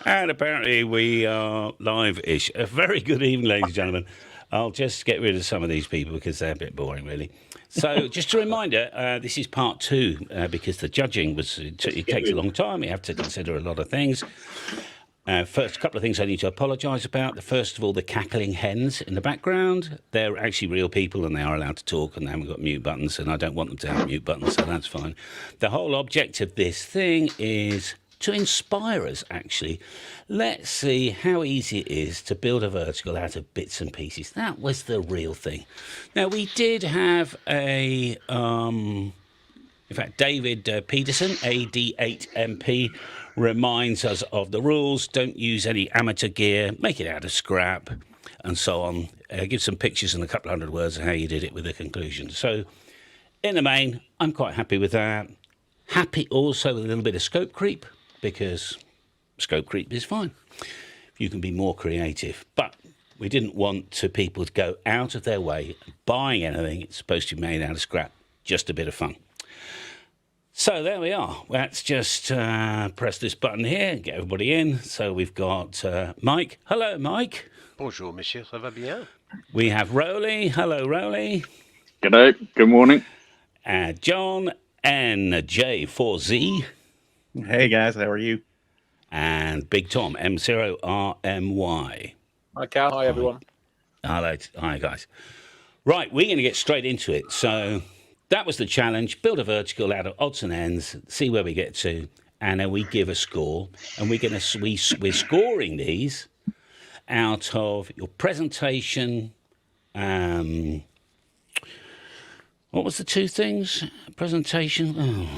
And apparently we are live-ish. A very good evening, ladies and gentlemen. I'll just get rid of some of these people because they're a bit boring, really. So just a reminder, this is part two because the judging it takes a long time. We have to consider a lot of things. First, a couple of things I need to apologise about. First of all, the cackling hens in the background. They're actually real people and they are allowed to talk and they haven't got mute buttons, and I don't want them to have mute buttons, so that's fine. The whole object of this thing is to inspire us, actually. Let's see how easy it is to build a vertical out of bits and pieces. That was the real thing. Now, we did have a... in fact, David Peterson, AD8MP, reminds us of the rules. Don't use any amateur gear. Make it out of scrap, and so on. Give some pictures and a couple hundred words of how you did it with a conclusion. So, in the main, I'm quite happy with that. Happy also with a little bit of scope creep, because scope creep is fine. You can be more creative. But we didn't want people to go out of their way buying anything. It's supposed to be made out of scrap. Just a bit of fun. So there we are. Let's just press this button here and get everybody in. So we've got Mike. Hello, Mike. Bonjour, monsieur. Ça va bien? We have Rowley. Hello, Rowley. G'day. Good morning. John NJ4Z. Hey, guys. How are you? And Big Tom, M0RMY. Hi, Cal. Hi, everyone. Hello. Hi, guys. Right, we're going to get straight into it. So... that was the challenge. Build a vertical out of odds and ends, see where we get to, and then we give a score. And we're scoring these out of your presentation. What was the two things? Presentation. Oh.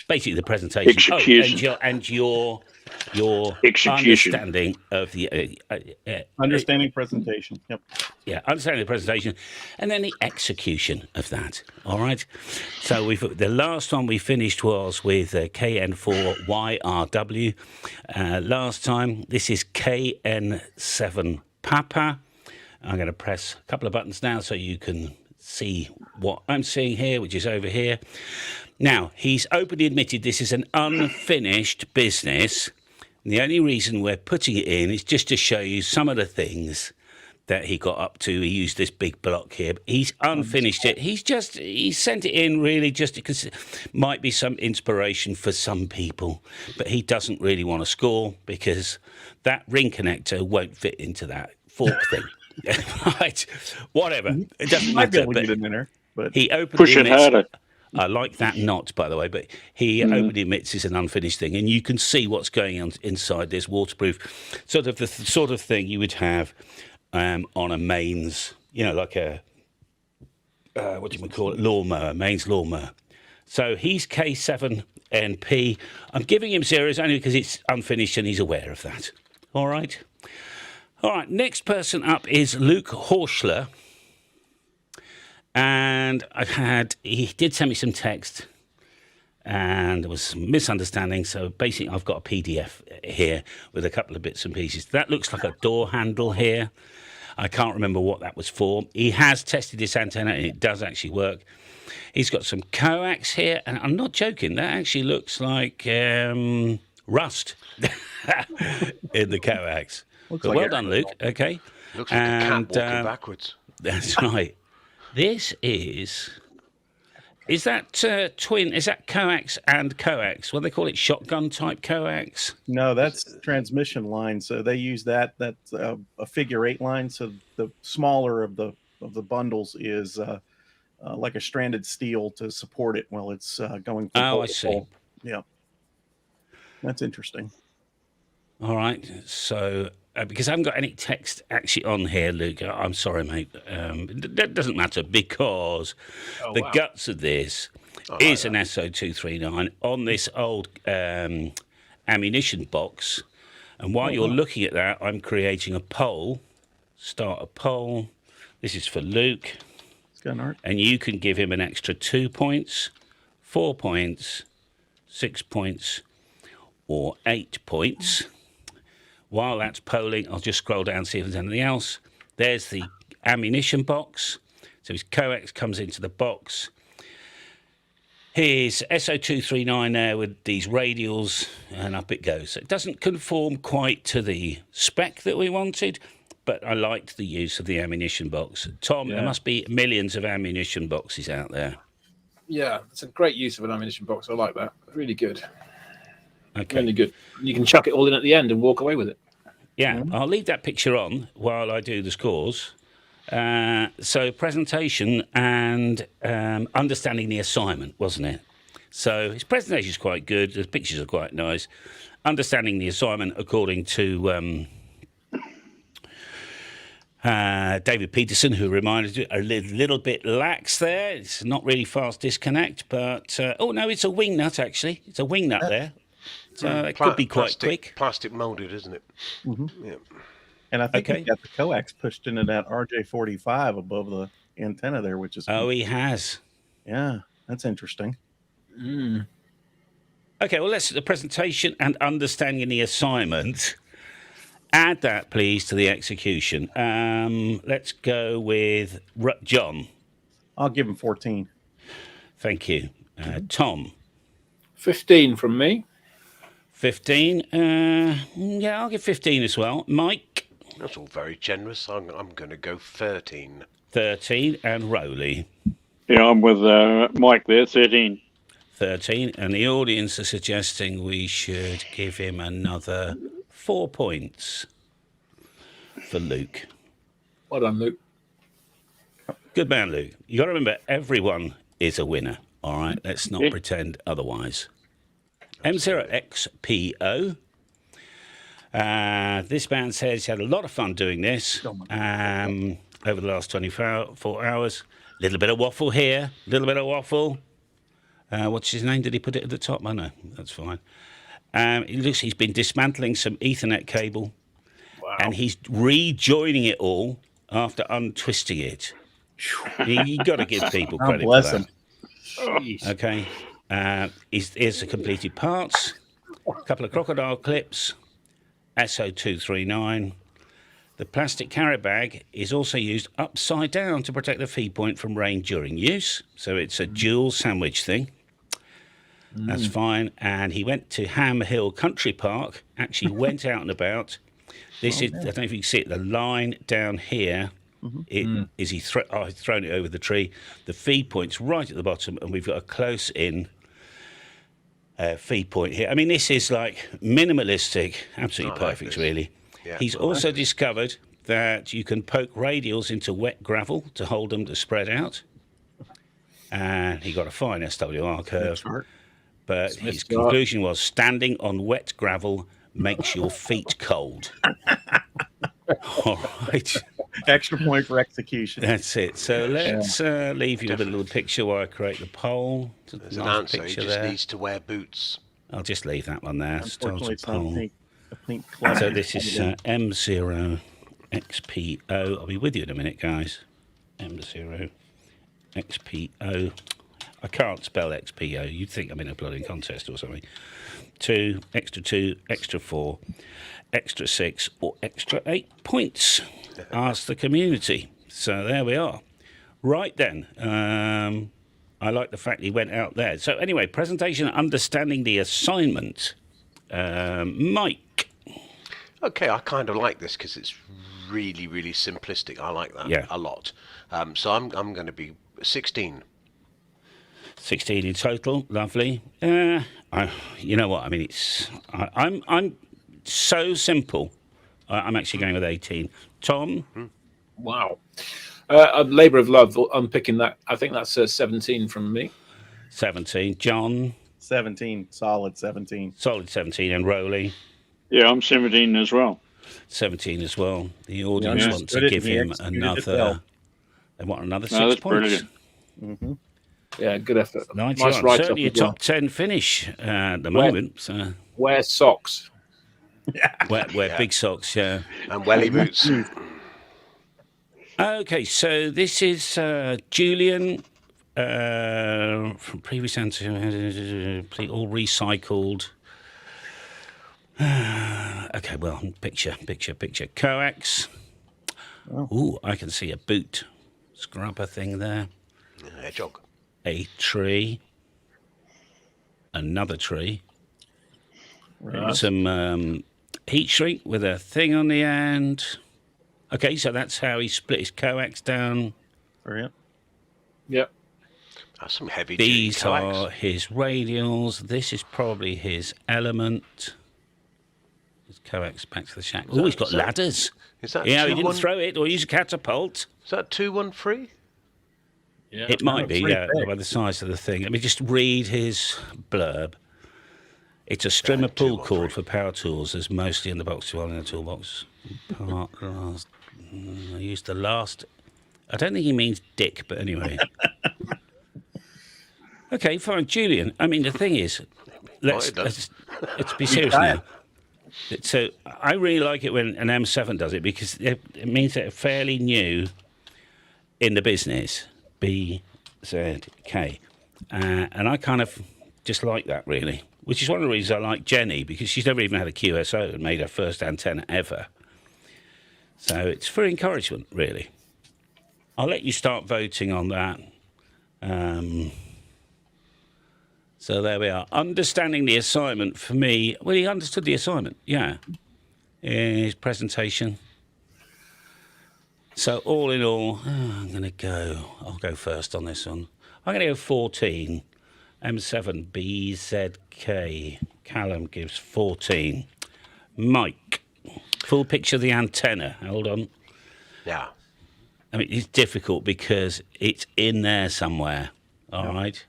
Basically, the presentation. Execution. And your execution. Understanding of the Understanding presentation. Yep. Yeah, understanding the presentation, and then the execution of that. All right. So the last one we finished was with KN4YRW. Last time, this is KN7 Papa. I'm going to press a couple of buttons now so you can see what I'm seeing here, which is over here. Now, he's openly admitted this is an unfinished business. And the only reason we're putting it in is just to show you some of the things that he got up to. He used this big block here. He's unfinished it. He sent it in really just because it might be some inspiration for some people. But he doesn't really want to score because that ring connector won't fit into that fork thing. Right. Whatever. It doesn't matter. But he opened push it harder. I like that knot, by the way, but he openly admits it's an unfinished thing, and you can see what's going on inside this waterproof, sort of the sort of thing you would have on a mains, like a what do you call it, lawnmower, mains lawnmower. So he's K7NP. I'm giving him zeros only because it's unfinished, and he's aware of that. All right. Next person up is Luke Horsler. And he did send me some text, and there was some misunderstanding. So basically, I've got a PDF here with a couple of bits and pieces. That looks like a door handle here. I can't remember what that was for. He has tested this antenna, and it does actually work. He's got some coax here, and I'm not joking. That actually looks like rust in the coax. So well done, Luke. Okay. Looks like a cat walking backwards. That's right. This is that twin? Is that coax and coax? What do they call it? Shotgun type coax? No, that's transmission line. So they use that. That's a figure 8 line. So the smaller of the bundles is like a stranded steel to support it while it's going through. Oh, I see. Yeah, that's interesting. All right. So because I haven't got any text actually on here, Luke, I'm sorry, mate. That doesn't matter because the guts of this is an SO239 on this old ammunition box. And while you're looking at that, I'm creating a poll. Start a poll. This is for Luke. And you can give him an extra 2 points, 4 points, 6 points, or 8 points. While that's polling, I'll just scroll down and see if there's anything else. There's the ammunition box. So his coax comes into the box. Here's SO239 there with these radials, and up it goes. It doesn't conform quite to the spec that we wanted, but I liked the use of the ammunition box. Tom, there must be millions of ammunition boxes out there. Yeah, it's a great use of an ammunition box. I like that. Really good. Okay. Really good. You can chuck it all in at the end and walk away with it. Yeah, I'll leave that picture on while I do the scores. So presentation and understanding the assignment, wasn't it? So his presentation is quite good. The pictures are quite nice. Understanding the assignment, according to David Peterson, who reminded you, a little bit lax there. It's not really fast disconnect, but oh no, it's a wing nut actually. It's a wing nut there. So it could be quite quick. Plastic molded, isn't it? Mm-hmm. Yeah. And I think he got the coax pushed into that RJ45 above the antenna there, which is cool. He has. Yeah, that's interesting. Mm. Okay, well, let's the presentation and understanding the assignment. Add that, please, to the execution. Let's go with John. I'll give him 14. Thank you. Tom. 15 from me. 15. Yeah, I'll give 15 as well. Mike. That's all very generous. I'm going to go 13. 13. And Rowley. Yeah, I'm with Mike there, 13. 13. And the audience are suggesting we should give him another 4 points for Luke. Well done, Luke. Good man, Luke. You got to remember, everyone is a winner. All right, let's not pretend otherwise. M0XPO. This man says he had a lot of fun doing this over the last 24 hours. A little bit of waffle here, a little bit of waffle. What's his name? Did he put it at the top? Oh, no, that's fine. It looks he's been dismantling some Ethernet cable, and he's rejoining it all after untwisting it. You got to give people credit for that. Jeez. Okay. Here's the completed parts. A couple of crocodile clips. SO239. The plastic carrier bag is also used upside down to protect the feed point from rain during use. So it's a dual sandwich thing. That's fine. And he went to Ham Hill Country Park, actually went out and about. This is, I don't know if you can see it, the line down here. He's thrown it over the tree. The feed point's right at the bottom, and we've got a close-in feed point here. I mean, this is like minimalistic, absolutely perfect, really. Yeah. He's also discovered that you can poke radials into wet gravel to hold them to spread out. And he got a fine SWR curve. But his conclusion was standing on wet gravel makes your feet cold. All right. Extra point for execution. That's it. So let's leave you with a little picture while I create the poll. There's an answer. He just needs to wear boots. I'll just leave that one there. Unfortunately, it's not a pink so this is M0XPO. I'll be with you in a minute, guys. M0XPO. I can't spell XPO. You'd think I'm in a bloody contest or something. 2, extra 4, extra 6, or extra 8 points. Ask the community. So there we are. Right then. I like the fact he went out there. So anyway, presentation, understanding the assignment. Mike. Okay, I kind of like this because it's really, really simplistic. I like that a lot. So I'm going to be 16. 16 in total, lovely. You know what? I mean, I'm so simple. I'm actually going with 18. Tom? Wow. A labour of love, unpicking that. I think that's 17 from me. 17. John? 17. Solid 17. Solid 17. And Rowley? Yeah, I'm 17 as well. 17 as well. The audience wants to give him another. They want another 6 that's points. Brilliant. Mm-hmm. Yeah, good effort. 91. Nice write-up. Certainly a top 10 finish at the moment. So. Wear socks. Wear big socks, yeah. And welly boots. Okay, so this is Julian from previous answer, all recycled. Okay, well, picture. Coax. Oh. Ooh, I can see a boot scrubber thing there. Hedgehog. A tree. another tree. Right. Some heat shrink with a thing on the end. Okay, so that's how he split his coax down. Right. Yep. That's some heavy These duty coax. are his radials. This is probably his element. His coax back to the shack. Oh, he's got ladders. Is that Yeah, he didn't throw it or use a catapult. Is that 213? Yeah. It might be, pretty yeah, big. by the size of the thing. Let me just read his blurb. It's a strimmer pull cord for power tools. There's mostly in the box, one in the toolbox. Part last. I used the last. I don't think he means dick, but anyway. Okay, fine, Julian. I mean, the thing is, let's be serious now. So I really like it when an M7 does it because it means they're fairly new in the business. BZK, and I kind of just like that really, which is one of the reasons I like Jenny because she's never even had a QSO and made her first antenna ever. So it's for encouragement, really. I'll let you start voting on that. So there we are. Understanding the assignment for me. Well, he understood the assignment, yeah. His presentation. So all in all, I'll go first on this one. I'm going to go 14. M7 BZK. Callum gives 14. Mike, full picture of the antenna. Hold on. Yeah. I mean, it's difficult because it's in there somewhere. All right.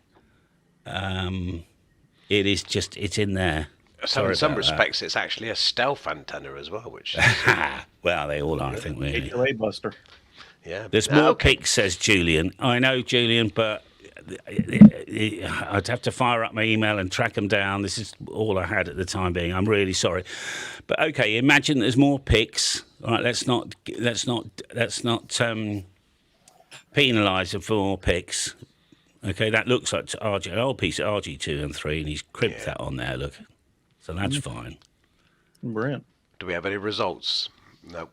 It is just, it's in there. So in some respects, it's actually a stealth antenna as well, which is, well, they all are, I think, really. HLA buster. yeah. There's more pics, says Julian. I know, Julian, but I'd have to fire up my email and track them down. This is all I had at the time being. I'm really sorry. But okay, imagine there's more pics. All right, let's not penalise them for more pics. Okay, that looks like an old piece of RG2 and 3, and he's crimped that on there, look. So that's fine. Brilliant. Do we have any results? No.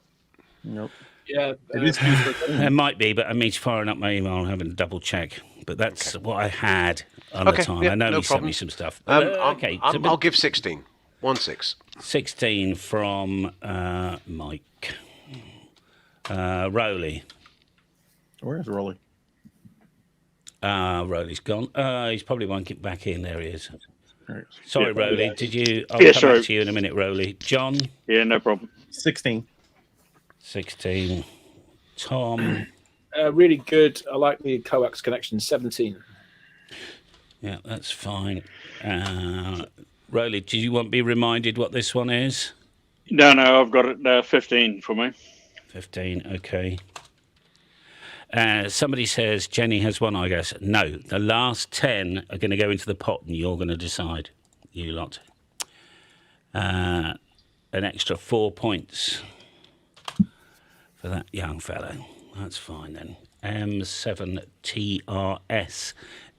Nope. Yeah. It is due for There might be, but I mean, firing up my email and having to double check. But that's what I had on the time. Yeah, I know no he sent me problem. some stuff. Okay. I'll give 16. 1-6. 16 from Mike. Rowley. Where's Rolly? Rowley's gone. He's probably won't get back in. There he is. Right. Sorry, Yeah, Rowley. yeah. Did you? I'll Yeah, come sorry. back to you in a minute, Rowley. John, Yeah, no problem. 16. 16. Tom, Really good. I like the coax connection. 17. yeah, that's fine. Rowley, do you want to be reminded what this one is? No, I've got it 15 for me. 15, okay. Somebody says Jenny has one, I guess. No, the last 10 are going to go into the pot and you're going to decide, you lot. An extra 4 points for that young fellow. That's fine then. M7TRS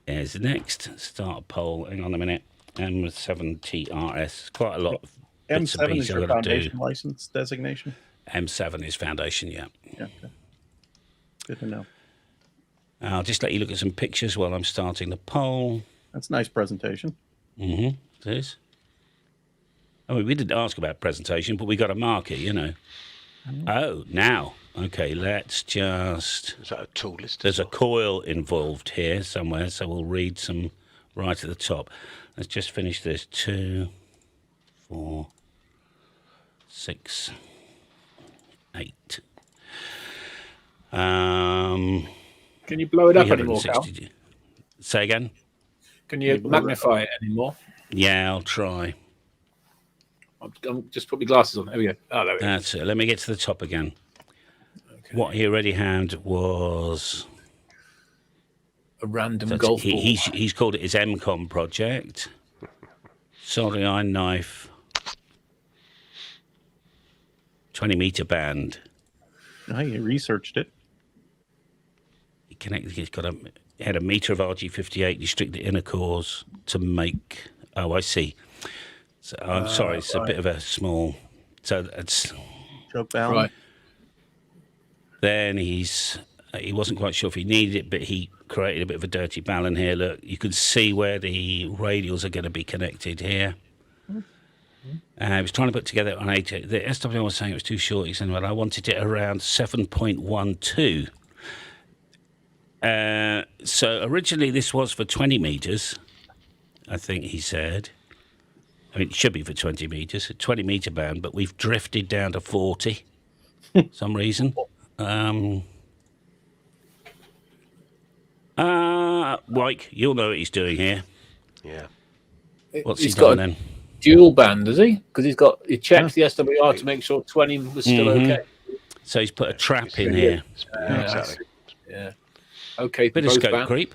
is next. Start a poll. Hang on a minute. M7TRS. Quite a lot of bits and M7 is pieces your I've got to do. foundation license designation? M7 is foundation, yeah. Yeah. Okay. Good to know. I'll just let you look at some pictures while I'm starting the poll. That's a nice presentation. It is. I mean, we didn't ask about presentation, but we got a marker, you know. Oh, now. Okay, let's just... Is that a tool list? There's a coil involved here somewhere, so we'll read some right at the top. Let's just finish this. 2, 4, 6, 8. Can you blow it up anymore, Cal? 360. Say again? Can you magnify it anymore? Yeah, I'll try. I'm just put my glasses on. There we go. Oh, there we go. That's it. Let me get to the top again. Okay. What he already had was A random golf ball. he's called it his MCOM project. Soldering iron knife. 20-meter band. Oh, you researched it. He's had a meter of RG58, restricted inner cores to make. Oh, I see. So I'm sorry, it's a bit of a small. So it's Choke down. Right. then he's He wasn't quite sure if he needed it, but he created a bit of a dirty balun here. Look, you can see where the radials are going to be connected here. I was trying to put together on 8. The SWR was saying it was too short. He said, well, I wanted it around 7.12. So originally this was for 20 metres, I think he said. I mean, it should be for 20 metres, a 20-metre band, but we've drifted down to 40 for some reason. Mike, you'll know what he's doing here. Yeah. What's He's he got done a then? dual band, does he? Because he checked the SWR to make sure 20 was still okay. So he's put a trap in here. Exactly. Yeah. Okay. Bit of both scope bands. creep,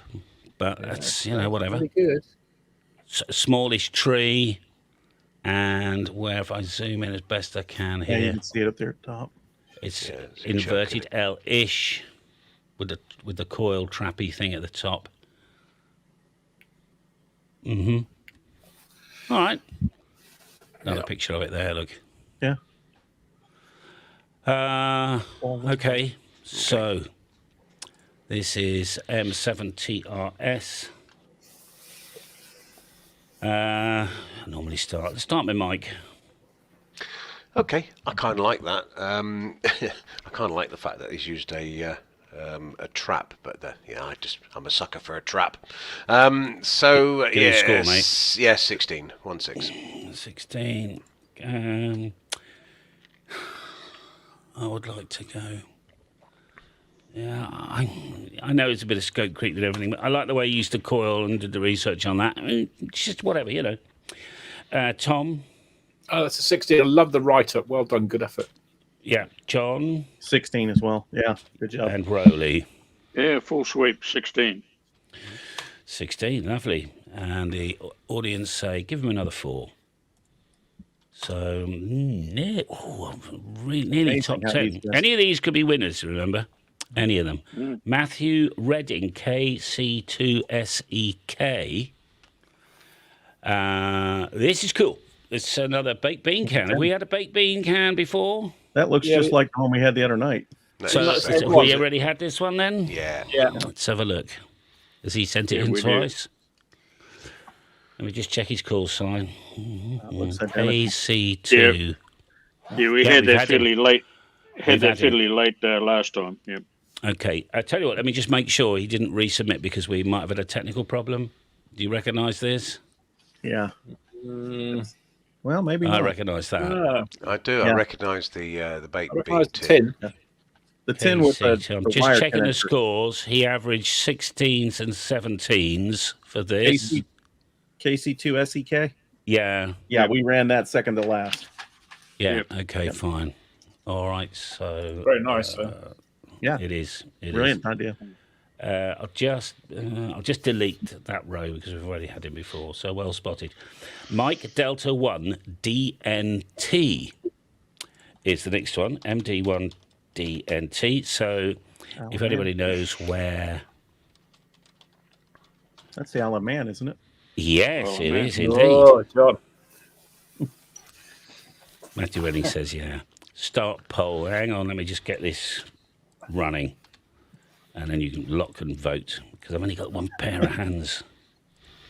but that's, whatever. Pretty good. Smallish tree, and where if I zoom in as best I can Yeah, you here, can see it up there at the top. it's it's inverted L-ish with the coil trappy thing at the top. All right. Another picture of it there, look. Yeah. Okay, so this is M7TRS. I normally let's start with Mike. Okay, I kind of like that. I kind of like the fact that he's used a trap, but I'm a sucker for a trap. So Give me a score, mate. Yeah, 16, 1-6. 16. I would like to go. Yeah, I know it's a bit of scope creep and everything, but I like the way you used to coil and did the research on that. I mean, just whatever, Tom? Oh, that's a 16. I love the write-up. Well done. Good effort. Yeah. John? 16 as well. Yeah, good job. And Rowley? Yeah, full sweep, 16. 16, lovely. And the audience say, give him another 4. So, nearly top 10. Any of these could be winners, remember? Any of them. Matthew Redding, KC2SEK. This is cool. It's another baked bean can. Have we had a baked bean can before? That looks just like the one we had the other night. So have we already had this one then? Yeah. Let's have a look. Has he sent it in twice? Let me just check his call sign. KC2. Yeah, we had that fiddly late. Had that fiddly late last time. Yep. Okay, I tell you what. Let me just make sure he didn't resubmit because we might have had a technical problem. Do you recognise this? Yeah. Well, maybe not. I recognise that. I do. Yeah. I recognise the baked bean Recognise the tin. tin. The tin with the I'm the just wire checking the connector. scores. He averaged 16s and 17s for this. KC2SEK? Yeah. Yeah, we ran that second to last. Yeah. Yep. Okay. Fine. All right. So Very nice. Yeah. it is. It is. Brilliant idea. I'll just delete that row because we've already had him before. So well spotted. Mike Delta 1 DNT is the next one. MD1 DNT. So if anybody knows where, That's the Isle of Man, isn't it? yes, it man. is indeed. Oh, John. Matthew Redding says, yeah. Start poll. Hang on, let me just get this running. And then you can lock and vote because I've only got one pair of hands.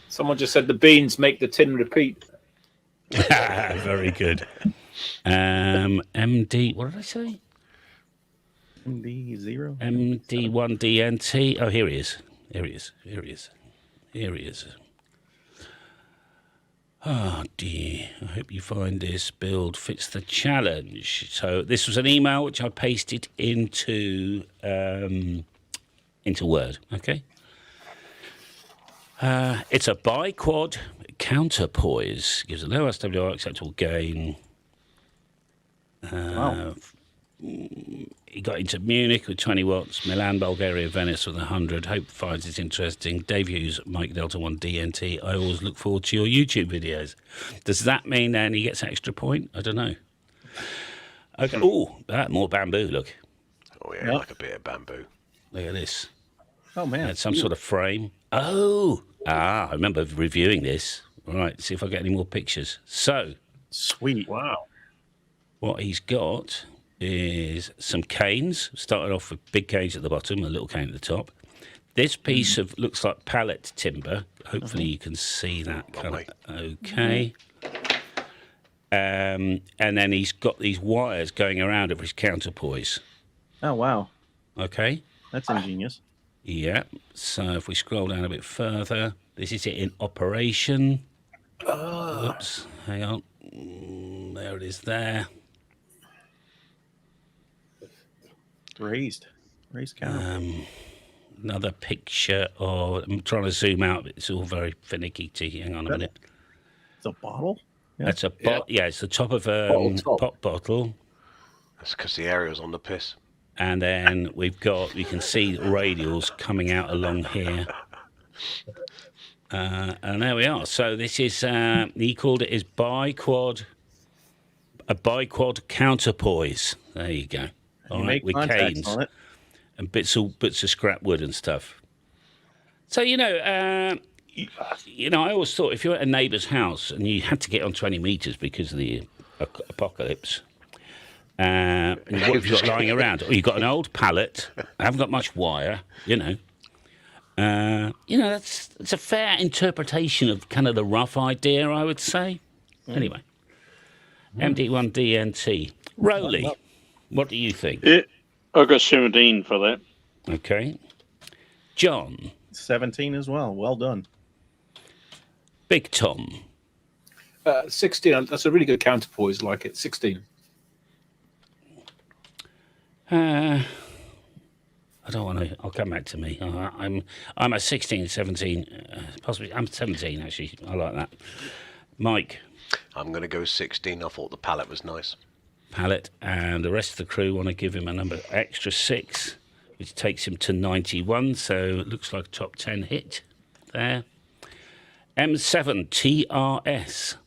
Someone just said the beans make the tin repeat. Very good. MD, what did I say? MD0. MD1DNT. Oh, here he is. Here he is. Here he is. Here he is. Oh, dear. I hope you find this build fits the challenge. So this was an email which I pasted into Word, okay? It's a bi-quad counterpoise. Gives a low SWR acceptable gain. Wow. He got into Munich with 20 watts, Milan, Bulgaria, Venice with 100. Hope finds it interesting. Dave Hughes, Mike Delta 1 DNT. I always look forward to your YouTube videos. Does that mean then he gets extra point? I don't know. Okay. Oh, more bamboo, look. Oh yeah, Yep. like a bit of bamboo. Look at this. Oh, man. Had some sort of frame. I remember reviewing this. All right, see if I get any more pictures. So, Sweet. Wow. what he's got is some canes. Started off with big canes at the bottom, a little cane at the top. This piece of looks like pallet timber. Hopefully you can see that colour. Okay. And then he's got these wires going around it for his counterpoise. Oh, wow. Okay. That's ingenious. Yeah. So if we scroll down a bit further, this is it in operation. Oops. Hang on. There it is there. Raised counter. Another picture of... I'm trying to zoom out, but it's all very finicky to... Hang on a minute. It's a bottle? Yeah. That's a yeah, it's the top of a pop bottle. That's because the area's on the piss. And then we've got, you can see radials coming out along here. And there we are. So this is, he called it his biquad counterpoise. There you go. All right, with canes on it. and bits of scrap wood and stuff. So, I always thought if you're at a neighbour's house and you had to get on 20 metres because of the apocalypse, what have you got lying around? Or you've got an old pallet, haven't got much wire, that's a fair interpretation of kind of the rough idea, I would say. Anyway, MD1DNT. Rowley, what do you think? I got 17 for that. Okay. John. 17 as well. Well done. Big Tom. 16. That's a really good counterpoise, like it. 16. I don't want to. I'll come back to me. I'm a 16, 17, possibly. I'm 17 actually. I like that. Mike. I'm going to go 16. I thought the pallet was nice. Pallet, and the rest of the crew want to give him a number extra 6, which takes him to 91. So it looks like a top 10 hit there. M7 TRS.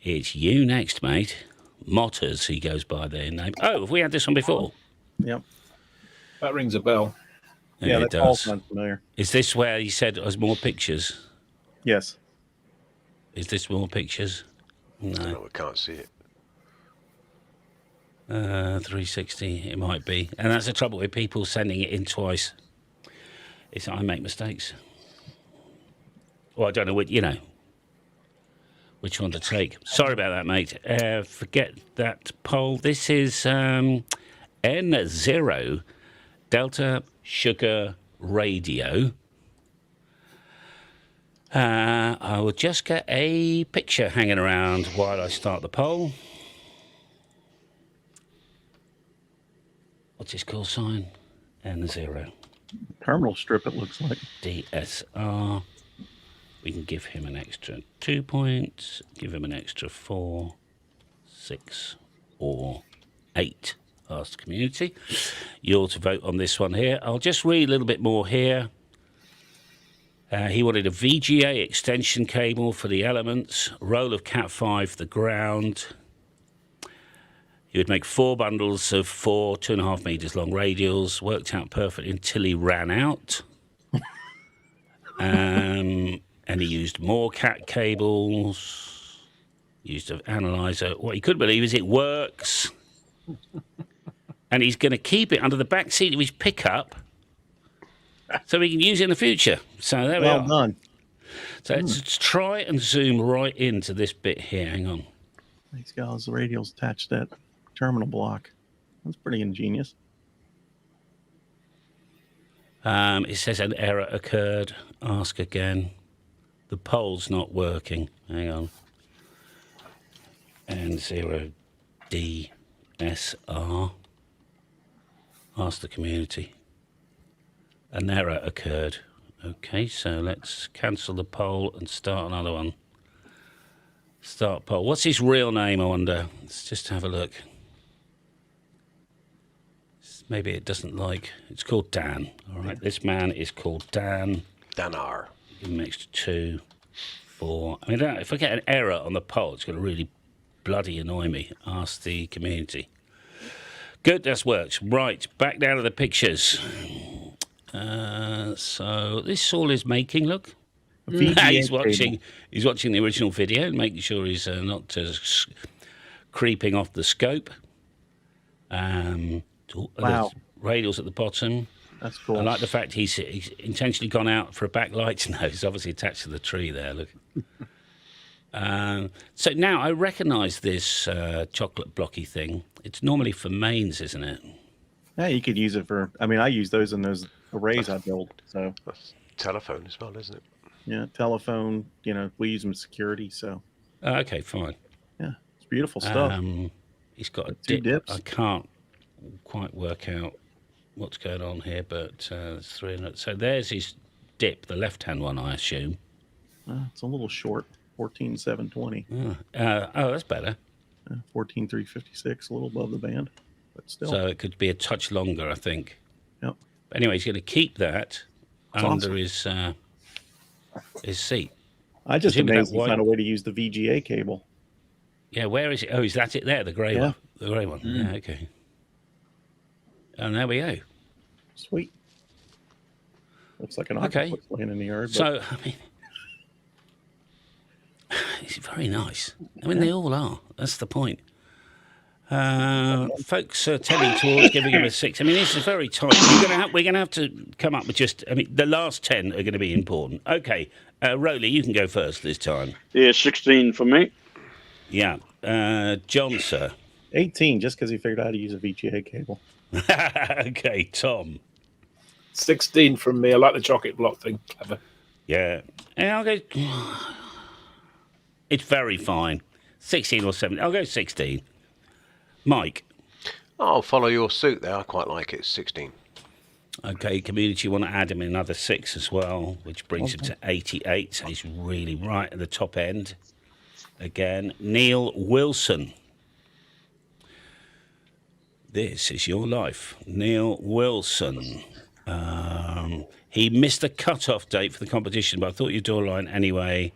It's you next, mate. Motters, he goes by their name. Oh, have we had this one before? Yep. That rings a bell. Yeah, it that all does. sounds familiar. Is this where you said there's more pictures? Yes. Is this more pictures? No, we can't see it. 360, it might be. And that's the trouble with people sending it in twice. Is I make mistakes. Well, I don't know which one to take. Sorry about that, mate. Forget that poll. This is N0 Delta Sugar Radio. I will just get a picture hanging around while I start the poll. What's his call sign? N0. Terminal strip, it looks like. DSR. We can give him an extra 2 points, give him an extra 4, 6, or 8. Ask the community. You're to vote on this one here. I'll just read a little bit more here. He wanted a VGA extension cable for the elements, roll of Cat5 for the ground. He would make 4 bundles of 4 2.5 metres long radials. Worked out perfect until he ran out. And he used more cat cables. Used an analyzer. What he couldn't believe is it works. And he's going to keep it under the back seat of his pickup so he can use it in the future. So there we are. Well done. So let's try and zoom right into this bit here. Hang on. He's got his radials attached to that terminal block. That's pretty ingenious. It says an error occurred. Ask again. The poll's not working. Hang on. N0DSR. Ask the community. An error occurred. Okay, so let's cancel the poll and start another one. Start poll. What's his real name, I wonder? Let's just have a look. Maybe it doesn't like... It's called Dan. All right, this man is called Dan. Dan R. Give him extra 2, 4... I mean, if I get an error on the poll, it's going to really bloody annoy me. Ask the community. Good, that's worked. Right, back down to the pictures. So this all is making, look. He's watching the original video and making sure he's not creeping off the scope. Wow. The radials at the bottom. That's cool. I like the fact he's intentionally gone out for a backlight. No, it's obviously attached to the tree there. Look. So now I recognise this chocolate blocky thing. It's normally for mains, isn't it? Yeah, you could use it for. I mean, I use those in those arrays I build. So That's telephone as well, isn't it? yeah, telephone. We use them in security. So Okay, fine. yeah, it's beautiful stuff. He's got a Two dip. dips. I can't quite work out what's going on here, but there's 300. So there's his dip, the left-hand one, I assume. It's a little short. 14,720. That's better. 14,356, a little above the band, but still. So it could be a touch longer, I think. Yep. But anyway, he's going to keep that That's under awesome. his seat. I just Presumably amazed that he white- found a way to use the VGA cable. Yeah, where is it? Oh, is that it there? The grey Yeah. one? The grey one. Yeah, okay. And there we go. Sweet. Looks like an Okay. octopus laying in the yard. But So, I mean, it's very nice. I mean, they all are. That's the point. Folks are tending towards giving him a 6. I mean, this is very tight. We're going to have to come up with just. I mean, the last 10 are going to be important. Okay, Rowley, you can go first this time. Yeah, 16 for me. Yeah, John, sir. 18, just because he figured out how to use a VGA cable. Okay, Tom. 16 from me. I like the chocolate block thing. Clever. Yeah, I'll go. It's very fine. 16 or 17. I'll go 16. Mike. I'll follow your suit there. I quite like it. 16. Okay, community want to add him another 6 as well, which brings him to 88. So he's really right at the top end. Again, Neil Wilson. This is your life. Neil Wilson. He missed the cut-off date for the competition, but I thought you'd do a line anyway.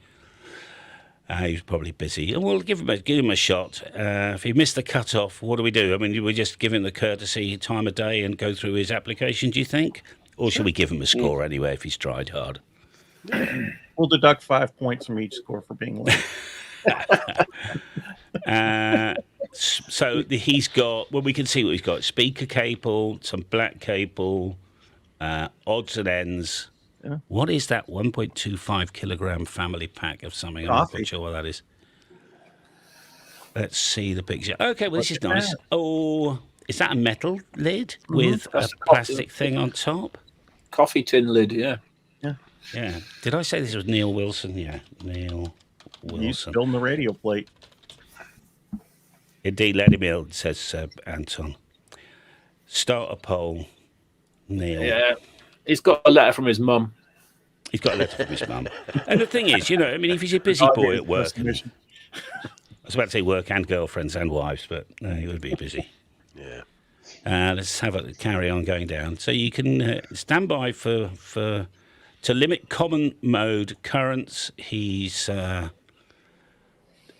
He was probably busy. And we'll give him a shot. If he missed the cut-off, what do we do? I mean, do we just give him the courtesy time of day and go through his application, do you think? Or should we give him a score anyway if he's tried hard? We'll deduct 5 points from each score for being late. So he's got, well, we can see what he's got. Speaker cable, some black cable, odds and ends. Yeah. What is that 1.25 kilogram family pack of something? I'm not Coffee. quite sure what that is. Let's see the picture. Okay, well, this is Look at nice. that. Oh, is that a metal lid with a That's plastic thing on top? Coffee tin lid, yeah. Yeah. Did I say this was Neil Wilson? Yeah, Neil He's Wilson. building the radio plate. Indeed, let him build, says Anton. Start a poll, Neil. Yeah. He's got a letter from his mum. He's got a letter from his mum. And the thing is, I mean, if he's a busy boy at work, I was about to say work and girlfriends and wives, but no, he would be busy. Yeah. Let's have a carry on going down. So you can stand by to limit common mode currents. He's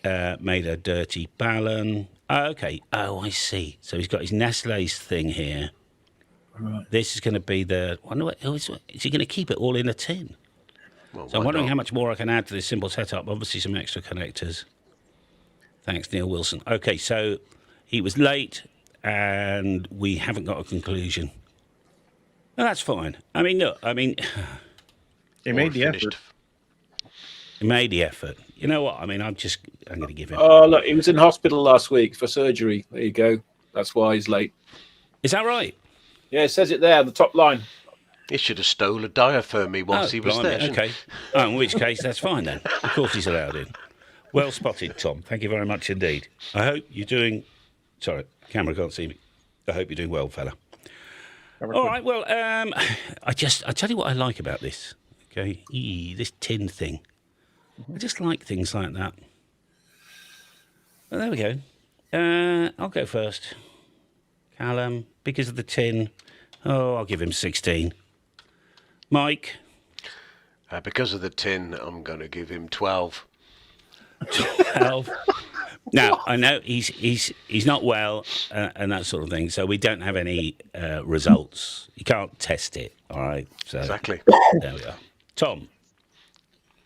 made a dirty ballon. Oh, okay. Oh, I see. So he's got his Nestle's thing here. Right. This is going to be the. Wonder what is he going to keep it all in a tin? Well, So I'm why wondering not? how much more I can add to this simple setup. Obviously, some extra connectors. Thanks, Neil Wilson. Okay, so he was late, and we haven't got a conclusion. No, that's fine. I mean, look. I mean, He Or made the finished. effort. he made the effort. You know what? I mean, I'm going to give him. Oh, look, he was in hospital last week for surgery. There you go. That's why he's late. Is that right? Yeah, it says it there, the top line. He should have stole a diaphragm me once he was blimey, there. shouldn't he? Okay. Oh, in which case, that's fine then. Of course, he's allowed in. Well spotted, Tom. Thank you very much indeed. I hope you're doing. Sorry, camera can't see me. I hope you're doing well, fella. All right. Well, I tell you what I like about this. Okay, this tin thing. I just like things like that. Well, there we go. I'll go first. Callum, because of the tin. Oh, I'll give him 16. Mike. Because of the tin, I'm going to give him 12. 12. Now, I know he's not well and that sort of thing, so we don't have any results. You can't test it, all right? So Exactly. there we are. Tom,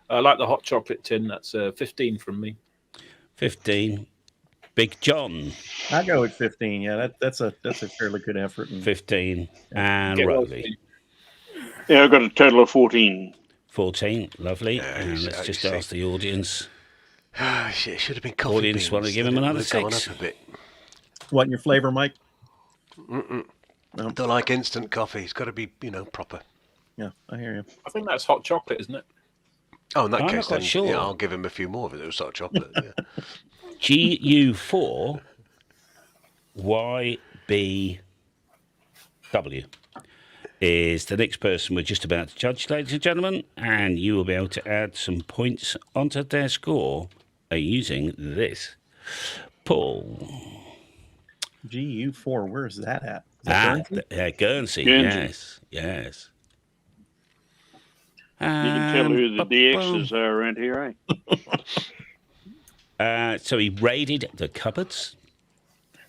I like the hot chocolate tin. That's 15 from me. 15. Big John, I go with 15. Yeah, that's a fairly good effort. 15, and Get well, Rowley, Yeah, I've got a total of 14. 14. Lovely. Yeah, And you let's just see. ask the audience. It should have been coffee Audience beans. want to give him another They've gone 6. up a bit. What in your flavor, Mike? I don't like instant coffee. It's got to be, proper. Yeah, I hear you. I think that's hot chocolate, isn't it? Oh, in that I'm case, not quite then sure. yeah, I'll give him a few more of it. It was hot chocolate. Yeah. GU4 YBW is the next person we're just about to judge, ladies and gentlemen, and you will be able to add some points onto their score using this. Paul. GU4, where's that at? Is that Guernsey? Guernsey. Guernsey. Yes. You can tell who the DXs are around here, eh? So he raided the cupboards,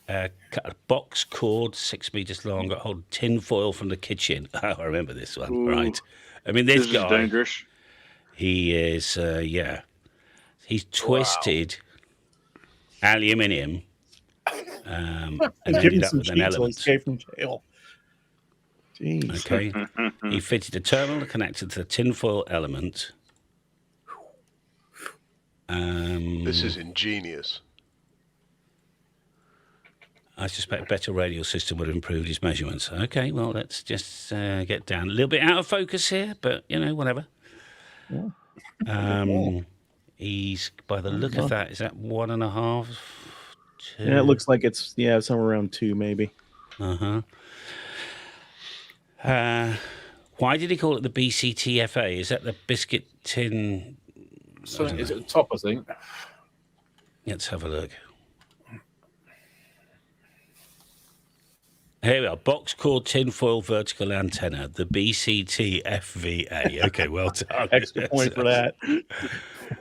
cut a box cord 6 meters long, got hold of tin foil from the kitchen. Oh, I remember this one. Ooh. Right. I mean, this This guy, is dangerous. he is, he's twisted aluminium and Give ended him up some with an cheats while he element. escaped from jail. Jeez. Okay. He fitted a terminal connected to the tinfoil element. This is ingenious. I suspect a better radial system would have improved his measurements. Okay, well, let's just get down. A little bit out of focus here, but, whatever. Yeah. He's, by the look of that, is that 1.5? 2? Yeah, it looks like it's somewhere around 2 maybe. Uh-huh. Why did he call it the BCTFA? Is that the biscuit tin? So it's at the top, I think. Let's have a look. Here we are. Box cord tinfoil vertical antenna, the BCTFVA. Okay, well done. Extra point for that.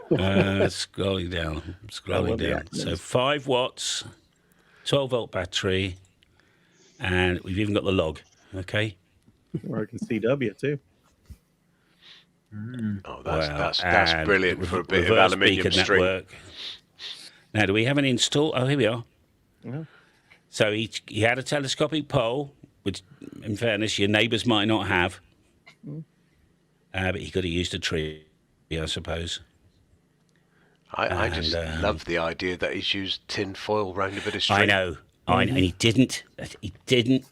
Scrolling down. So 5 watts, 12-volt battery, and we've even got the log. Okay. Working CW too. Oh, that's and brilliant for a bit of reverse aluminium beacon string. network. Now, do we have an install? Oh, here we are. Yeah. So he had a telescopic pole, which, in fairness, your neighbours might not have. But he could have used a tree, I suppose. I just love the idea that he's used tin foil round a bit of string. I know. And he didn't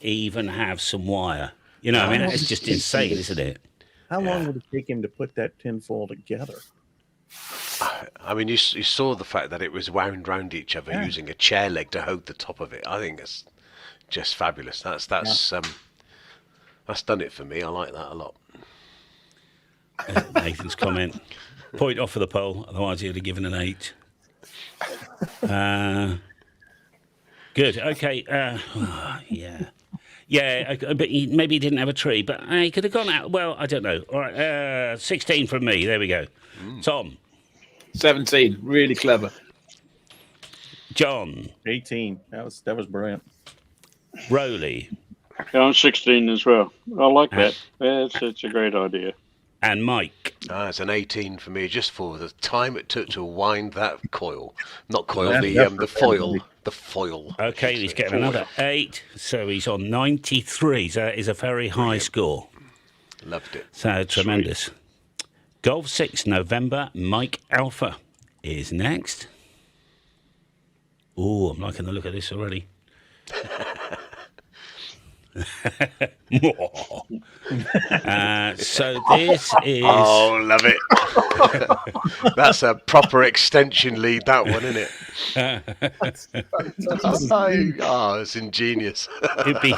even have some wire. I mean, it's just insane, isn't it? How long would it take him to put that tinfoil together? I mean, you saw the fact that it was wound round each other using a chair leg to hold the top of it. I think it's just fabulous. That's done it for me. I like that a lot. Nathan's comment. Point off for the poll, otherwise he'd have given an 8. Good. Okay. Yeah, but maybe he didn't have a tree, but he could have gone out. Well, I don't know. All right, 16 from me. There we go. Tom. 17. Really clever. John. 18. That was brilliant. Rowley. Yeah, I'm 16 as well. I like that. Yeah, it's a great idea. And Mike. It's an 18 for me, just for the time it took to wind that coil. Not coil, That's the foil. The foil. Okay, he's getting another 8, so he's on 93. So that is a very high score. Loved it. So tremendous. Golf 6 November, Mike Alpha is next. Oh, I'm liking the look of this already. So this is... Oh, love it. That's a proper extension lead, that one, isn't it? It's ingenious. It'd be...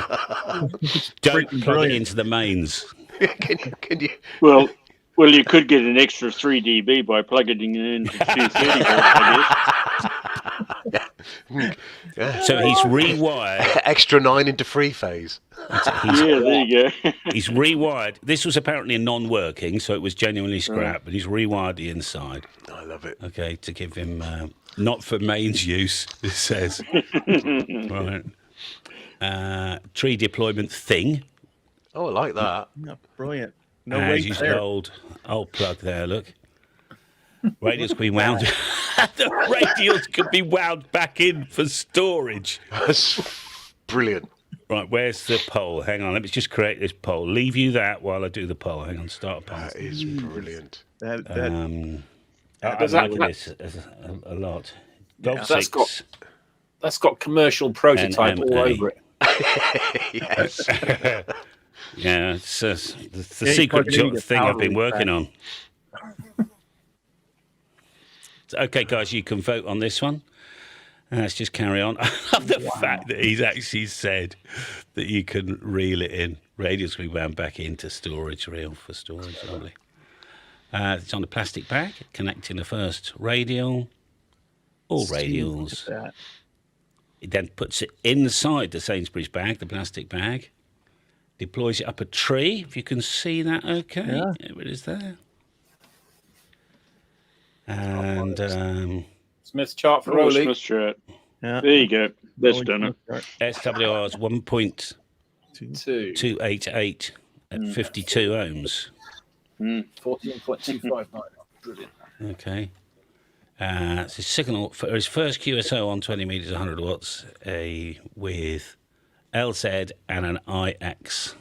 Don't plug it into the mains. Can you? Well, you could get an extra 3 dB by plugging it into 230 volts, I guess. So he's rewired. Extra 9 into 3 phase. Yeah, there you go. He's rewired. This was apparently a non-working, so it was genuinely scrap, but he's rewired the inside. I love it. Okay, to give him not for mains use, it says. Right. Tree deployment thing. Oh, I like that. Yeah, brilliant. No As weight used there. old plug there, look. Radials could be wound. The radials could be wound back in for storage. That's brilliant. Right, where's the poll? Hang on, let me just create this poll. Leave you that while I do the poll. Hang on, start a poll. That is brilliant. I'm does that- liking this a lot. Golf Yeah. That's got commercial prototype all NMA. over it. Yes. Yeah, it's the Yeah, secret you get thing I've been power working on. Okay, guys, you can vote on this one. Let's just carry on. I love the fact that he's actually said that you can reel it in. Radials can be wound back into storage, reel for storage. Lovely. It's on a plastic bag, connecting the first radial. All radials. That. It then puts it inside the Sainsbury's bag, the plastic bag. Deploys it up a tree, if you can see that okay. Yeah. There it is there. And Smith's chart for Oh, Rowley. Smith's chart. Yeah. There you go. That's done it. SWR is 1.288 at 52 ohms. 14.259. Brilliant. Okay. It's a signal for his first QSO on 20 meters, 100 watts, with LZ and an IX.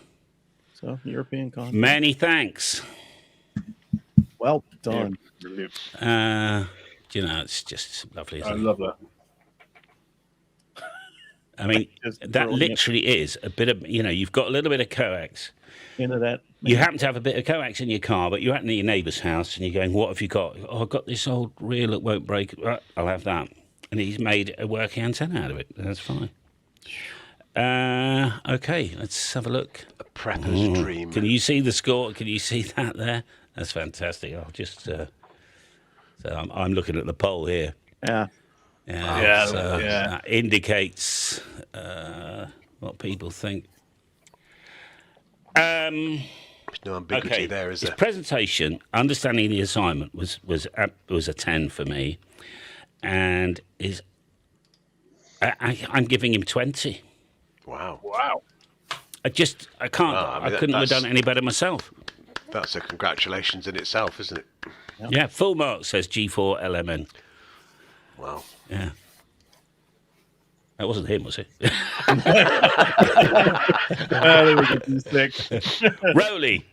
So European content. Many thanks. Well done. Brilliant. It's just lovely. I Isn't it? love that. I mean, Just that throwing it literally is a bit of, you've got a little bit of coax. Into that. You happen to have a bit of coax in your car, but you're at your neighbour's house and you're going, what have you got? Oh, I've got this old reel that won't break. I'll have that. And he's made a working antenna out of it. That's fine. Okay, let's have a look. A prepper's dream. Can you see the score? Can you see that there? That's fantastic. I'll just... so I'm looking at the poll here. Yeah. Yeah, So yeah. that indicates what people think. There's no ambiguity there, is his there? presentation, understanding the assignment, was a 10 for me, and I'm giving him 20. Wow. Wow. I can't. I mean, I couldn't have that's- done it any better myself. That's a congratulations in itself, isn't it? Yeah, full mark, says G4 LMN. Wow. Yeah. That wasn't him, was it? They would get you sick. Rowley.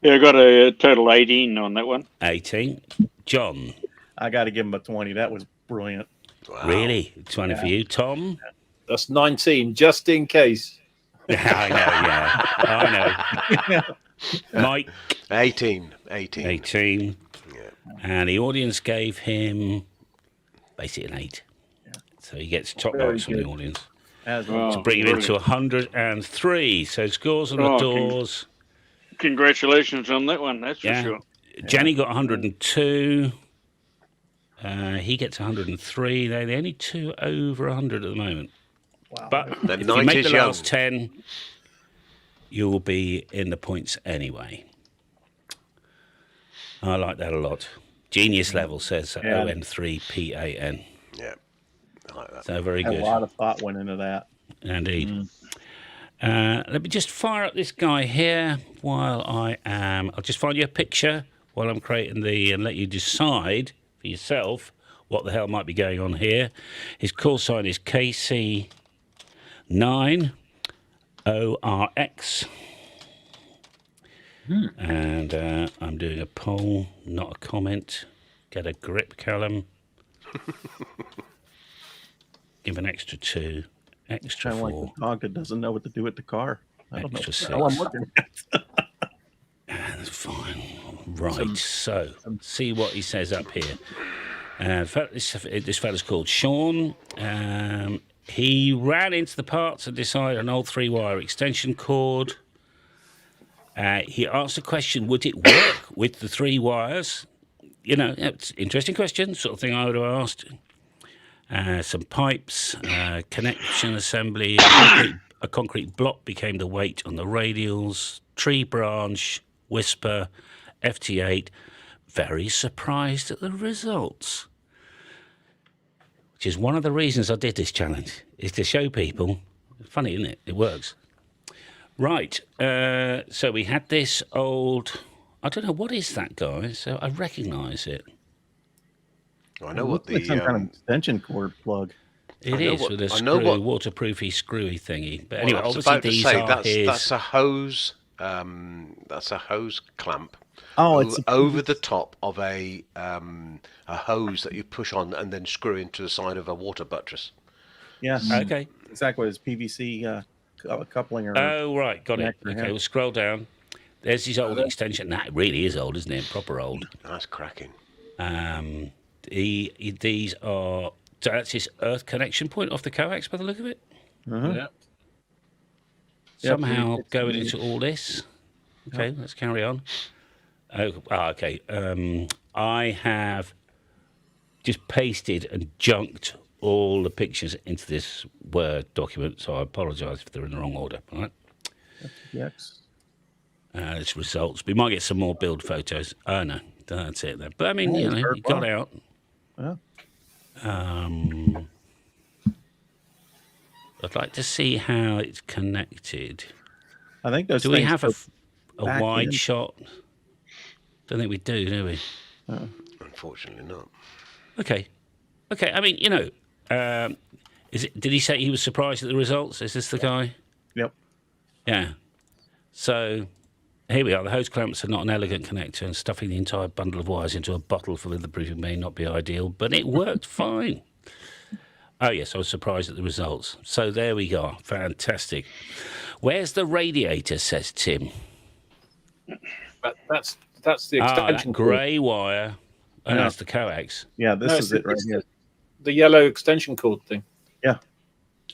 Yeah, I got a total 18 on that one. 18. John. I got to give him a 20. That was brilliant. Wow. Really? 20 for you. Tom? That's 19, just in case. I know. Mike? 18. 18. Yeah. And the audience gave him basically an 8. So he gets top Very marks from the good. audience. As Oh, Bring him into brilliant. 103. So scores on the Oh, doors. Congratulations on that one, that's for Yeah. sure. Jenny got 102. He gets 103. They're the only two over 100 at the moment. wow. But The if you night make is the young. last 10, you will be in the points anyway. I like that a lot. Genius level, says Yeah. ON3PAN. Yeah. I like that. So very a good. lot of thought went into that. Indeed. Let me just fire up this guy here while I'll just find you a picture while I'm creating and let you decide for yourself what the hell might be going on here. His call sign is KC9ORX. And I'm doing a poll, not a comment. Get a grip, Callum. Give an extra 2, extra Kind of 4. like the dog that doesn't know what to do with the car. I don't know Extra what the hell I'm 6. looking at. That's fine. Right, so see what he says up here. This fella's called Sean. He ran into the parts and decided an old 3-wire extension cord. He asked the question, would it work with the 3 wires? It's an interesting question, sort of thing I would have asked. Some pipes, connection assembly, a concrete block became the weight on the radials, tree branch, whisper, FT8. Very surprised at the results. Which is one of the reasons I did this challenge, is to show people. Funny, isn't it? It works. Right, so we had this old I don't know, what is that, guys? So I recognise it. I know what the like some kind of extension cord plug. It is with a waterproofy, screwy thingy. But anyway, I was obviously about to these say are his... that's a hose. That's a hose clamp. Oh, it's over the top of a hose that you push on and then screw into the side of a water buttress. Yes. Okay. Exactly. It's PVC coupling. Or oh, right. Got it. connector, Okay, we'll scroll down. There's his old extension. That really is old, isn't it? Proper old. That's cracking. These are... So that's his earth connection point off the coax by the look of it. Yeah. Somehow going into all this. Okay, let's carry on. Okay. I have just pasted and junked all the pictures into this Word document, so I apologise if they're in the wrong order. All right. Yes. It's results. We might get some more build photos. Oh no, that's it then. But I mean, it got out. Yeah. I'd like to see how it's connected. I think those. Do we have a wide in. shot? Don't think we do we? Unfortunately not. Okay. I mean, did he say he was surprised at the results? Is this the guy? Yep. Yeah. So here we are. The hose clamps are not an elegant connector, and stuffing the entire bundle of wires into a bottle for weatherproofing may not be ideal, but it worked fine. Oh, yes, I was surprised at the results. So there we go. Fantastic. Where's the radiator, says Tim? That's the extension that grey wire. And that's the coax. Yeah, this is it right here. The yellow extension cord thing. Yeah.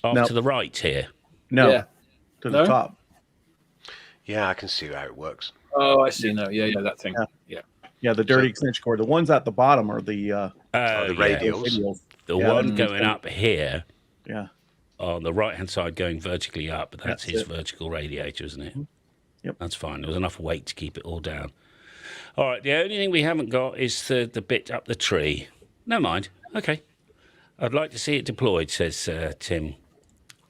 Off to the right here. No. Yeah. To the top. Yeah, I can see how it works. Oh, I see now. Yeah, that thing. Yeah, the dirty extension cord. The ones at the bottom are the radials. The one going up here. Yeah. On the right-hand side going vertically up, but that's his vertical radiator, isn't it? Yep. That's fine. There was enough weight to keep it all down. All right, the only thing we haven't got is the bit up the tree. Never mind. Okay. I'd like to see it deployed, says Tim.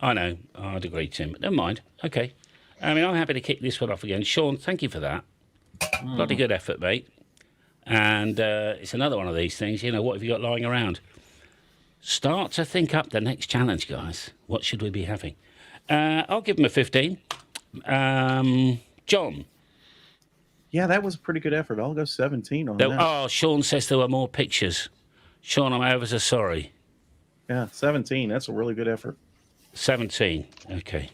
I know. I'd agree, Tim. But never mind. Okay. I mean, I'm happy to kick this one off again. Sean, thank you for that. Bloody good effort, mate. And it's another one of these things, what have you got lying around? Start to think up the next challenge, guys. What should we be having? I'll give him a 15. John? Yeah, that was a pretty good effort. I'll go 17 on that. Oh, Sean says there were more pictures. Sean, I'm ever so sorry. Yeah, 17. That's a really good effort. 17. Okay.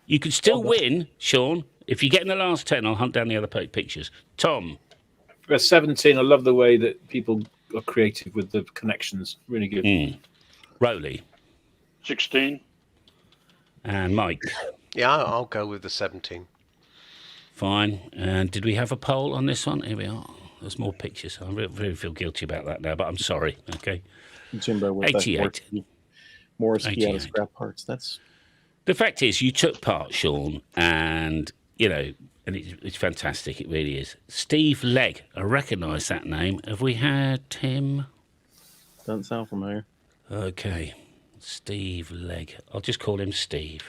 You could still win, Sean. If you get in the last 10, I'll hunt down the other pictures. Tom? For 17, I love the way that people are creative with the connections. Really good. Rowley? 16. And Mike? Yeah, I'll go with the 17. Fine. And did we have a poll on this one? Here we are. There's more pictures. I really feel guilty about that now, but I'm sorry. Okay. Jimbo with 88. Morris key out of scrap parts. The fact is, you took part, Sean, and, and it's fantastic. It really is. Steve Legg. I recognise that name. Have we had Tim? Doesn't sound familiar. Okay. Steve Legg. I'll just call him Steve.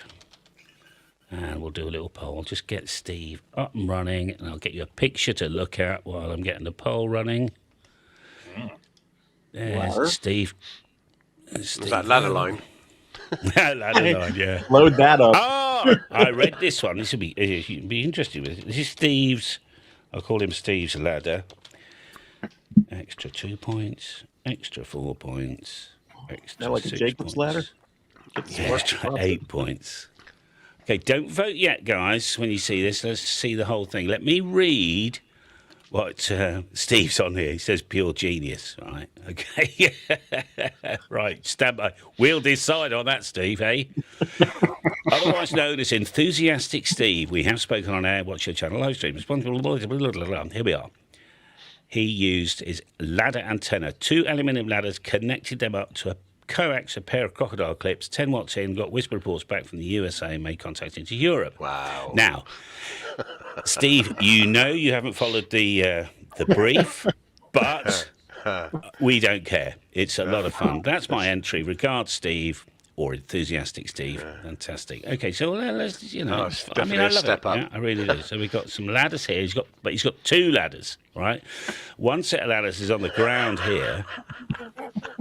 And we'll do a little poll. I'll just get Steve up and running, and I'll get you a picture to look at while I'm getting the poll running. There's Steve. Was that ladder line? Ladder line, yeah. Load that up. Oh, I read this one. This will be interesting. This is Steve's. I'll call him Steve's ladder. Extra 2 points. Extra 4 points. Extra like a 6 Jacob's points. ladder? Extra 8 points. Okay, don't vote yet, guys, when you see this. Let's see the whole thing. Let me read what Steve's on here. He says pure genius, right? Okay. Right, stand by. We'll decide on that, Steve, eh? Otherwise known as Enthusiastic Steve. We have spoken on air. Watch your channel live stream. Here we are. He used his ladder antenna, 2 aluminium ladders, connected them up to a coax, a pair of crocodile clips, 10 watts in, got whisper reports back from the USA and made contact into Europe. Wow. Now, Steve, you haven't followed the brief, but we don't care. It's a lot of fun. That's my entry. Regards, Steve. or enthusiastic Steve. Fantastic. Okay, so let's it's I mean, definitely I a love step it. up. Yeah, I really do. So we've got some ladders here. He's got 2 ladders, right? One set of ladders is on the ground here,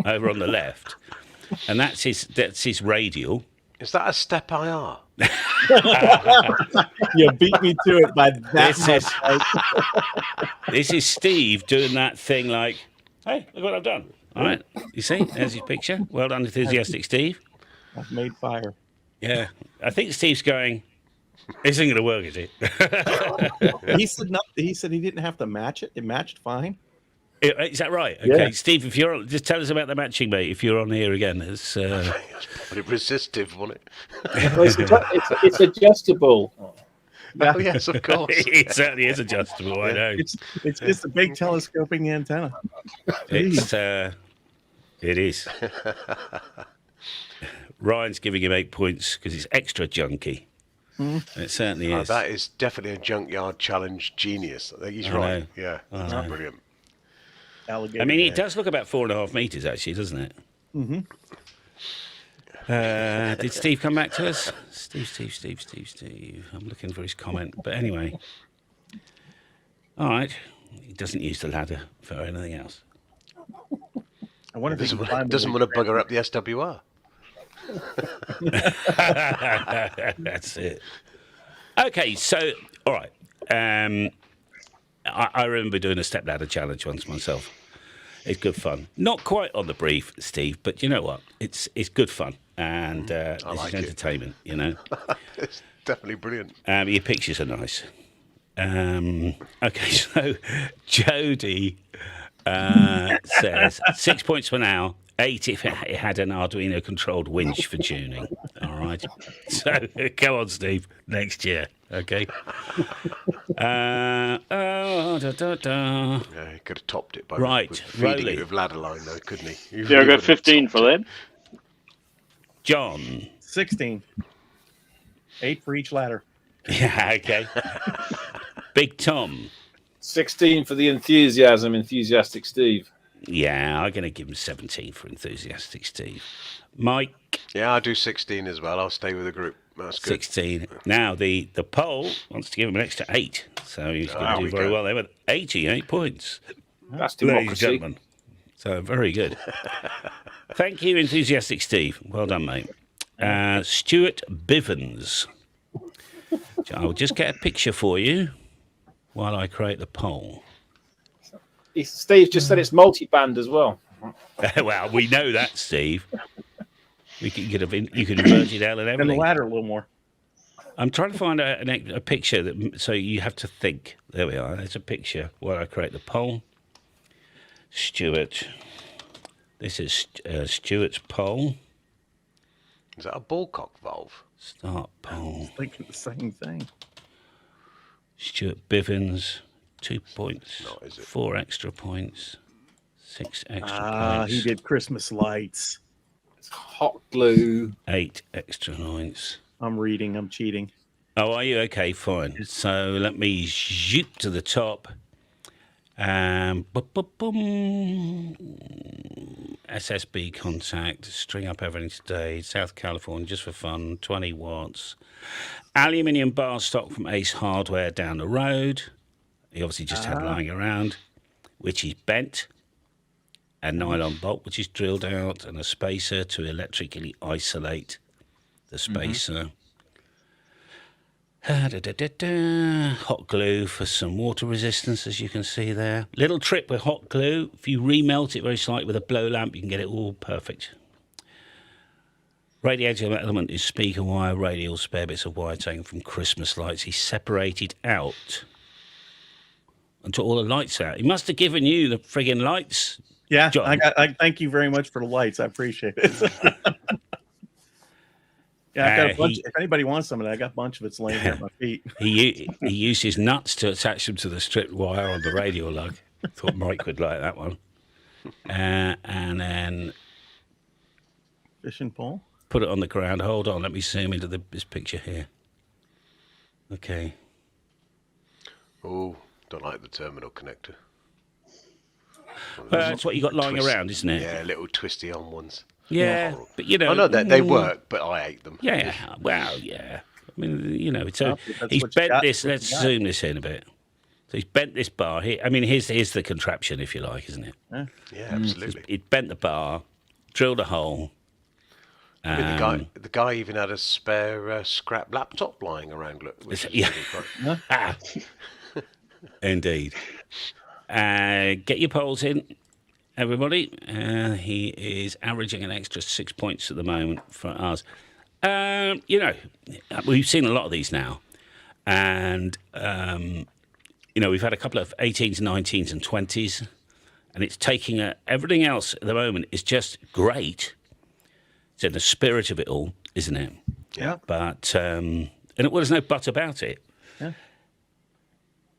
over on the left, and that's his radial. Is that a step IR? You beat me to it by that This much. is this is Steve doing that thing like, hey, look what I've done. All right, you see, there's his picture. Well done, enthusiastic Steve. I've made fire. Yeah, I think Steve's going, this isn't going to work, is it? He said no, he said he didn't have to match it. It matched fine. Is that right? Okay, Yeah. Steve, if you're just tell us about the matching, mate. If you're on here again, it's It's probably resistive, wasn't it? Well, it's adjustable. Oh, yes, of course. it certainly is adjustable. I know. It's just a big telescoping antenna. It is. Ryan's giving him 8 points because it's extra junky. It certainly is. That is definitely a junkyard challenge genius. I think he's right. know. Yeah, that's brilliant. Alligator. I mean, it does look about 4.5 meters, actually, doesn't it? Mm-hmm. Did Steve come back to us? Steve. I'm looking for his comment. But anyway. All right. He doesn't use the ladder for anything else. I wonder if he Doesn't want to bugger up the SWR. That's it. Okay, so, all right. I remember doing a step ladder challenge once myself. It's good fun. Not quite on the brief, Steve, but you know what? It's good fun. And this like is it. entertainment, you know? It's definitely brilliant. Your pictures are nice. Okay, so Jody says 6 points for now, 8 if it had an Arduino-controlled winch for tuning. All right. So go on, Steve. Next year, okay? Yeah, he could have topped it by Right, feeding Rolly. it with ladder line, though, couldn't he? Yeah, I got 15 for that. John. 16. 8 for each ladder. Yeah, okay. Big Tom. 16 for the enthusiastic Steve. Yeah, I'm going to give him 17 for enthusiastic Steve. Mike. Yeah, I'll do 16 as well. I'll stay with the group. That's good. 16. Now, the poll wants to give him an extra 8. So he's going to do very well there with 88 points. That's Ladies and democracy. gentlemen. So very good. Thank you, enthusiastic Steve. Well done, mate. Stuart Bivens. I'll just get a picture for you while I create the poll. Steve just said it's multi-band as well. Well, we know that, Steve. You could invert it out and And the everything. ladder a little more. I'm trying to find a picture that, so you have to think. There we are. There's a picture where I create the poll. Stuart. This is Stuart's poll. Is that a ballcock valve? Start poll. Thinking the same thing. Stuart Bivens, 2 points. No, is it? 4 extra points. 6 extra points. He did Christmas lights. It's hot glue. 8 extra points. I'm reading. I'm cheating. Oh, are you? Okay, fine. So let me zoop to the top. SSB contact, string up everything today. South California, just for fun, 20 watts. Aluminium bar stock from Ace Hardware down the road. He obviously just had lying around, which is bent. A nylon bolt, which is drilled out, and a spacer to electrically isolate the spacer. Hot glue for some water resistance, as you can see there. Little trick with hot glue. If you remelt it very slightly with a blow lamp, you can get it all perfect. Radiator element is speaker wire, radial spare bits of wire taken from Christmas lights. He separated out and took all the lights out. He must have given you the friggin' lights. Yeah, John. I thank you very much for the lights. I appreciate it. Yeah, I got a bunch. If anybody wants some of that, I got a bunch of it's laying at my feet. He used his nuts to attach them to the stripped wire on the radial lug. Thought Mike would like that one. And then Fishing pole. put it on the ground. Hold on, let me zoom into this picture here. Okay. Oh, don't like the terminal connector. That's what you got lying Twist. around, isn't it? Yeah, little twisty on ones. Yeah, Horrible. but you know, I know that they work, but I hate them. Yeah, well, yeah. I mean, you know, so That's he's what you bent got, this. what you Let's got. zoom this in a bit. So he's bent this bar here. I mean, here's the contraption, if you like, isn't it? Yeah, absolutely. He bent the bar, drilled a hole. I mean, the guy even had a spare scrap laptop lying around. Which is Yeah. really quite... Indeed. Get your poles in, everybody. He is averaging an extra 6 points at the moment for us. You know, we've seen a lot of these now. And, you know, we've had a couple of 18s, 19s and 20s. And it's taking everything else at the moment is just great. It's in the spirit of it all, isn't it? Yeah. But, there's no but about it. Yeah.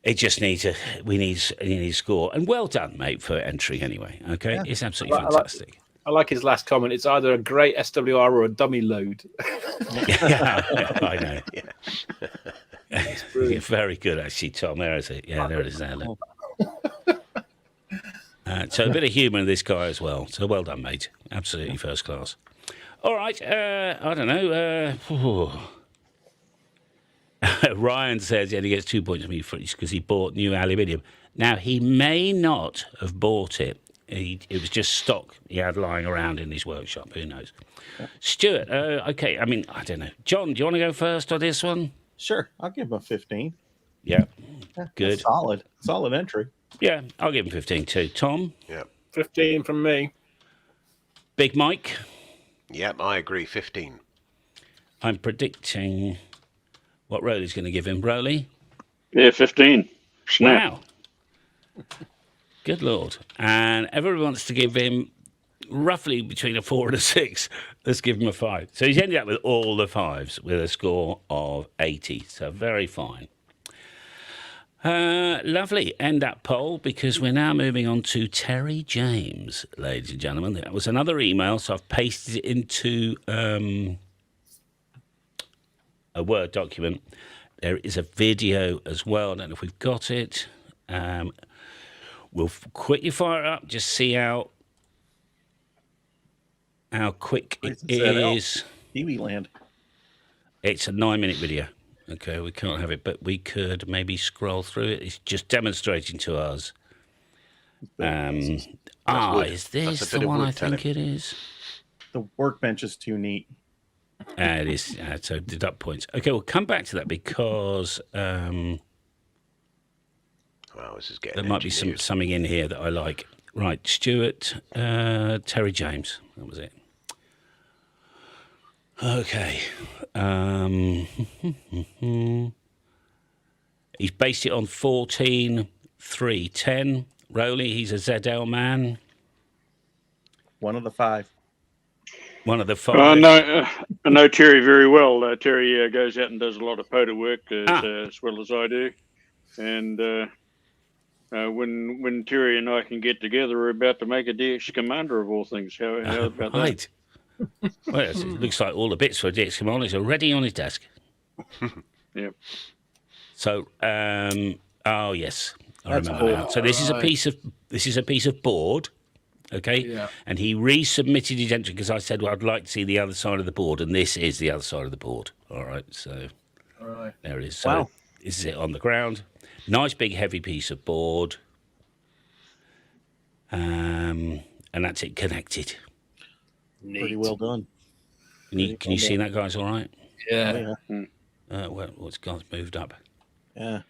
It just needs we need a score. And well done, mate, for entering anyway. Okay? Yeah. It's absolutely fantastic. I like his last comment. It's either a great SWR or a dummy load. Yeah, I know. Yeah. You're very good, actually, Tom. There is it. Yeah, there it is there. Look. So a bit of humour in this guy as well. So well done, mate. Absolutely first class. All right. I don't know. Ryan says he only gets 2 points from me because he bought new aluminium. Now, he may not have bought it. It was just stock he had lying around in his workshop. Who knows? Yeah. Stuart, okay. I mean, I don't know. John, do you want to go first on this one? Sure, I'll give him a 15. Yeah. Yeah, Good. Solid entry. Yeah, I'll give him 15 too. Tom? Yeah. 15 from me. Big Mike? Yep, I agree. 15. I'm predicting what Rowley's going to give him. Rowley? Yeah, 15. Snap. Wow. Good Lord. And everyone wants to give him roughly between a 4 and a 6. Let's give him a 5. So he's ended up with all the 5s with a score of 80. So very fine. Lovely. End that poll because we're now moving on to Terry James, ladies and gentlemen. That was another email, so I've pasted it into a Word document. There is a video as well. I don't know if we've got it. We'll quickly fire it up, just see how quick it is. TV land. It's a 9-minute video. Okay, we can't have it, but we could maybe scroll through it. It's just demonstrating to us. Is this the one I think it is? The workbench is too neat. It is. So deduct points. Okay, we'll come back to that because Wow, this is getting there might be something in here that I like. Right, Stuart, Terry James. That was it. Okay. He's based it on 14.3.10. Rowley, he's a ZL man. One of the 5. One of the 5. I know Terry very well. Terry goes out and does a lot of POTA work as well as I do. And when Terry and I can get together, we're about to make a DX Commander of all things. How about that? Well, it looks like all the bits for a DX Commander are already on his desk. Yep. So, oh yes, I That's remember cool. now. So this is a piece of board, okay? Yeah. And he resubmitted his entry because I said, well, I'd like to see the other side of the board, and this is the other side of the board. All right, so there it is. So Wow. this is it on the ground. Nice big heavy piece of board, and that's it connected. Pretty well done. Can you see that, guys? All right. Yeah. Well, it's God's moved up. Yeah.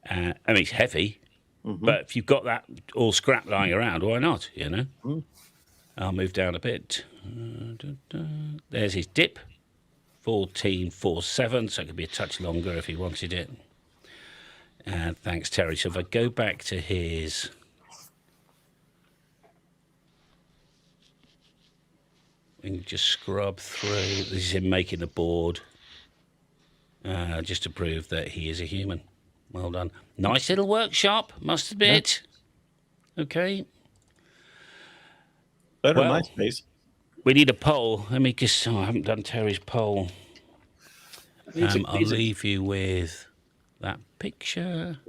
I mean, it's heavy, but if you've got that all scrap lying around, why not? You know. I'll move down a bit. There's his dip, 14.47, so it could be a touch longer if he wanted it. Thanks, Terry. So if I go back to his. We can just scrub through. This is him making the board, just to prove that he is a human. Well done. Nice little workshop, must admit. Yeah. Okay. Better than my space. We need a poll. Let me just. I haven't done Terry's poll. I'll leave you with that picture.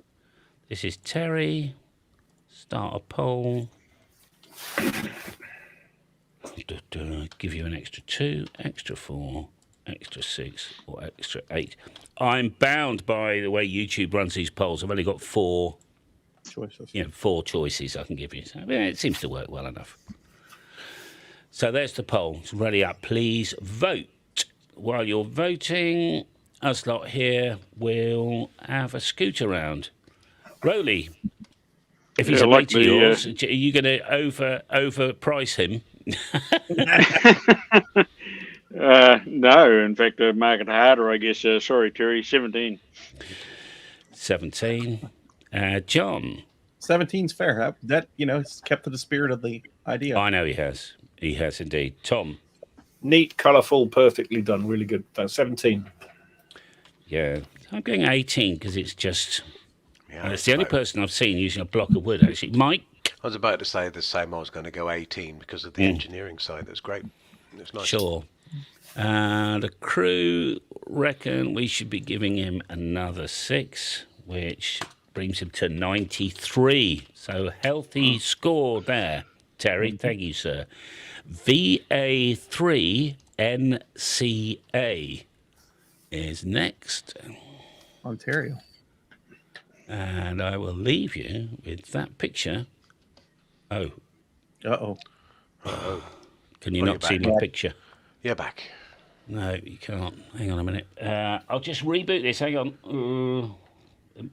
This is Terry. Start a poll. give you an extra 2, extra 4, extra 6, or extra 8. I'm bound by the way YouTube runs these polls. I've only got 4 choices. 4 choices I can give you. So, yeah, it seems to work well enough. So there's the poll. It's ready up. Please vote. While you're voting, us lot here will have a scoot around. Rolly, if he's a mate of yours, are you going to overprice him? No, in fact, mark it harder, I guess. Sorry, Terry, 17. 17. John. 17's fair. That it's kept to the spirit of the idea. I know he has. He has indeed. Tom. Neat, colourful, perfectly done. Really good. 17. Yeah. I'm going 18 because it's just... it's the only person I've seen using a block of wood, actually. Mike? I was about to say the same. I was going to go 18 because of the engineering side. That's great. It's nice. Sure. The crew reckon we should be giving him another 6, which brings him to 93. So healthy score there, Terry. Thank you, sir. VA3NCA is next. Ontario. And I will leave you with that picture. Oh. Uh-oh. Can you not see my picture? You're back. No, you can't. Hang on a minute. I'll just reboot this. Hang on.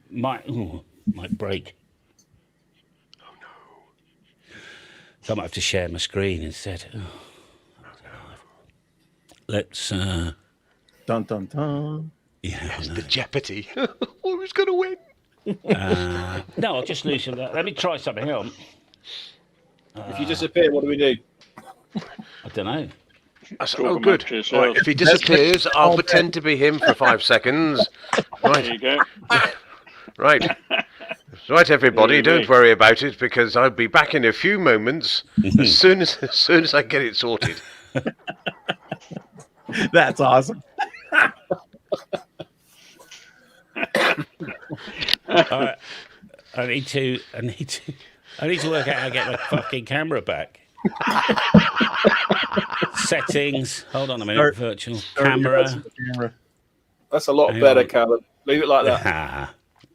Might break. Oh, no. So I might have to share my screen instead. Let's... Dun, dun, dun. Yeah, yes, the jeopardy. Who's going to win? No, I'll just loosen that. Let me try something. Hang on. If you disappear, what do we do? I don't know. Oh, good. Right, if he disappears, I'll pretend to be him for 5 seconds. Right. There you go. Right. Right, everybody, don't worry about it because I'll be back in a few moments as soon as I get it sorted. That's awesome. I need to work out how to get my fucking camera back. Settings. Hold on a minute. Virtual camera. That's a lot better, Callum. Leave it like that.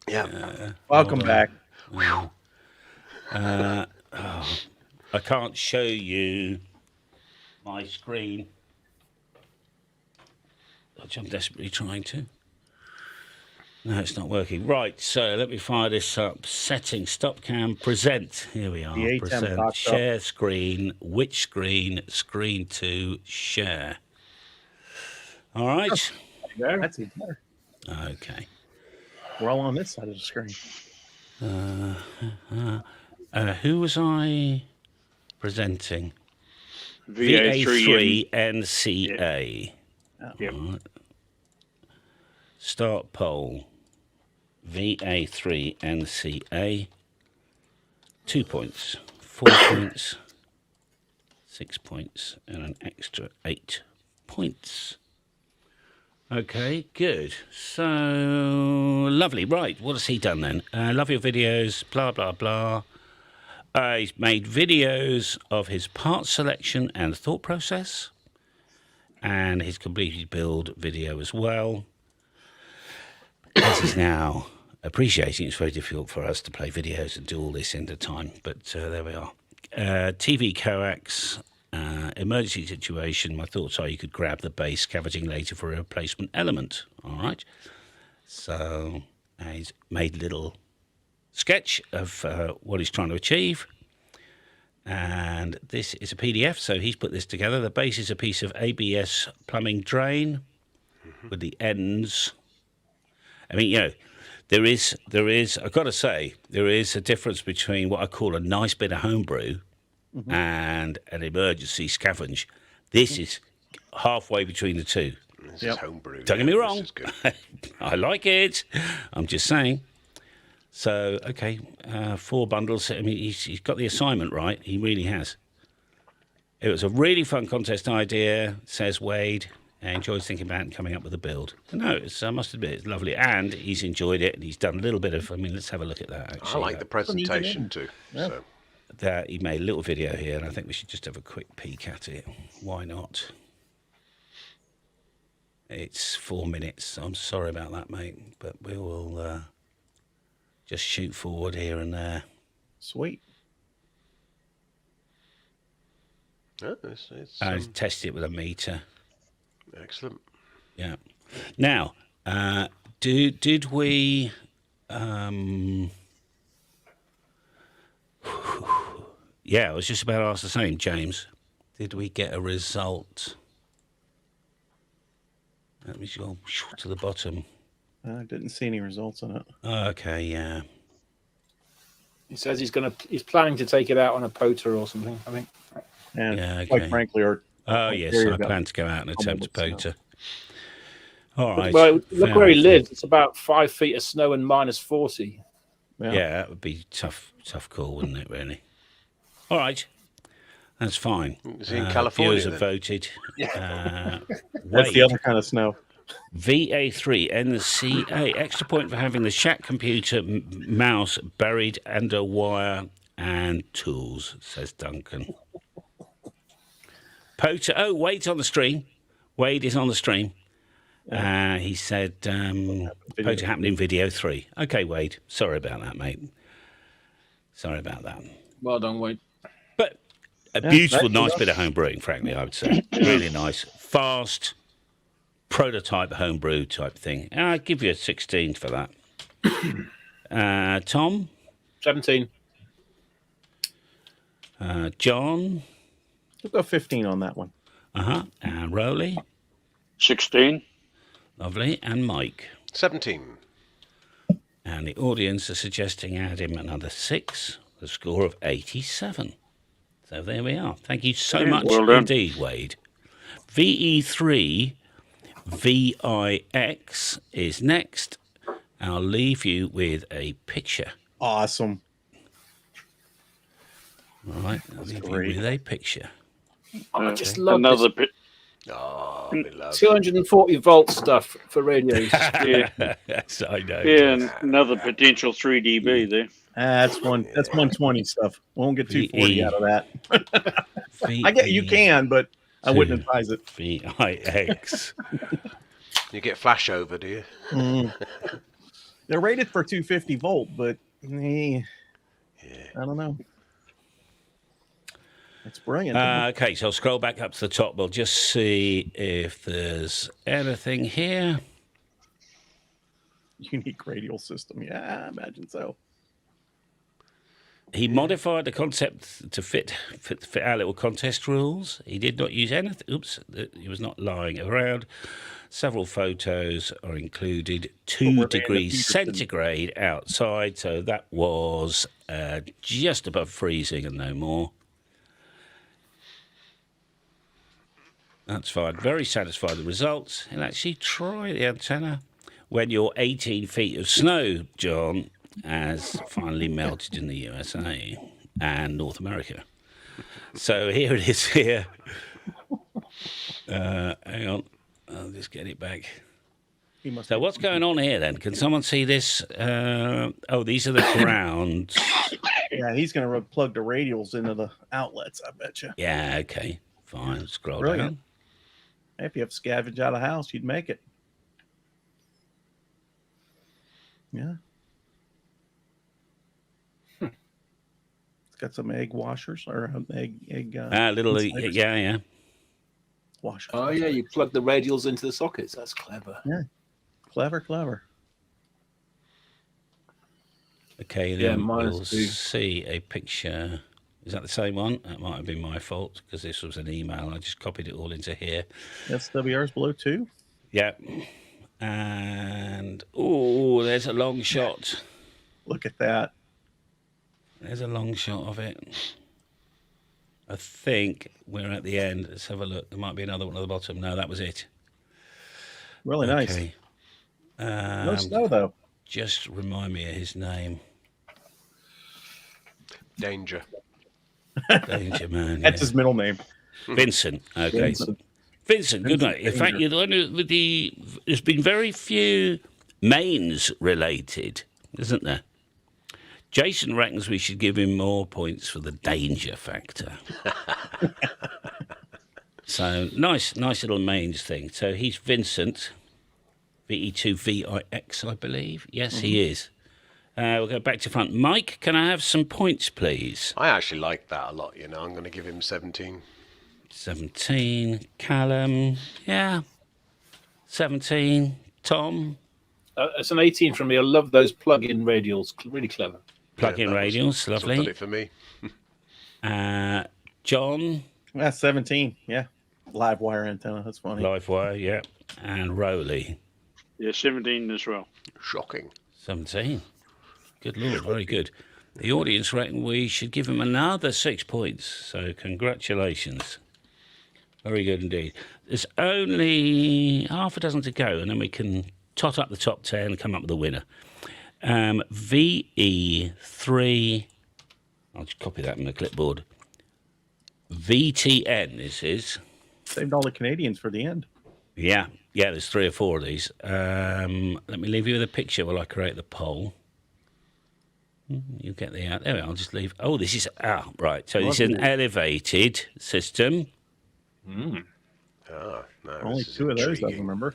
Yeah. Welcome back. I can't show you my screen, which I'm desperately trying to. No, it's not working. Right, so let me fire this up. Settings, stop cam, present. Here we are. Present. Share screen. Which screen? Screen 2. Share. All right. That's even better. Okay. We're all on this side of the screen. Who was I presenting? VA3NCA. Yep. Right. Start poll. VA3NCA. 2 points, 4 points, 6 points, and an extra 8 points. Okay, good. So, lovely. Right, what has he done then? Love your videos, blah, blah, blah. He's made videos of his part selection and thought process, and his completed build video as well. As he's now appreciating, it's very difficult for us to play videos and do all this in the time, but there we are. TV coax, emergency situation. My thoughts are you could grab the base, scavenging later for a replacement element. All right. So he's made a little sketch of what he's trying to achieve. And this is a PDF, so he's put this together. The base is a piece of ABS plumbing drain with the ends. I mean, there is, I've got to say, there is a difference between what I call a nice bit of homebrew and an emergency scavenge. This is halfway between the two. This is homebrew. Don't get me wrong. This is good. I like it. I'm just saying. So, okay, 4 bundles. I mean, he's got the assignment right. He really has. It was a really fun contest idea, says Wade. Enjoys thinking about and coming up with a build. No, I must admit, it's lovely. And he's enjoyed it, and he's done a little bit of... I mean, let's have a look at that, actually. I like the presentation, too. Yeah. So. that he made a little video here, and I think we should just have a quick peek at it. Why not? It's 4 minutes. I'm sorry about that, mate, but we will just shoot forward here and there. Sweet. Oh, I tested it with a meter. Excellent. Yeah. Now, did we? Yeah, I was just about to ask the same, James. Did we get a result? Let me go to the bottom. I didn't see any results on it. Okay, yeah. He says he's planning to take it out on a poter or something, I think. And Yeah, okay. quite frankly, Oh, yes, I plan to go out and attempt a poter. All right. Well, look where he fair. lives. It's about 5 feet of snow and -40. Yeah, that would be tough call, wouldn't it, really? All right. That's fine. Is he in California, Viewers have then? voted. that's the other kind of snow. VA3 NCA. Extra point for having the Shack computer mouse buried under wire and tools, says Duncan. Poter. Oh, Wade's on the stream. Wade is on the stream. He said Poter happened in video 3. Okay, Wade. Sorry about that, mate. Sorry about that. Well done, Wade. But a beautiful, nice bit of home brewing, frankly, I would say. Really nice. Fast, prototype homebrew type thing. I'd give you a 16 for that. Tom? 17. John? We'll go 15 on that one. And Rowley? 16. Lovely. And Mike? 17. And the audience are suggesting add him another 6, the score of 87. So there we are. Thank you so much well done. indeed, Wade. VE3 VIX is next. I'll leave you with a picture. Awesome. All right, I'll leave great. you with a picture. I just love Another this Oh, we love 240 volt stuff for radios. yeah, Yes, I know. yeah, and another potential 3dB there. That's 120 stuff. Won't get 240 out of that. I get you VE can, but I wouldn't advise it. VIX. You get flash over, do you? They're rated for 250 volt, but I don't know. It's brilliant. Okay, so I'll scroll back up to the top. We'll just see if there's anything here. Unique radial system. Yeah, I imagine so. He modified the concept to fit our little contest rules. He did not use anything. Oops, he was not lying around. Several photos are included. 2 degrees centigrade outside, so that was just above freezing and no more. That's fine. Very satisfied with the results. And actually try the antenna when your 18 feet of snow, John, has finally melted in the USA and North America. So here it is here. Hang on. I'll just get it back. So what's going on here then? Can someone see this? These are the grounds. Yeah, he's going to plug the radials into the outlets, I bet you. Yeah, okay. Fine. Scroll Brilliant. down. If you have scavenge out of the house, you'd make it. Yeah. It's got some egg washers or egg. Little, insulators. yeah. Washers. Oh, yeah, you plug the radials into the sockets. That's clever. Yeah. Clever. Okay, Yeah, then mine we'll is too. see a picture. Is that the same one? That might have been my fault because this was an email. I just copied it all into here. SWR's below 2. Yeah. And, there's a long shot. Look at that. There's a long shot of it. I think we're at the end. Let's have a look. There might be another one at the bottom. No, that was it. Really nice. Okay. No snow, though. Just remind me of his name. Danger. Danger Man. That's his middle name. Vincent. Okay. Vincent, good night. In fact, you're the one with there's been very few mains related, isn't there? Jason reckons we should give him more points for the danger factor. So nice little mains thing. So he's Vincent, VE2VIX, I believe. Yes, he is. We'll go back to front. Mike, can I have some points, please? I actually like that a lot. I'm going to give him 17. 17. Callum, yeah. 17. Tom. It's an 18 from me. I love those plug-in radials. Really clever. Plug-in radials, lovely. Done it for me. John. That's 17. Yeah. Live wire antenna. That's funny. Live wire, yeah. And Rowley. Yeah, 17 as well. Shocking. 17. Good Lord, very good. The audience reckon we should give him another 6 points. So congratulations. Very good indeed. There's only half a dozen to go, and then we can tot up the top 10 and come up with a winner. VE3, I'll just copy that on the clipboard. VTN, this is. Saved all the Canadians for the end. Yeah, there's 3 or 4 of these. Let me leave you with a picture while I create the poll. You get the out. There we are, I'll just leave. Oh, this is, right. So this is an elevated system. No, Only 2 of those, I remember.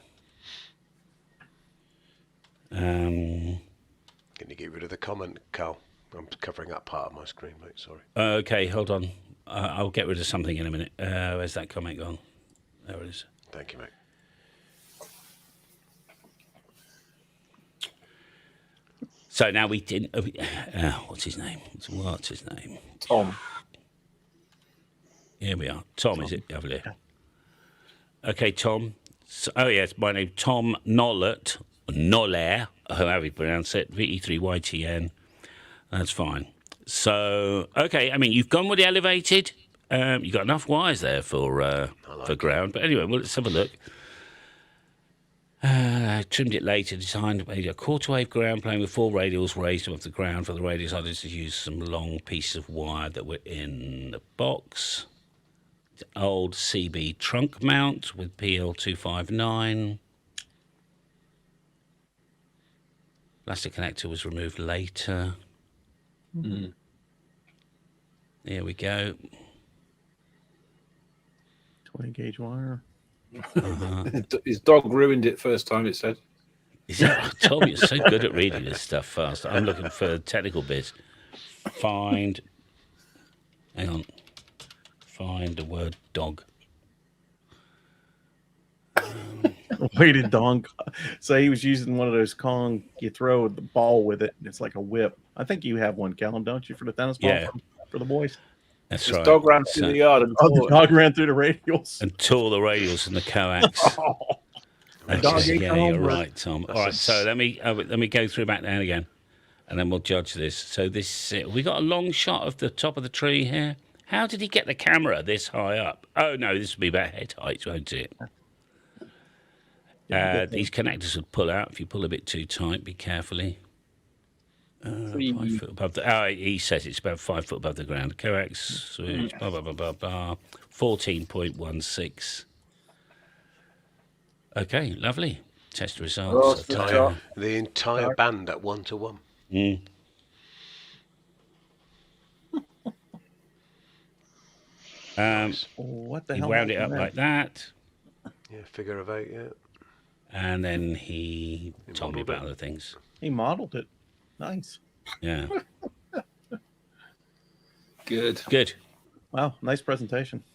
Can you get rid of the comment, Cal? I'm covering up part of my screen, mate. Sorry. Okay, hold on. I'll get rid of something in a minute. Where's that comment gone? There it is. Thank you, mate. So now we didn't. What's his name? Tom. Here we are. Tom, is it? Over there. Okay, Tom. So, yes, my name Tom Nollett. Noller, however you pronounce it. VE3YTN. That's fine. So, okay, I mean, you've gone with the elevated. You've got enough wires there for ground. But anyway, well, let's have a look. Trimmed it later, designed a quarter wave ground plane with 4 radials raised above the ground. For the radials, I just used some long pieces of wire that were in the box. Old CB trunk mount with PL259. Plastic connector was removed later. Here we go. 20 gauge wire. His dog ruined it first time, it said. Tom, you're so good at reading this stuff fast. I'm looking for technical bits. Find the word dog. Weighted donk. So he was using one of those Kong. You throw the ball with it, and it's like a whip. I think you have one, Callum, don't you, for the tennis ball? Yeah. For the boys. That's His right. dog ran through the yard and The dog ran through the radials. And tore the radials and the coax. You're right, Tom. All right, so let me go through back down again, and then we'll judge this. So we got a long shot of the top of the tree here. How did he get the camera this high up? Oh no, this will be about head height, won't it? These connectors would pull out if you pull a bit too tight. Be carefully. 5 foot above the. He says it's about 5 foot above the ground. Coax switch. 14.16. Okay, lovely. Test results. The entire band at 1-to-1. What the He hell? wound it up like that. Yeah, figure of 8. Yeah. And then he told me about other things. He modeled it. Nice. Yeah. Good. Wow, nice presentation.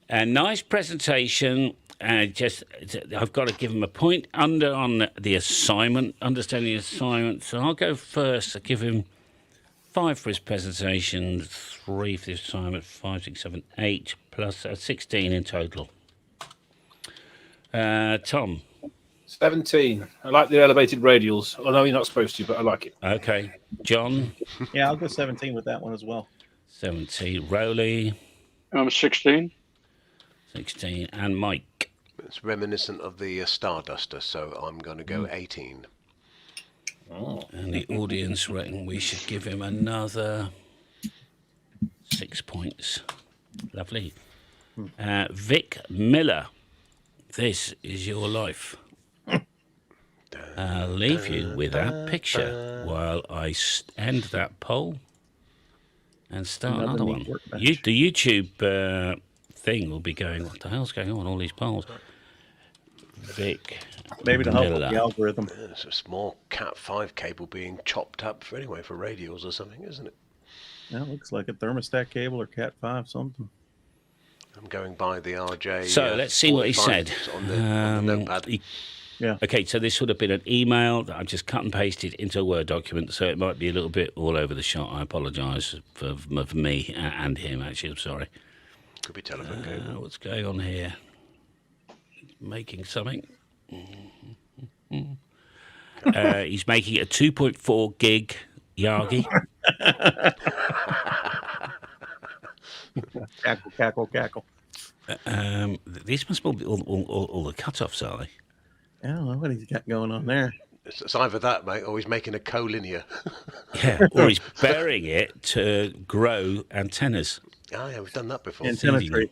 A nice presentation. I've got to give him a point under on the assignment, understanding the assignment. So I'll go first. I'll give him 5 for his presentation, 3 for the assignment, 5, 6, 7, 8, plus 16 in total. Tom. 17. I like the elevated radials. I know you're not supposed to, but I like it. Okay. John. Yeah, I'll go 17 with that one as well. 17. Rowley. I'm 16. 16. And Mike. It's reminiscent of the Starduster, so I'm going to go 18. And the audience reckon we should give him another 6 points. Lovely. Vic Miller. This is your life. Damn. I'll leave you with that picture while I end that poll and start another one. The YouTube thing will be going, what the hell's going on? All these polls. Vic Maybe to help with Miller. the algorithm. It's a small Cat5 cable being chopped up for radials or something, isn't it? Yeah, looks like a thermostat cable or Cat5 something. I'm going by the RJ. So let's see what he said. On the notepad. Yeah. Okay, so this would have been an email that I've just cut and pasted into a Word document, so it might be a little bit all over the shop. I apologise for me and him, actually. I'm sorry. Could be telephone cable. What's going on here? Making something. He's making a 2.4 gig Yagi. Cackle. These must be all the cut-offs, are they? I don't know what he's got going on there. It's either that, mate, or he's making a collinear. Yeah, or he's burying it to grow antennas. Oh, yeah, we've done that before. Antenna tree.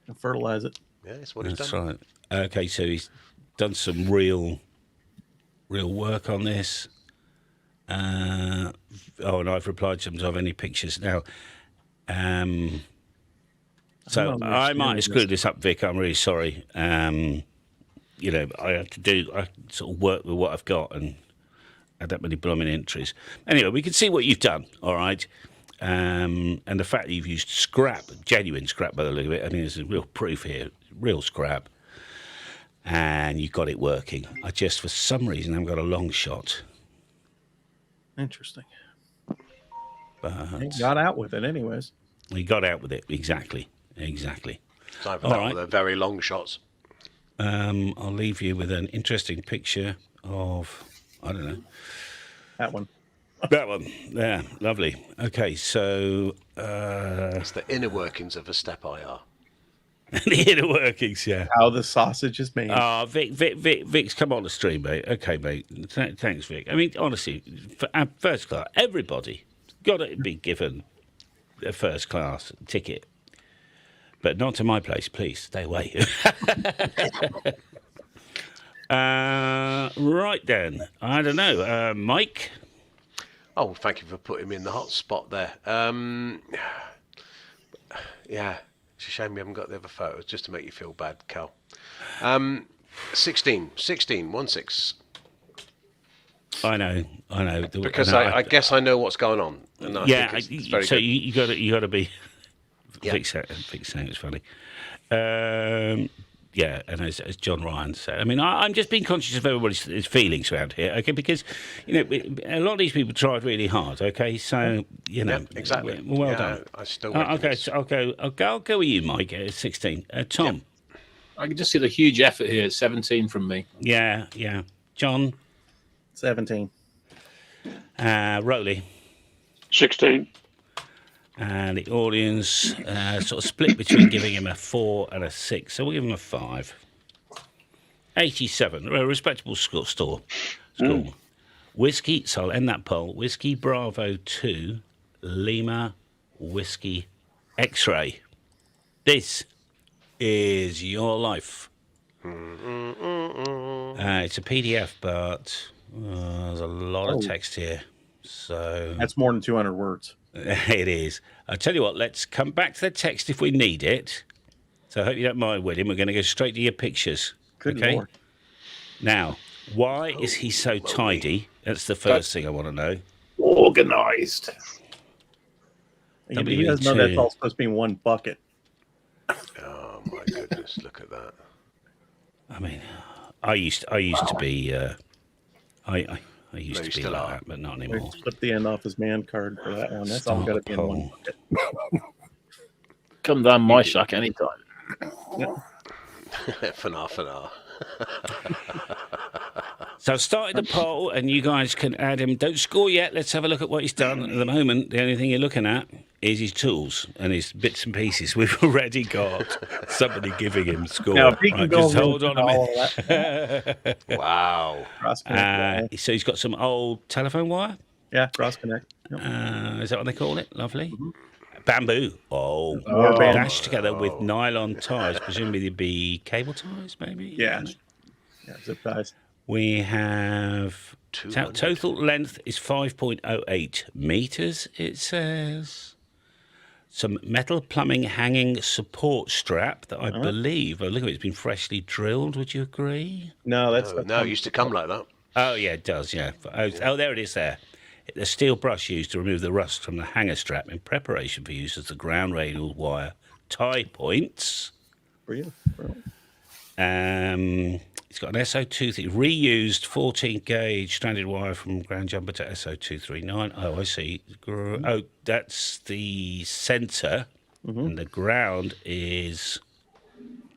And fertilize it. Yeah, that's what he's That's done. right. Okay, so he's done some real work on this. And I've replied to him, do I have any pictures now? So I might have screwed this up, Vic. I'm really sorry. I sort of work with what I've got, and I don't really blooming entries. Anyway, we can see what you've done, all right? And the fact that you've used scrap, genuine scrap by the look of it, I mean, there's a real proof here, real scrap. And you've got it working. I just, for some reason, haven't got a long shot. Interesting. But He got out with it anyways. we got out with it, exactly. It's either All that right. or the very long shots. I'll leave you with an interesting picture of, I don't know, That one. that one. Yeah, lovely. Okay, so It's the inner workings of a step IR. the inner workings, yeah. How the sausage is made. Vic's come on the stream, mate. Okay, mate. Thanks, Vic. I mean, honestly, first class, everybody got to be given a first class ticket. But not to my place, please. Stay away. Right then. I don't know. Mike? Oh, thank you for putting me in the hot spot there. Yeah, it's a shame we haven't got the other photos, just to make you feel bad, Cal. 16, 16. I know. Because I guess I know what's going on. And I Yeah, think it's very so good. you got to be... Yeah. Vic's saying it's funny. Yeah, and as John Ryan said, I mean, I'm just being conscious of everybody's feelings around here, okay? Because, a lot of these people tried really hard, okay? So, Yeah, exactly. Well done. I still Okay, so I'll go with you, Mike, at 16. Tom? I can just see the huge effort here. 17 from me. Yeah. John? 17. Rowley? 16. And the audience sort of split between giving him a 4 and a 6. So we'll give him a 5. 87, a respectable score. Whiskey, so I'll end that poll. Whiskey Bravo 2, Lima Whiskey X-Ray. This is your life. It's a PDF, but there's a lot of text here. So That's more than 200 words. it is. I'll tell you what, let's come back to the text if we need it. So I hope you don't mind, William. We're going to go straight to your pictures. Good okay? Lord. Now, why is he so tidy? That's the first thing I want to know. Organised. You guys know that's all supposed to be in one bucket. Oh my goodness! Look at that. I mean, I used to be. I used to be still like are. that, but not We anymore. flip the end off his man card for that one. That's all got to be in one bucket. Come down my shack anytime. For now. So I've started the poll, and you guys can add him. Don't score yet. Let's have a look at what he's done. At the moment, the only thing you're looking at is his tools and his bits and pieces. We've already got somebody giving him score. Now, if he can Right, go just hold on a all minute. that, Wow. cross connect. So he's got some old telephone wire. Yeah, cross connect. Yep. Is that what they call it? Lovely. Bamboo. Or Dashed together with nylon ties. Presumably they'd be cable ties, maybe? Yeah. Yeah, zip ties. We have 200. total length is 5.08 meters, it says. Some metal plumbing hanging support strap that I believe, look at it, it's been freshly drilled. Would you agree? No, that's No, it used to come like that. Oh, yeah, it does, yeah. Oh, there it is there. The steel brush used to remove the rust from the hanger strap in preparation for use as the ground radial wire tie points. Brilliant. It's got an SO2, reused 14 gauge stranded wire from ground jumper to SO239. Oh, I see. Oh, that's the centre, and the ground is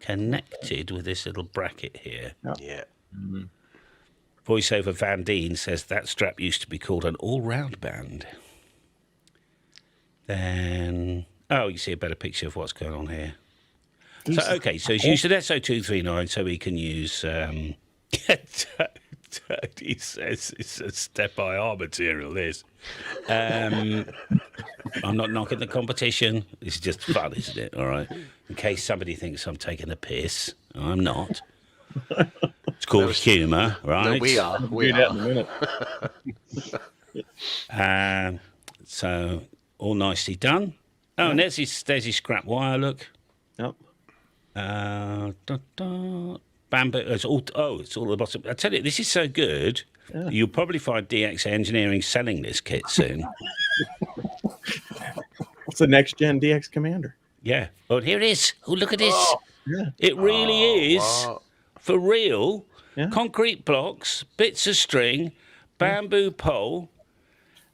connected with this little bracket here. Yeah. Voiceover Van Deen says that strap used to be called an all-round band. Then, you see a better picture of what's going on here. So, okay, so he's used an SO239 so he can use... he says it's a step-by R material, this. I'm not knocking the competition. This is just fun, isn't it? All right. In case somebody thinks I'm taking a piss, I'm not. It's called humour, right? No, we are. We Do that are. in a minute. So, all nicely done. Oh, and there's his scrap wire, look. Yep. Bamboo. It's all at the bottom. I tell you, this is so good. Yeah. You'll probably find DX Engineering selling this kit soon. It's the next gen DX Commander. Yeah. Oh, here it is. Oh, look at this. Yeah. It really is wow. for real. Yeah. Concrete blocks, bits of string, bamboo pole.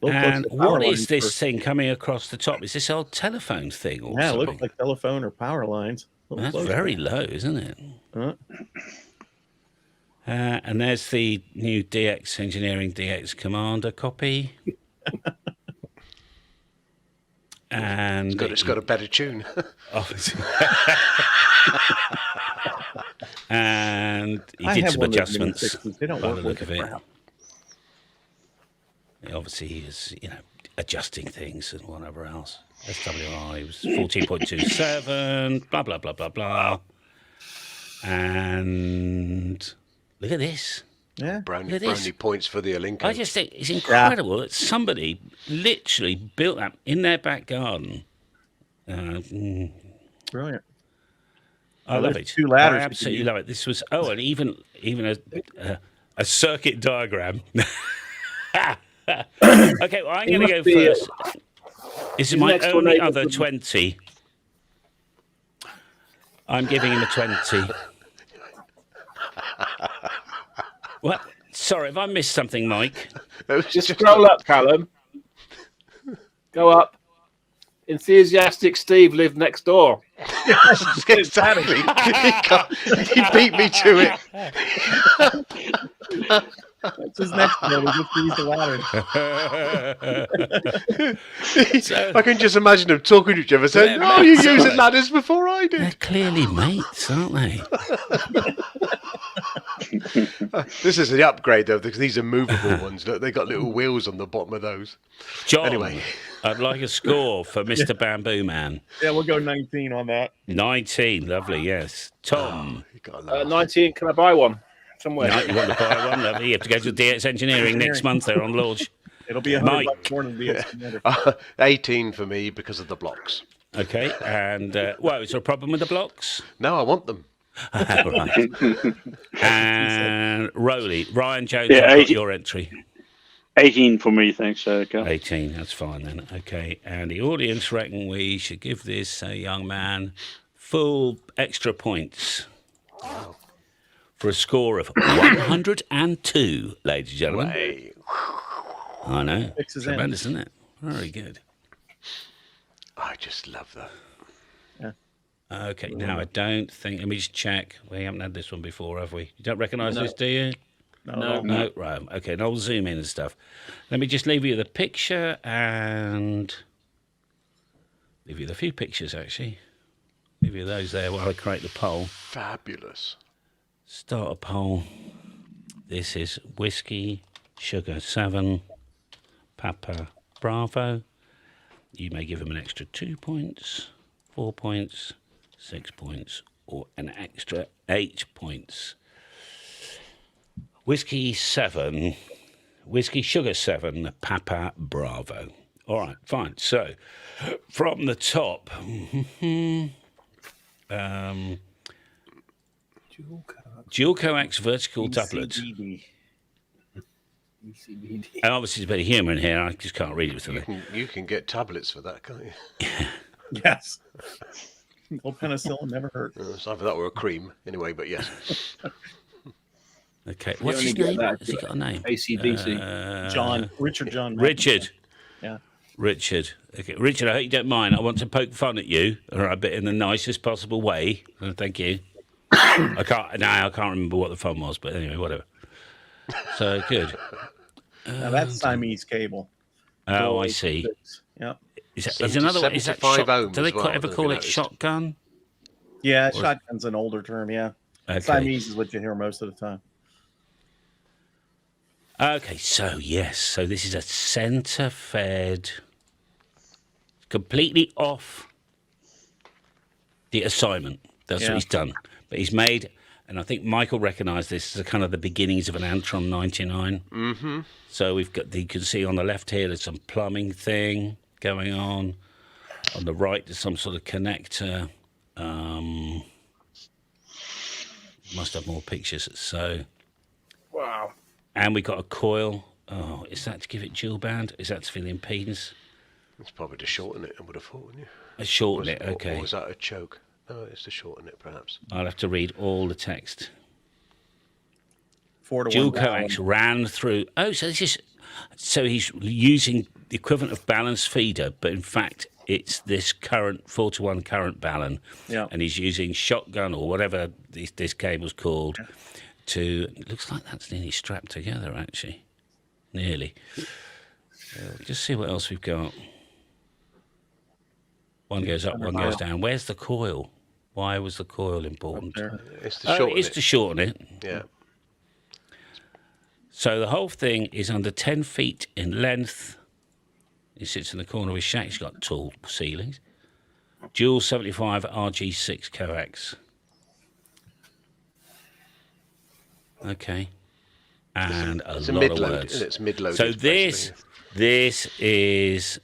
Look, And looks like power what is lines this for- thing coming across the top? Is this old telephone thing or Yeah, it something? looks like telephone or power lines. Look That's close. very low, isn't it? Uh, And there's the new DX Engineering DX Commander copy. And It's got a better tune. obviously- and he I did have some one of those adjustments mini-sixes. They don't by work the look worth of a it. crap. Obviously, he is, adjusting things and whatever else. SWI was 14.27, blah, blah, blah, blah, blah. And look at this. Yeah. Brownie Look at this. points for the Alinco. I just think it's incredible that somebody literally built that in their back garden. Brilliant. I love there's it. two ladders I you can absolutely use. love it. This was and even a circuit diagram. Okay, well, I'm He going to go must be, first. This is he's my next door only neighbour other from- 20. I'm giving him a 20. What? Sorry, have I missed something, Mike? Just scroll up, Callum. Go up. Enthusiastic Steve lived next door. Exactly. He beat me to it. That's his next one. We just use the ladder. I can just imagine them talking to each other saying, They're "Oh, you mates, using aren't they? ladders before I They're did." clearly mates, aren't they? This is the upgrade though, because these are movable ones. Look, they got little wheels on the bottom of those. John, Anyway. I'd like a score for Mr. Bamboo Man. Yeah, we'll go 19 on that. 19, lovely, yes. Tom, You got to laugh. 19, can I buy one? Somewhere. no, you want to buy one? Lovely. You have to go to DX Engineering next month. They're on launch. It'll be $100 Mike. more than the DX Commander. 18 for me because of the blocks. Okay, and, well, is there a problem with the blocks? No, I want them. Right. And Ryan Jones, Yeah, I've got 80. your entry. 18 for me, thanks, Carl. 18, that's fine then. Okay, and the audience reckon we should give this young man full extra points for a score of 102, ladies and gentlemen. Hey, I know. Fixes in. Tremendous, isn't it? Very good. I just love that. Okay, now I don't think. Let me just check. We haven't had this one before, have we? You don't recognise this, do you? No. No, right. Okay, and I'll zoom in and stuff. Let me just leave you the picture and leave you the few pictures, actually. Leave you those there while I create the poll. Fabulous. Start a poll. This is Whiskey Sugar 7, Papa Bravo. You may give him an extra 2 points, 4 points, 6 points, or an extra 8 points. Whiskey 7, Whiskey Sugar 7, Papa Bravo. All right, fine. So, from the top, dual coax vertical doublet. ECBD. And obviously, there's a bit of humour in here. I just can't read it with You can get tablets for that, can't you? Yes. No penicillin never hurt. It's either that or a cream, anyway. But yes. Okay, what's his only get name? that Has he got a name? AC/DC. Richard John. Richard. Yeah. Richard. Okay, Richard, I hope you don't mind. I want to poke fun at you, all right, but in the nicest possible way. Thank you. I can't remember what the fun was, but anyway, whatever. So good. Now that's Siamese cable. Oh, I see. Yeah. Is another one? Is that 75 shot, ohms do they as well, ever I don't call know it if you shotgun? Yeah, shotgun's an older term. Yeah. Okay. Siamese is what you hear most of the time. Okay, so yes, so this is a centre-fed, completely off the assignment. That's what he's done. But he's made, and I think Michael recognised this as a kind of the beginnings of an Antron 99. Mm-hmm. So we've got, you can see on the left here, there's some plumbing thing going on. On the right, there's some sort of connector. Must have more pictures. So, Wow. and we got a coil. Oh, is that to give it dual band? Is that to fill the impedance? It's probably to shorten it, I would have thought, wouldn't you? Shorten it, Or okay. was that a choke? No, it's to shorten it, perhaps. I'll have to read all the text. 4 to Dual 1 coax ran through. Oh, so this is. So he's using the equivalent of balanced feeder, but in fact it's this current 4-to-1 current balun. Yeah. And he's using shotgun or whatever this cable's called to. It looks like that's nearly strapped together, actually. Nearly. Just see what else we've got. One goes up, one goes down. Where's the coil? Why was the coil important? It's to shorten It's it. to shorten it. Yeah. So the whole thing is under 10 feet in length. He sits in the corner of his shack. He's got tall ceilings. Dual 75 RG6 coax. Okay. And It's a a lot of mid-load. words. It's mid-loaded. So this is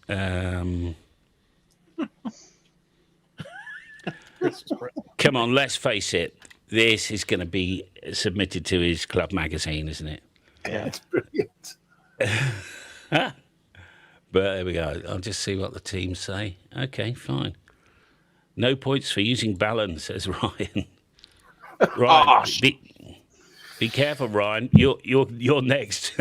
come on, let's face it. This is going to be submitted to his club magazine, isn't it? Yeah. It's brilliant. But there we go. I'll just see what the team say. Okay, fine. No points for using balun, says Ryan. Ryan, be careful, Ryan. You're next.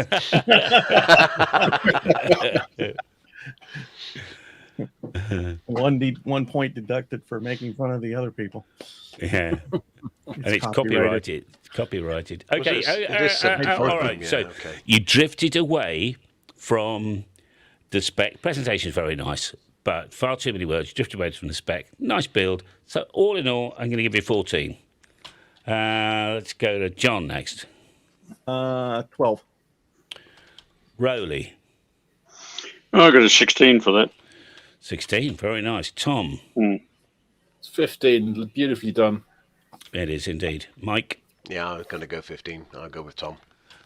1 point deducted for making fun of the other people. Yeah. And it's copyrighted. Copyrighted. Okay. All right. Yeah, So okay. you drifted away from the spec. Presentation is very nice, but far too many words. You drifted away from the spec. Nice build. So all in all, I'm going to give you 14. Let's go to John next. 12. Rowley, I got a 16 for that. 16. Very nice. Tom, It's 15. Beautifully done. it is indeed. Mike, Yeah, I'm going to go 15. I'll go with Tom.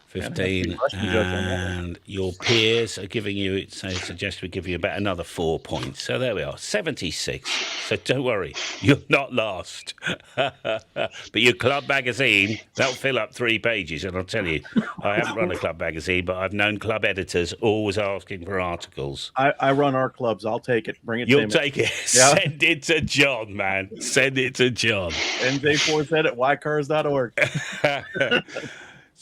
15. And your peers are giving you, so I suggest we give you about another 4 points. So there we are, 76. So don't worry, you're not lost. But your club magazine, that'll fill up 3 pages. And I'll tell you, I haven't run a club magazine, but I've known club editors always asking for articles. I run our clubs. I'll take it. Bring it to You'll me. take it. Yeah. Send it to John, man. Send it to John. NJ4Z at ycars.org.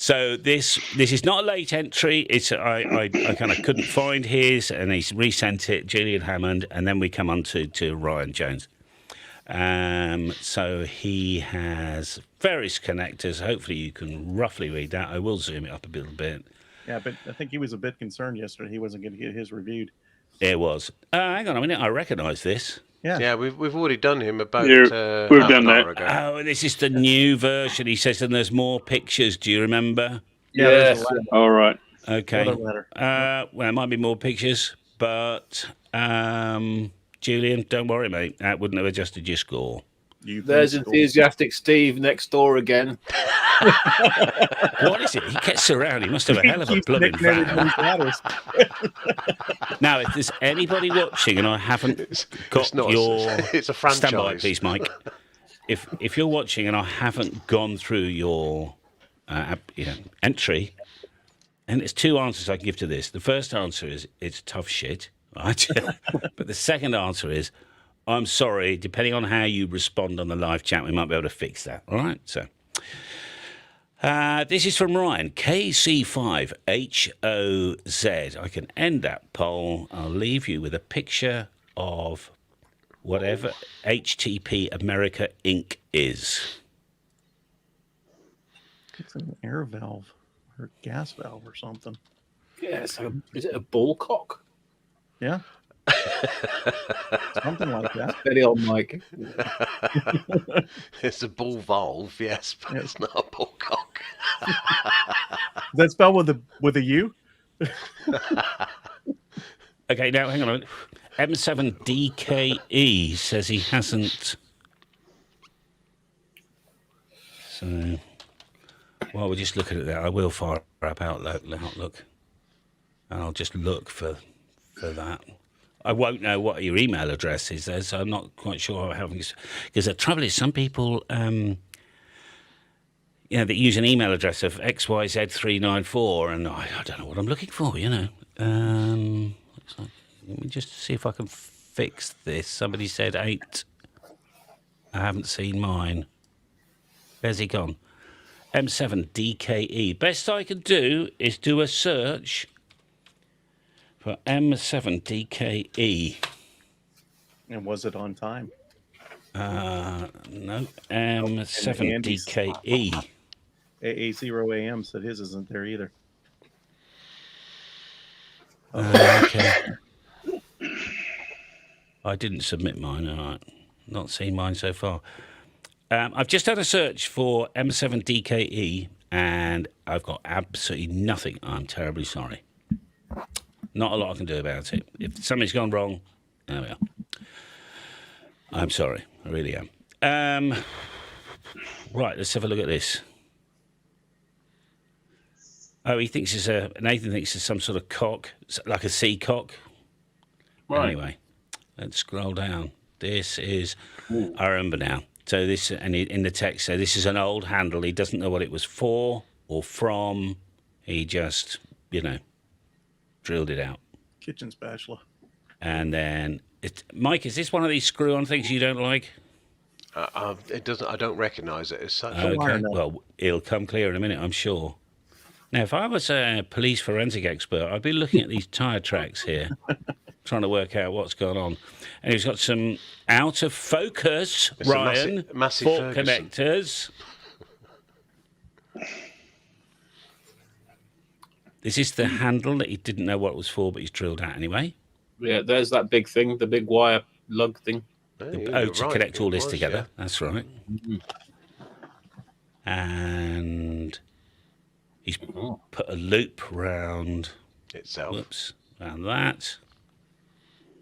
So this is not a late entry. It's I kind of couldn't find his, and he's resent it, Julian Hammond, and then we come on to Ryan Jones. So he has various connectors. Hopefully you can roughly read that. I will zoom it up a little bit. Yeah, but I think he was a bit concerned yesterday. He wasn't going to get his reviewed. It was. Hang on a minute. I recognise this. Yeah. We've already done him about Yeah, we've half done an hour that. ago. Oh, this is the new version. He says, and there's more pictures. Do you remember? Yeah, there's Yes. a letter. All right. Okay. Another letter. Well, there might be more pictures, but Julian, don't worry, mate. That wouldn't have adjusted your score. There's enthusiastic Steve next door again. What is it? He gets around. He must have a hell of a blooming van. Now, if there's anybody watching and I haven't got your... It's a franchise. Stand by, please, Mike. If you're watching and I haven't gone through your entry, and there's two answers I can give to this. The first answer is it's tough shit, right? But the second answer is I'm sorry. Depending on how you respond on the live chat, we might be able to fix that. All right? So this is from Ryan, KC5HOZ. I can end that poll. I'll leave you with a picture of whatever HTP America Inc. is. It's an air valve or gas valve or something. Yeah, is it a bull cock? Yeah. Something like that. Steady old Mike. It's a bull valve, yes, but it's not a bull cock. Is that spelled with a U? Okay, now hang on a minute. M7DKE says he hasn't. So, while we're just looking at that, I will fire up Outlook, and I'll just look for that. I won't know what your email address is there, so I'm not quite sure how. Because the trouble is, some people, that use an email address of XYZ394, and I don't know what I'm looking for. Looks like, let me just see if I can fix this. Somebody said 8. I haven't seen mine. Where's he gone? M7DKE. Best I can do is do a search for M7DKE. And was it on time? No. M7DKE. AA0AM said his isn't there either. Okay. I didn't submit mine. All right. Not seen mine so far. I've just done a search for M7DKE and I've got absolutely nothing. I'm terribly sorry. Not a lot I can do about it. If something's gone wrong, there we are. I'm sorry. I really am. Right, let's have a look at this. Oh, Nathan thinks it's some sort of cock, like a sea cock. Right. Anyway, let's scroll down. This is, I remember now. So this, and in the text, so this is an old handle. He doesn't know what it was for or from. He just, drilled it out. Kitchen spatula. And then, Mike, is this one of these screw-on things you don't like? It doesn't. I don't recognise it as such. Okay. Well, it'll come clear in a minute, I'm sure. Now, if I was a police forensic expert, I'd be looking at these tyre tracks here, trying to work out what's going on. And he's got some out of focus, it's Ryan, massive fork Ferguson connectors. This is the handle that he didn't know what it was for, but he's drilled out anyway. Yeah, there's that big thing, the big wire lug thing. To connect all this together. Yeah. That's right. Mm-hmm. And he's put a loop round itself. Whoops. Around that.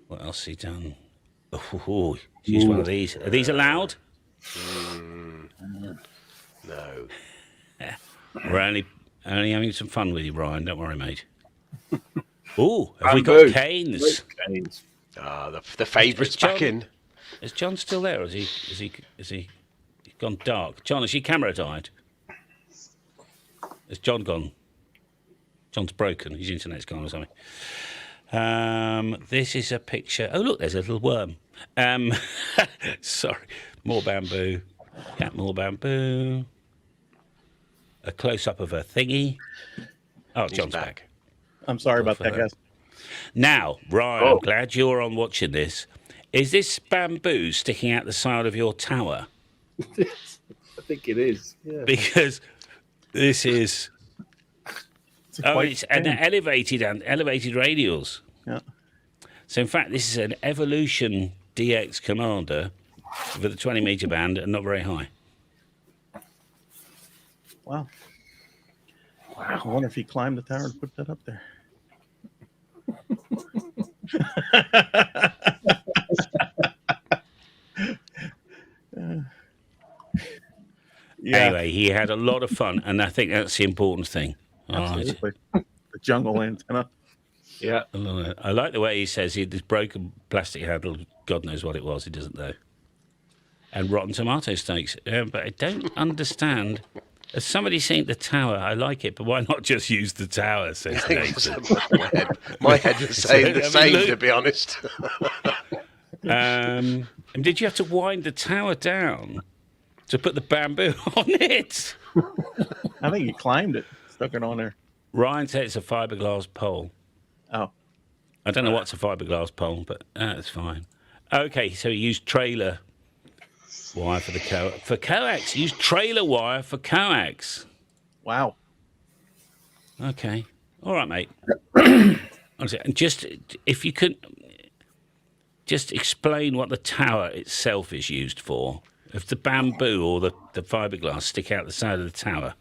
What else has he done? Oh, he's used one of these. Are these allowed? No. We're only having some fun with you, Ryan. Don't worry, mate. Oh, have we got canes? The favourites back in. Is John still there? Or is he gone dark? John, has your camera died? Has John gone? John's broken. His internet's gone or something. This is a picture. Oh, look, there's a little worm. Sorry. More bamboo. Yeah, more bamboo. A close-up of a thingy. Oh, John's back. I'm sorry about that, guys. Now, Ryan, I'm glad you're on watching this. Is this bamboo sticking out the side of your tower? I think it is. Yeah. Because this is... it's an elevated radials. Yeah. So, in fact, this is an Evolution DX Commander with a 20-metre band and not very high. Wow. I wonder if he climbed the tower and put that up there. Anyway, he had a lot of fun, and I think that's the important thing. All right. Absolutely. The jungle antenna. Yeah. I like the way he says this broken plastic handle, God knows what it was, he doesn't know. And rotten tomato steaks. But I don't understand. Has somebody seen the tower? I like it, but why not just use the tower, says Nathan. My head was saying the I mean, same, look. to be honest. And did you have to wind the tower down to put the bamboo on it? I think he climbed it, stuck it on there. Ryan said it's a fiberglass pole. Oh, I don't know what's a fiberglass pole, but that's fine. Okay, so he used trailer wire for the coax. He used trailer wire for coax. wow. Okay, all right, mate. And just if you could just explain what the tower itself is used for. If the bamboo or the fiberglass stick out the side of the tower,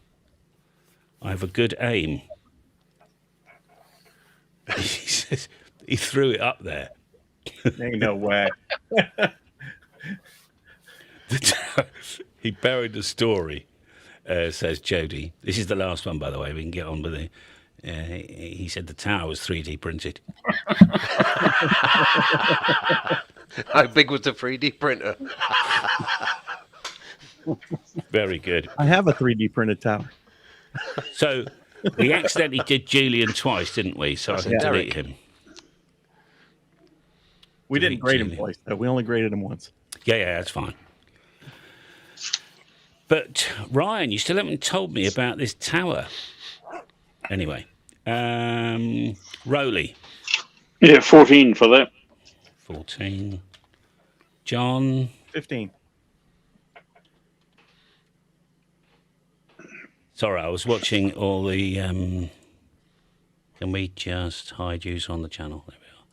I have a good aim. He says he threw it up there. Ain't no way. He buried the story, says Jody. This is the last one, by the way. We can get on with it. He said the tower was 3D printed. How big was the 3D printer? Very good. I have a 3D printed tower. So we accidentally did Julian twice, didn't we? So I can delete him. We didn't grade him Julian. twice, though. We only graded him once. Yeah, that's fine. But Ryan, you still haven't told me about this tower. Anyway, Rowley, Yeah, 14 for that. 14. John, 15. sorry, I was watching all the. Can we just hide yous on the channel? There we are.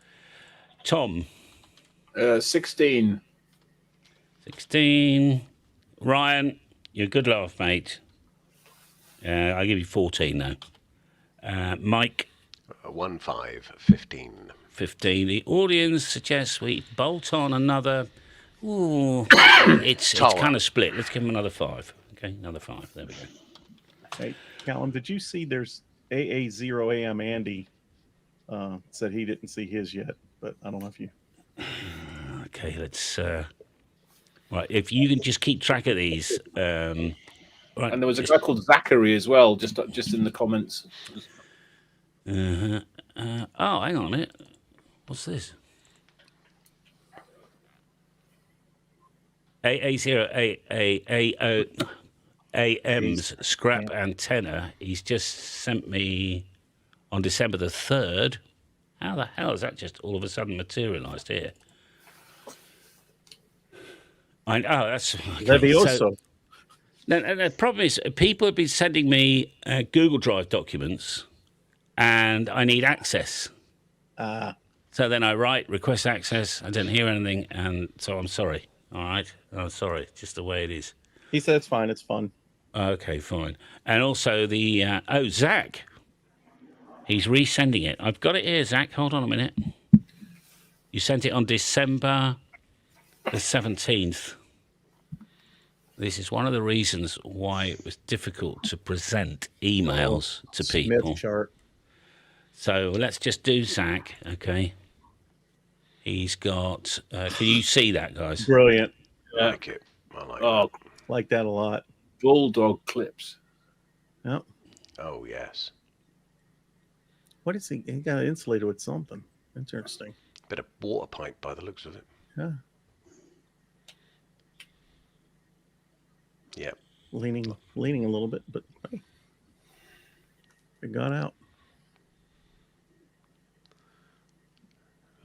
Tom, 16. 16. Ryan, you're a good laugh, mate. I'll give you 14 now. Mike, 15. 15. The audience suggests we bolt on another. Ooh, it's kind of split. Let's give him another 5. Okay, another 5. There we go. Hey, Callum, did you see there's AA0AM Andy said he didn't see his yet, but I don't know if you. Okay, let's. Right, if you can just keep track of these. Right, And there was a guy called Zachary as well, just in the comments. oh, hang on a minute. What's this? AA0AAAOAM's scrap antenna. He's just sent me on December the 3rd. How the hell has that just all of a sudden materialised here? That's okay. Levioso. No, the problem is people have been sending me Google Drive documents, and I need access. So then I write request access. I didn't hear anything, and so I'm sorry. All right, I'm sorry. Just the way it is. He said it's fine. It's fun. Okay, fine. And also the Zach. He's resending it. I've got it here, Zach. Hold on a minute. You sent it on December the 17th. This is one of the reasons why it was difficult to present emails to people. Smith chart. So let's just do Zach, okay? He's got. Can you see that, guys? Brilliant. I like it. I like Oh, it. Like that a lot. bulldog clips. Yep. Oh, yes. What is he? He got it insulated with something. Interesting. Bit of water pipe by the looks of it. Yeah. Yeah. Leaning a little bit, but hey, it got out.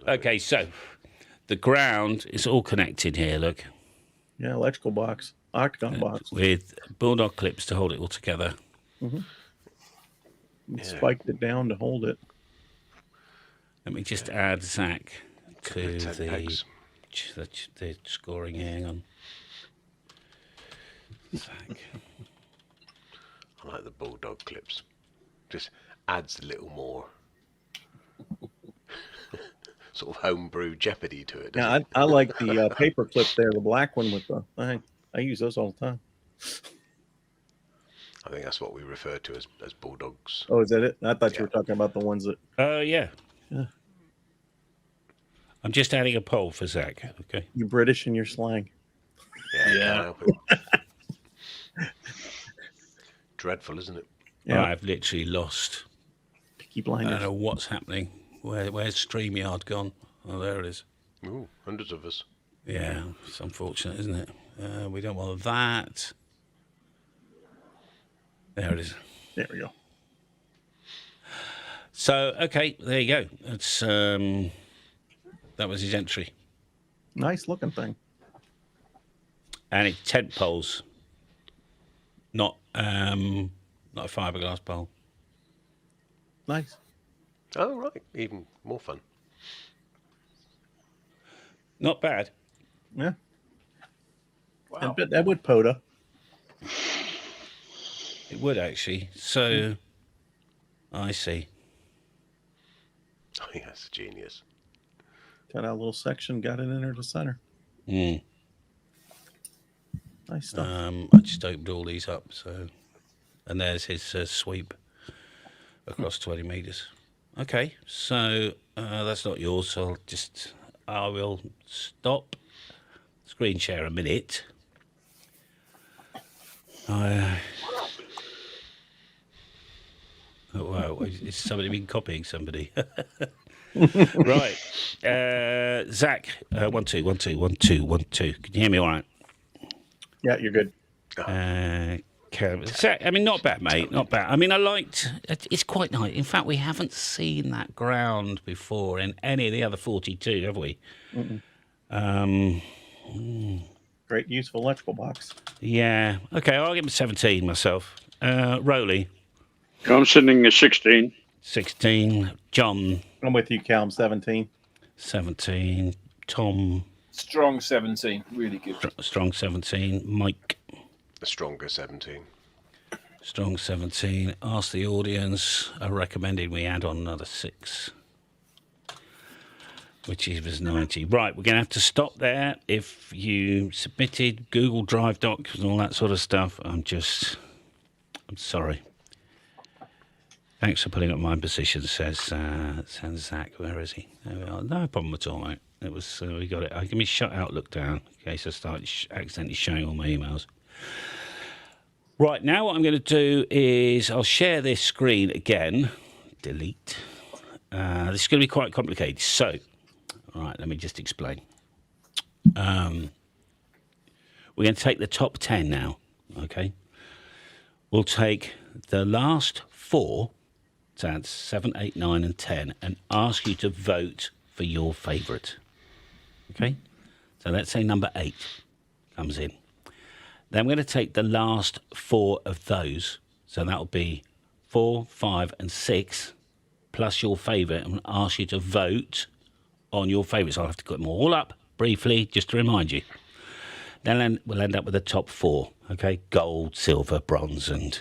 Okay, so the ground is all connected here, look, Yeah, electrical box, octagon box. with bulldog clips to hold it all together. Spiked it down to hold it. Let me just add Zach to 10 pegs. the scoring here. Hang on. Zach. I like the bulldog clips. Just adds a little more sort of homebrew Jeopardy to it. Yeah, I like the paper clip there, the black one with the thing. I use those all the time. I think that's what we refer to as bulldogs. Oh, is that it? I thought you were talking about the ones that. Yeah. Yeah. I'm just adding a poll for Zach. Okay. You British in your slang. Yeah. Yeah. Can't help it. Dreadful, isn't it? Yeah. I've literally lost. Peaky I don't Blinders. know what's happening. Where's StreamYard gone? Oh, there it is. Ooh, hundreds of us. Yeah, it's unfortunate, isn't it? We don't want that. There it is. There we go. So, okay, there you go. That's that was his entry. Nice looking thing. And it's tent poles, not a fiberglass pole. Nice. Oh, right. Even more fun. Not bad. Yeah. Wow. That would POTA. It would actually. So, I see. Oh, yeah, that's genius. Cut out a little section, got it in there to center. Mm. Nice stuff. I just opened all these up. So, and there's his sweep across 20 meters. Okay, so that's not yours. So I will stop screen share a minute. Oh wow! Is somebody been copying somebody? Right, Zach. 1 2 1 2 1 2 1 2. Can you hear me all right? Yeah, you're good. Zach, I mean, not bad, mate. Not bad. I mean, I liked. It's quite nice. In fact, we haven't seen that ground before in any of the other 42, have we? Great, useful electrical box. Yeah. Okay, I'll give him 17 myself. Rowley, I'm sitting at 16. 16. John, I'm with you, Cal. I'm 17. 17. Tom, Strong 17. Really good. strong 17. Mike, A stronger 17. strong 17. Ask the audience. I recommended we add on another 6, which was 90. Right, we're going to have to stop there. If you submitted Google Drive docs and all that sort of stuff, I'm sorry. Thanks for putting up my position, says Zach. Where is he? There we are. No problem at all, mate. It was we got it. Give me shut Outlook down in case I start accidentally showing all my emails. Right, now what I'm going to do is I'll share this screen again. Delete. This is going to be quite complicated. So, all right, let me just explain. We're going to take the top 10 now, okay? We'll take the last 4, so that's 7, 8, 9, and 10, and ask you to vote for your favourite, okay? So let's say number 8 comes in. Then we're going to take the last 4 of those, so that'll be 4, 5, and 6, plus your favourite, and ask you to vote on your favourites. I'll have to put them all up briefly, just to remind you. Then we'll end up with the top 4, okay? Gold, silver, bronze, and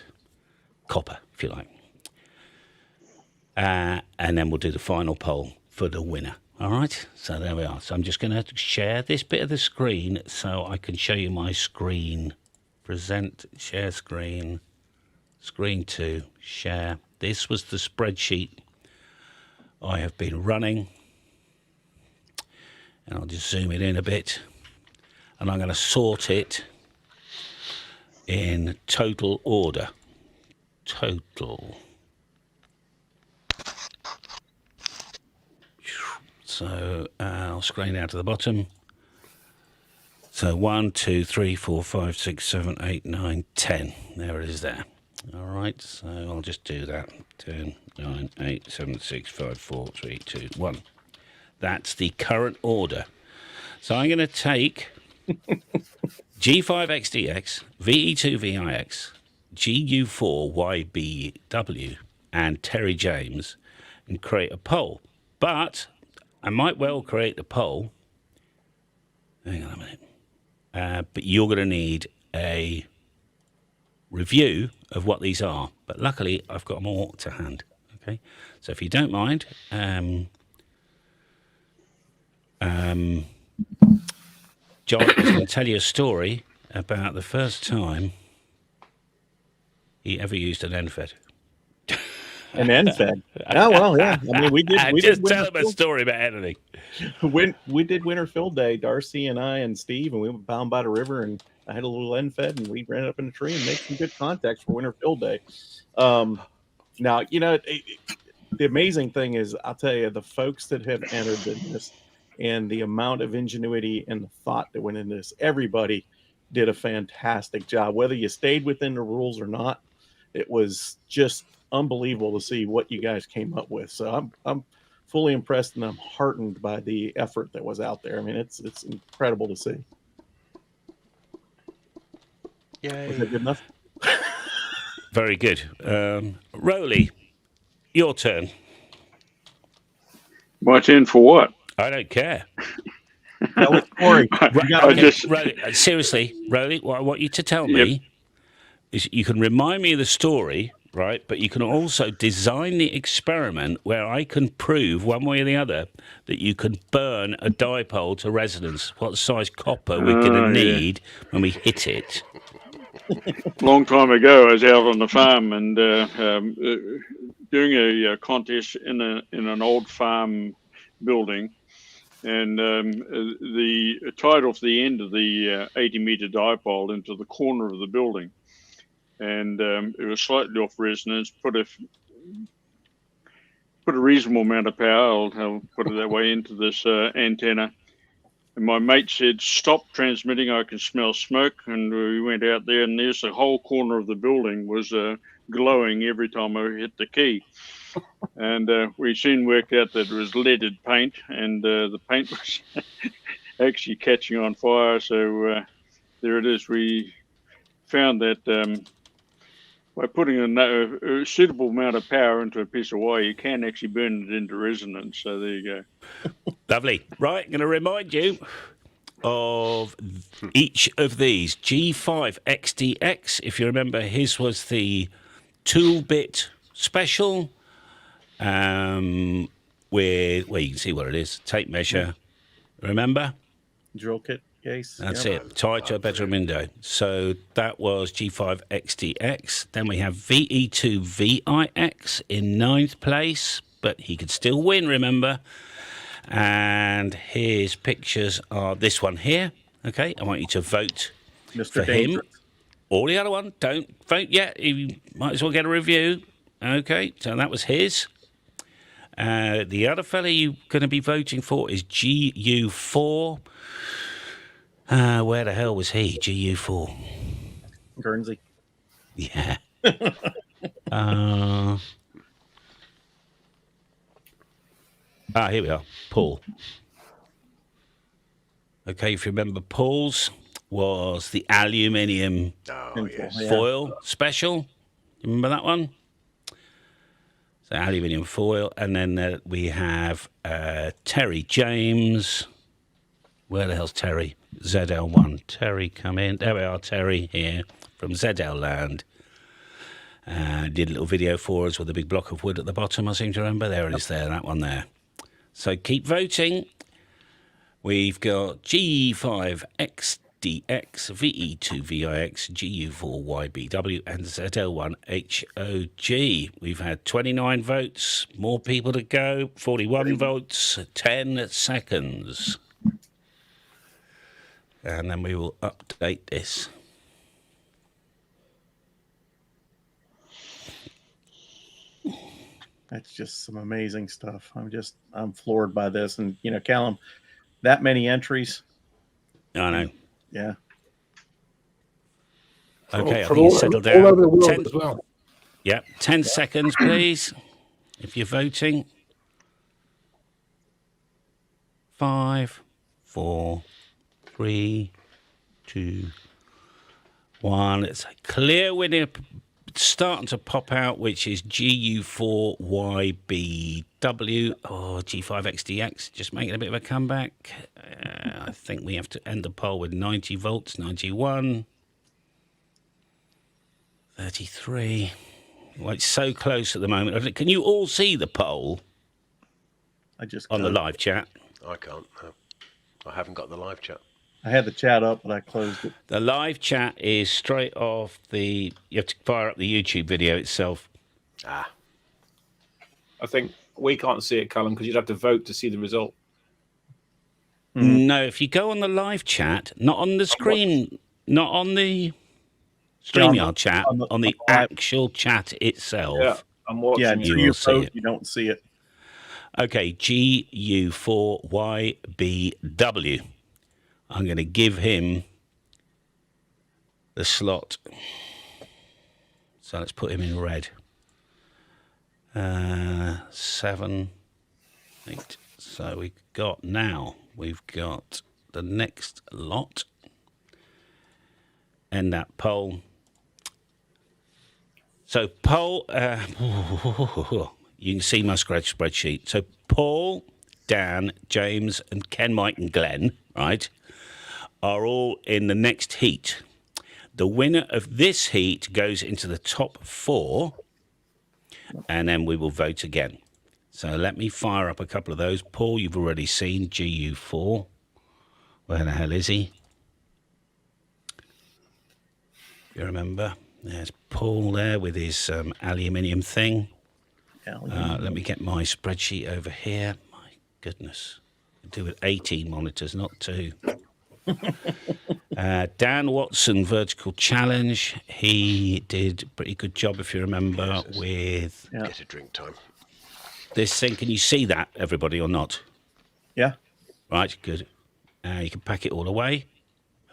copper, if you like. And then we'll do the final poll for the winner. All right? So there we are. So I'm just going to share this bit of the screen so I can show you my screen. Present, share screen, screen 2, share. This was the spreadsheet I have been running. And I'll just zoom it in a bit. And I'm going to sort it in total order. Total. So I'll scroll down to the bottom. So 1, 2, 3, 4, 5, 6, 7, 8, 9, 10. There it is there. All right, so I'll just do that. 10, 9, 8, 7, 6, 5, 4, 3, 2, 1. That's the current order. So I'm going to take G5XDX, VE2VIX, GU4YBW, and Terry James and create a poll. But I might well create a poll. Hang on a minute. But you're going to need a review of what these are. But luckily, I've got them all to hand. Okay. So if you don't mind, John is going to tell you a story about the first time he ever used an end fed. An end fed. Oh well, yeah. I mean, we did. Just tell him a story about anything. We did winter field day, Darcy and I and Steve, and we went bound by the river, and I had a little end fed, and we ran up in a tree and made some good contacts for winter field day. Now, the amazing thing is, I'll tell you, the folks that have entered in this and the amount of ingenuity and the thought that went into this, everybody did a fantastic job. Whether you stayed within the rules or not, it was just unbelievable to see what you guys came up with. So I'm fully impressed, and I'm heartened by the effort that was out there. I mean, it's incredible to see. Yay. Was that good enough? Very good. Rowley, your turn. What's in for what? I don't care. That was Corey. Rowley, seriously, Rowley, what I want you to tell me is you can remind me of the story, right? But you can also design the experiment where I can prove one way or the other that you can burn a dipole to resonance. What size copper we're going to need when we hit it. Long time ago, I was out on the farm and doing a contest in an old farm building, and the tied off the end of the 80-meter dipole into the corner of the building, and it was slightly off resonance. Put a reasonable amount of power, I'll put it that way, into this antenna. And my mate said, "Stop transmitting, I can smell smoke." And we went out there, and there's the whole corner of the building was glowing every time I hit the key. And we soon worked out that it was leaded paint, and the paint was actually catching on fire. So there it is. We found that by putting a suitable amount of power into a piece of wire, you can actually burn it into resonance. So there you go. Lovely. Right, I'm going to remind you of each of these. G5XDX, if you remember, his was the 2-bit special with, well, you can see what it is, tape measure. Remember? Drill kit case. That's it. Tied to a bedroom window. So that was G5XDX. Then we have VE2VIX in 9th place, but he could still win, remember? And his pictures are this one here. Okay, I want you to vote Mr. for Dangerous. him or the other one. Don't vote yet. You might as well get a review. Okay, so that was his. The other fella you're going to be voting for is GU4. Where the hell was he? GU4. Guernsey. Yeah. Here we are. Paul. Okay, if you remember, Paul's was the aluminium foil special. You remember that one? So aluminium foil. And then we have Terry James. Where the hell's Terry? ZL1. Terry, come in. There we are, Terry, here from ZL Land. Did a little video for us with a big block of wood at the bottom, I seem to remember. There it is there, that one there. So keep voting. We've got G5XDX, VE2VIX, GU4YBW, and ZL1HOG. We've had 29 votes, more people to go, 41 votes, 10 seconds. And then we will update this. That's just some amazing stuff. I'm floored by this. And, Callum, that many entries. I know. Yeah. Okay, I From think you settled down. all over the world as well. Yeah, 10 seconds, please, if you're voting. 5, 4, 3, 2, 1. It's a clear winner starting to pop out, which is GU4YBW. Oh, G5XDX, just making a bit of a comeback. I think we have to end the poll with 90 volts, 91. 33. Well, it's so close at the moment. Can you all see the poll I just on the live chat? I can't. No. I haven't got the live chat. I had the chat up, but I closed it. The live chat is straight off the. You have to fire up the YouTube video itself. Ah, I think we can't see it, Callum, because you'd have to vote to see the result. No, if you go on the live chat, not on the screen, not on the StreamYard chat, on the actual chat itself. Yeah, I'm watching. Yeah, it. until will you see vote, it. you don't see it. Okay, GU4YBW. I'm going to give him the slot. So let's put him in red. 7, 8. So we've got the next lot. And that poll. So poll, you can see my spreadsheet. So Paul, Dan, James, and Ken, Mike, and Glenn, right, are all in the next heat. The winner of this heat goes into the top 4, and then we will vote again. So let me fire up a couple of those. Paul, you've already seen GU4. Where the hell is he? You remember? There's Paul there with his aluminium thing. Let me get my spreadsheet over here. My goodness. I do with 18 monitors, not 2. Dan Watson, Vertical Challenge. He did a pretty good job, if you remember, with get a drink time. this thing. Can you see that, everybody, or not? Yeah. Right, good. You can pack it all away.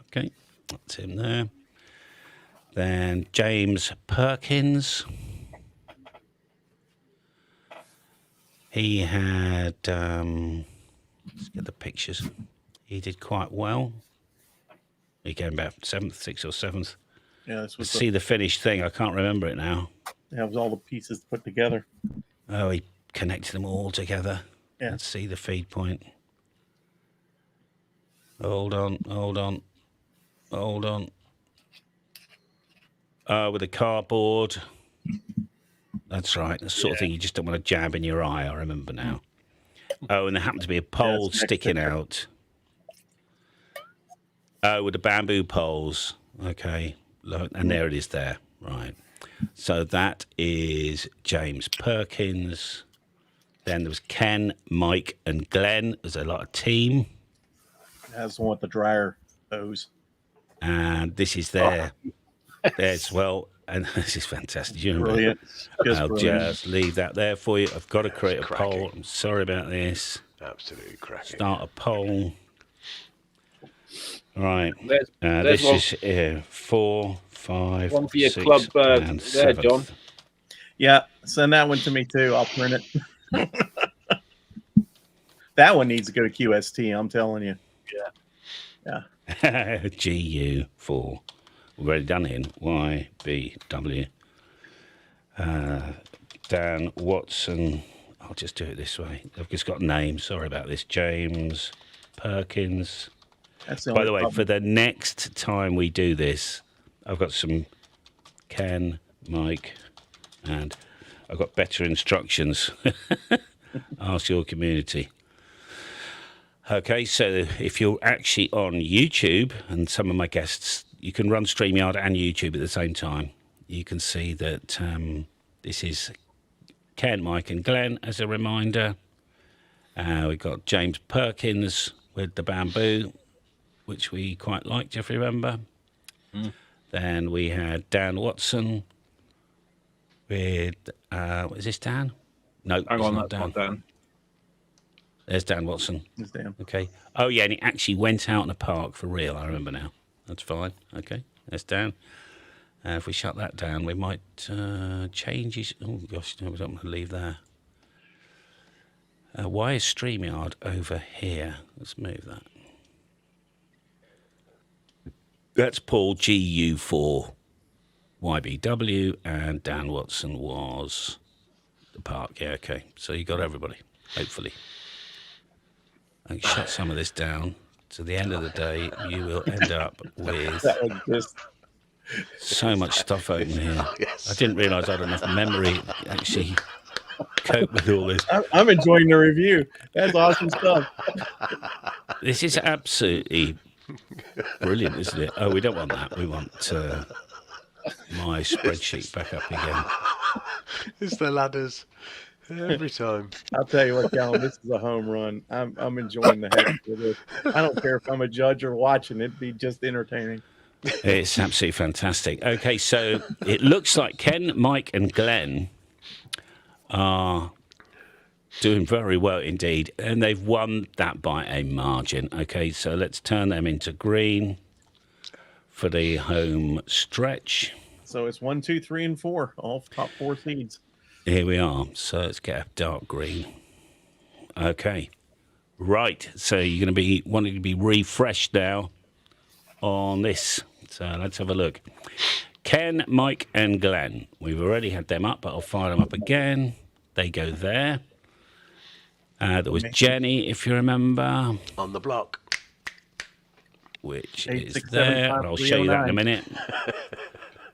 Okay, that's him there. Then James Perkins. He had, let's get the pictures. He did quite well. He came about 7th, 6th or 7th. Yeah, this was See the finished thing. I can't remember it now. that was all the pieces put together. Oh, he connected them all together. Yeah. Let's see the feed point. Hold on. With a cardboard. That's right. The sort of thing you just don't want to jab in your eye, I remember now. Oh, and there happened to be a pole sticking out. Oh, with the bamboo poles. Okay. And there it is there. Right. So that is James Perkins. Then there was Ken, Mike, and Glenn. There's a lot of team. That's the one with the dryer hose. And this is there. There's, well, and this is fantastic. You remember? Brilliant. I'll Brilliant. just leave that there for you. I've got to create a cracking. poll. I'm sorry about this. Absolutely cracking. Start a poll. Right. There's this is 4, 5, one for your 6, club and there, 7th. John. Yeah, send that one to me too. I'll print it. That one needs to go to QST, I'm telling you. Yeah. GU4. We've already done it in YBW. Dan Watson. I'll just do it this way. I've just got names. Sorry about this. James Perkins. That's the By only the way, problem. for the next time we do this, I've got some Ken, Mike, and I've got better instructions. Ask your community. Okay, so if you're actually on YouTube, and some of my guests, you can run StreamYard and YouTube at the same time. You can see that this is Ken, Mike, and Glenn as a reminder. We've got James Perkins with the bamboo, which we quite liked, if you remember. Then we had Dan Watson with, is this Dan? No, Hang it's on, not that's not Dan. There's Dan Watson. It's damn. Okay. Oh, yeah, and he actually went out in a park for real, I remember now. That's fine. Okay, there's Dan. If we shut that down, we might change his... Oh, gosh, no, we don't want to leave there. Why is StreamYard over here? Let's move that. That's Paul GU4 YBW, and Dan Watson was the park. Yeah, okay. So you got everybody, hopefully. I can shut some of this down. To the end of the day, you will end up with That was just so much stuff open here. Yes. I didn't realise I had enough memory to actually cope with all this. I'm enjoying the review. That's awesome stuff. This is absolutely Brilliant, isn't it? Oh, we don't want that. We want my spreadsheet back up again. It's the ladders every time. I'll tell you what, Callum, this is a home run. I'm enjoying the heck of this. I don't care if I'm a judge or watching; it'd be just entertaining. It's absolutely fantastic. Okay, so it looks like Ken, Mike, and Glenn are doing very well indeed, and they've won that by a margin. Okay, so let's turn them into green for the home stretch. So it's 1, 2, 3, and 4, all top 4 seeds. Here we are. So let's get a dark green. Okay, right. So you're going to be wanting to be refreshed now on this. So let's have a look. Ken, Mike, and Glenn. We've already had them up, but I'll fire them up again. They go there. There was Jenny, if you remember. On the block. Which 8, is 6, 7, there. 5, And I'll show you that in a 309. minute.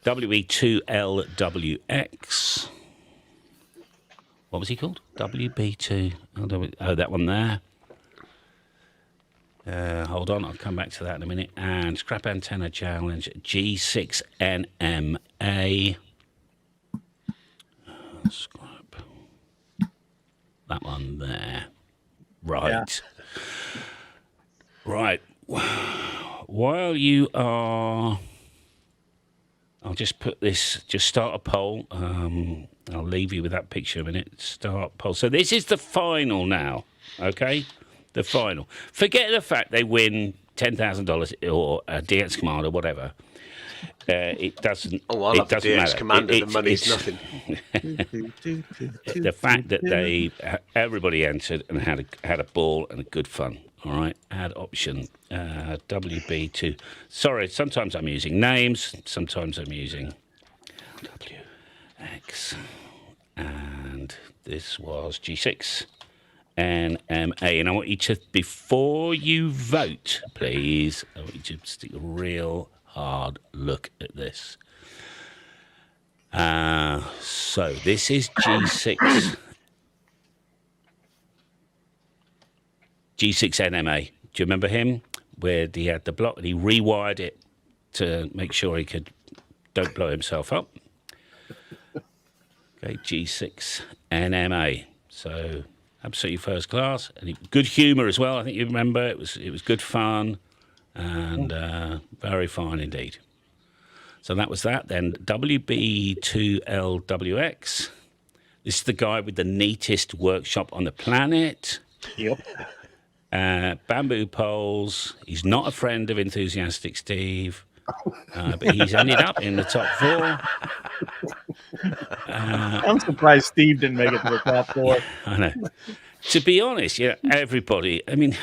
WB2LWX. What was he called? WB2LW. Oh, that one there. Hold on, I'll come back to that in a minute. And Scrap Antenna Challenge G6NMA. Scrap. That one there. Right. Right. While you are... I'll just put this, just start a poll. I'll leave you with that picture a minute. Start poll. So this is the final now, okay? The final. Forget the fact they win $10,000 or a DX Command or whatever. It doesn't. Oh, I it love the doesn't DX matter. Commander. The money's it's- nothing. The fact that everybody entered and had a ball and a good fun. All right, add option WB2. Sorry, sometimes I'm using names, sometimes I'm using WX, and this was G6 NMA. And I want you to, before you vote, please, I want you to stick a real hard look at this. So this is G6 NMA. Do you remember him? Where he had the block and he rewired it to make sure he don't blow himself up. Okay, G6 NMA. So absolutely first class and good humour as well. I think you remember it was good fun and very fine indeed. So that was that. Then WB2LWX. This is the guy with the neatest workshop on the planet. Yep. Bamboo poles. He's not a friend of Enthusiastic Steve, but he's ended up in the top 4. I'm surprised Steve didn't make it to the top 4. I know. To be honest, everybody. I mean,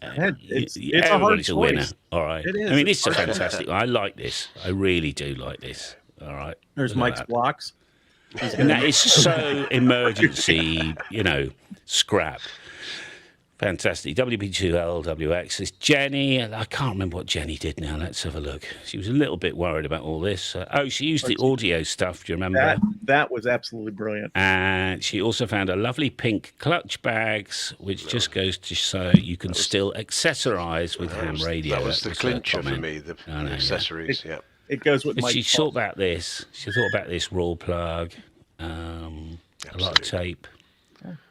It's a hard everybody's a winner. choice. All right. It is. I mean, It's this is a fantastic. I like this. I really do like this. All right. There's Look at Mike's that. blocks. And that is so emergency, scrap. Fantastic. WB2LWX. There's Jenny. I can't remember what Jenny did now. Let's have a look. She was a little bit worried about all this. She used the audio stuff. Do you remember? That was absolutely brilliant. And she also found a lovely pink clutch bags, which just goes to show you can still accessorize with ham radio. That was the her clincher for comment. me, the I know, yeah. accessories, yeah. It goes with But Mike's. she thought about this. She thought about this raw plug, a lot of tape.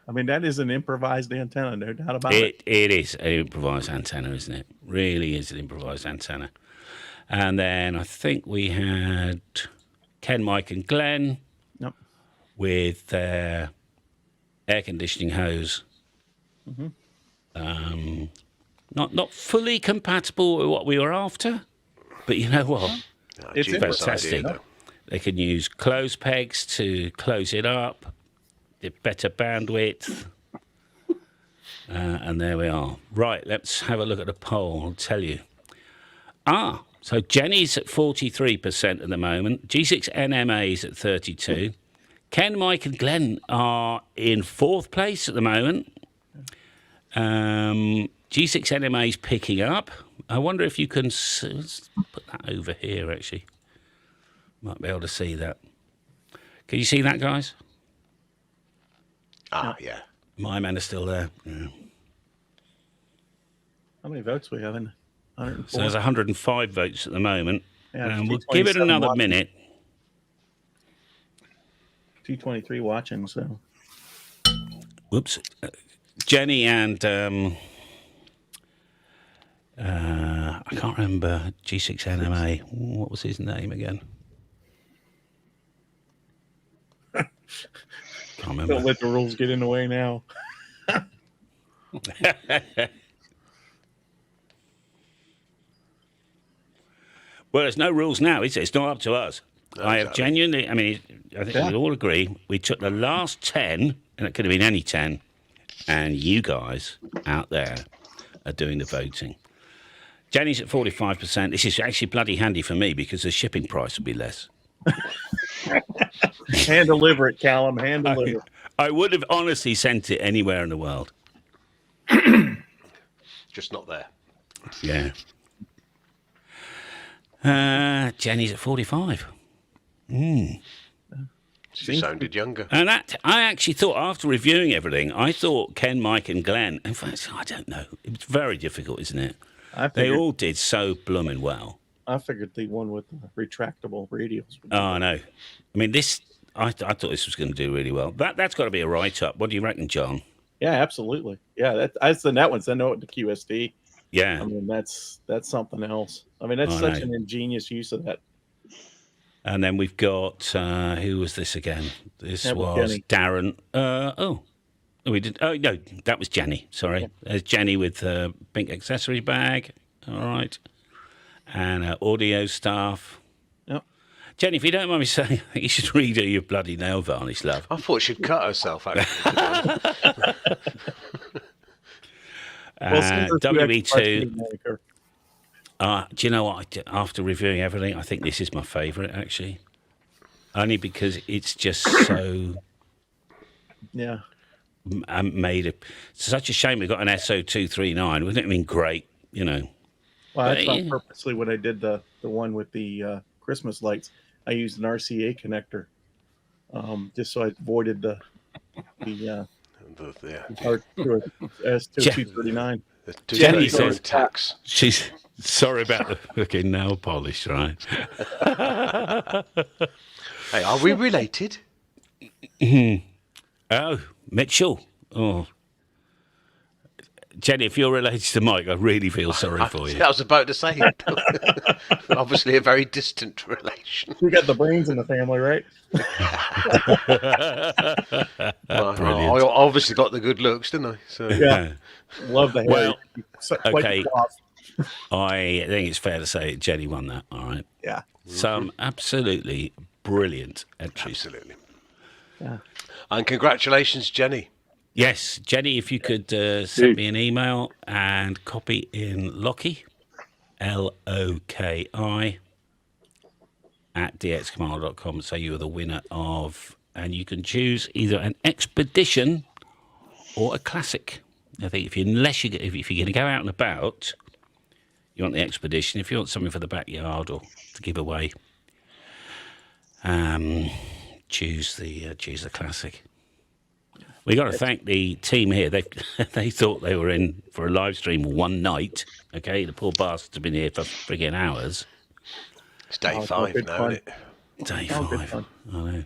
I mean, that is an improvised antenna, no doubt about it. It is an improvised antenna, isn't it? Really is an improvised antenna. And then I think we had Ken, Mike, and Glenn Yep. with their air conditioning hose. Not fully compatible with what we were after, but you know what? No, It's genius fantastic. idea, though. They can use close pegs to close it up, get better bandwidth. And there we are. Right, let's have a look at the poll. I'll tell you. So Jenny's at 43% at the moment. G6 NMA's at 32. Ken, Mike, and Glenn are in 4th place at the moment. G6 NMA's picking up. I wonder if you can let's put that over here, actually. Might be able to see that. Can you see that, guys? Yeah. My men are still there. Yeah. How many votes we have in? So there's 105 votes at the moment. Yeah, And we'll give it 227 another watching. minute. 223 watching. So Whoops. Jenny and I can't remember G6NMA. What was his name again? Can't remember. don't let the rules get in the way now. Well, there's no rules now, is it? It's not up to us. No, I have exactly. genuinely, I mean, I think we all agree, we took the last 10, and it could have been any 10, and you guys out there are doing the voting. Jenny's at 45%. This is actually bloody handy for me because the shipping price will be less. Hand deliver it, Callum. Hand deliver. I would have honestly sent it anywhere in the world. Just not there. Yeah. Jenny's at 45. She sounded younger. And that, I actually thought, after reviewing everything, I thought Ken, Mike, and Glenn, in fact, I don't know. It's very difficult, isn't it? They all did so blooming well. I figured the one with the retractable radials. Oh, I know. I mean, this, I thought this was going to do really well. That's got to be a write-up. What do you reckon, John? Yeah, absolutely. Yeah, I send that one. Send it to QSD. Yeah. I mean, that's something else. I mean, that's such an ingenious use of that. And then we've got, who was this again? This That was was Jenny. Darren. We did. Oh, no, that was Jenny. Sorry. Yeah. There's Jenny with pink accessory bag. All right. And audio staff. Yep. Jenny, if you don't mind me saying, I think you should redo your bloody nail varnish, love. I thought she'd cut herself. Actually. WB2. Do you know what? After reviewing everything, I think this is my favourite, actually. Only because it's just so Yeah. made. It's such a shame we got an SO239. Wouldn't it have been great, you know? Well, I But, thought yeah. purposely when I did the one with the Christmas lights, I used an RCA connector, just so I avoided the part to S239. Jenny says tax. she's sorry about the fucking nail polish, right? Hey, are we related? Oh, Mitchell. Oh. Jenny, if you're related to Mike, I really feel sorry for you. I was about to say it. Obviously, a very distant relation. We got the brains in the family, right? I obviously got the good looks, didn't I? So Yeah. Love the hair. Well, Quite okay. the cough. I think it's fair to say Jenny won that, all right? Yeah. Some absolutely brilliant entries. absolutely. Yeah. And congratulations, Jenny. Yes, Jenny, if you could send me an email and copy in Loki, Loki, at dxcommand.com, say you're the winner of, and you can choose either an expedition or a classic. I think if you're going to go out and about, you want the expedition. If you want something for the backyard or to give away, choose the classic. We got to thank the team here. They thought they were in for a live stream one night. Okay, the poor bastards have been here for frigging hours. It's day Oh, 5 good now, fun. isn't it? Day Oh, good 5. fun. I know.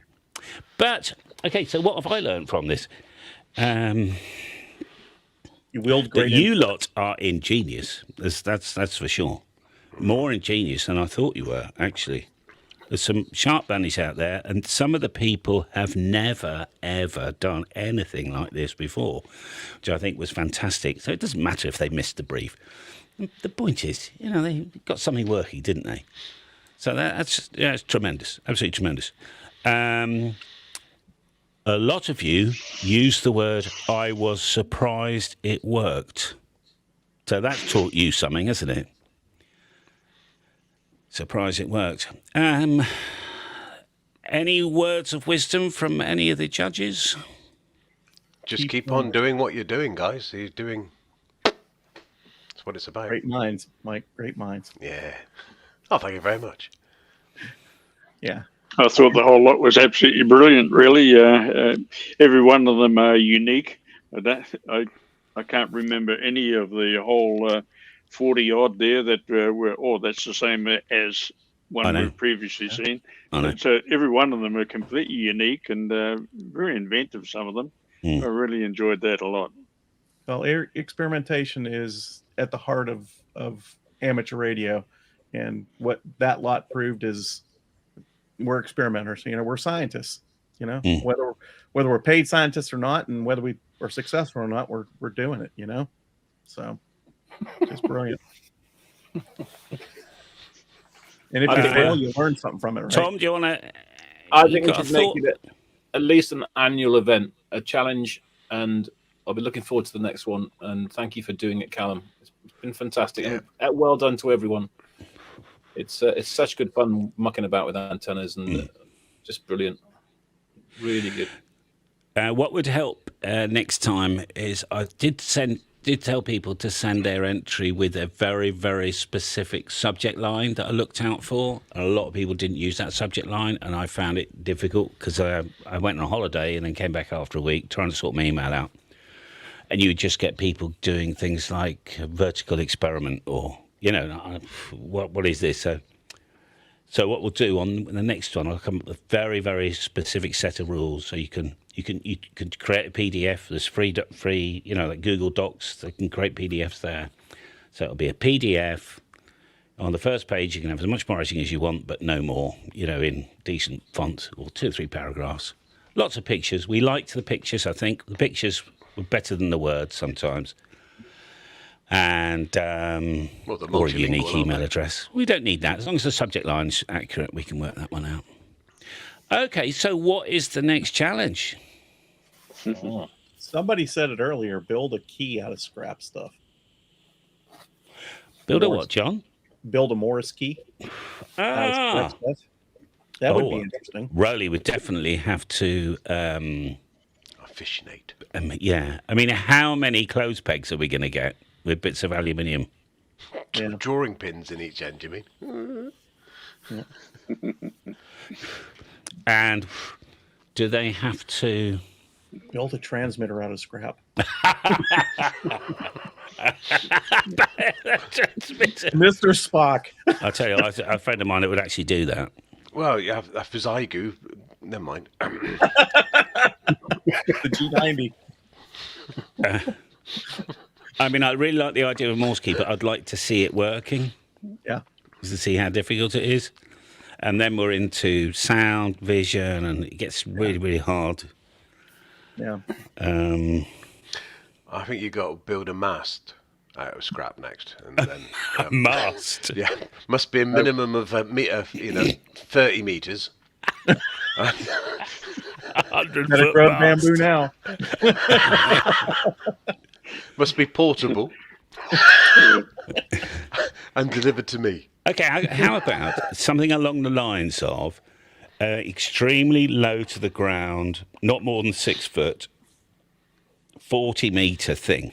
But okay, so what have I learned from this? You wield That great. you lot are ingenious. That's for sure. More ingenious than I thought you were, actually. There's some sharp bunnies out there, and some of the people have never, ever done anything like this before, which I think was fantastic. So it doesn't matter if they missed the brief. The point is, they got something working, didn't they? So that's tremendous, absolutely tremendous. A lot of you used the word, I was surprised it worked. So that's taught you something, hasn't it? Surprised it worked. Any words of wisdom from any of the judges? Just keep on doing what you're doing, guys. You're doing. That's what it's about. Great minds, Mike. Great minds. Yeah. Oh, thank you very much. Yeah. I thought the whole lot was absolutely brilliant, really. Every one of them are unique. I can't remember any of the whole 40 odd there that that's the same as one we've previously seen. I know. So every one of them are completely unique and very inventive, some of them. I really enjoyed that a lot. Well, experimentation is at the heart of amateur radio, and what that lot proved is we're experimenters. We're scientists. Whether we're paid scientists or not, and whether we are successful or not, we're doing it. So just brilliant. And if you fail, you learn something from it, right? Tom, do you want to? I think we should make it at least an annual event, a challenge, and I'll be looking forward to the next one. And thank you for doing it, Callum. It's been fantastic. Yeah. And well done to everyone. It's such good fun mucking about with antennas and just brilliant. Really good. What would help next time is I did tell people to send their entry with a very, very specific subject line that I looked out for. A lot of people didn't use that subject line, and I found it difficult because I went on a holiday and then came back after a week trying to sort my email out. And you would just get people doing things like a vertical experiment or, what is this? So what we'll do on the next one, I'll come up with a very, very specific set of rules so you can create a PDF. There's free, like Google Docs. They can create PDFs there. So it'll be a PDF. On the first page, you can have as much writing as you want, but no more, in decent font or 2 or 3 paragraphs. Lots of pictures. We liked the pictures, I think. The pictures were better than the words sometimes. And or a unique email address. We don't need that. As long as the subject line's accurate, we can work that one out. Okay, so what is the next challenge? Somebody said it earlier, build a key out of scrap stuff. Build a what, John? Build a Morse key. That would be interesting. Rowley would definitely have to... Officiate. Yeah. I mean, how many clothes pegs are we going to get with bits of aluminium? Yeah. Drawing pins in each end, you mean? And do they have to... Build a transmitter out of scrap. Mr. Spock. I'll tell you, a friend of mine that would actually do that. Well, you have for Zygu. Never mind. The G90. I mean, I really like the idea of Morse key, but I'd like to see it working. Yeah. Just to see how difficult it is. And then we're into sound, vision, and it gets really, really hard. Yeah. I think you got to build a mast out of scrap next, and then A mast. yeah, must be a minimum of a meter, 30 meters. 100 Gotta foot grow mast. bamboo now. Must be portable and delivered to me. Okay, how about something along the lines of extremely low to the ground, not more than 6 foot, 40-meter thing.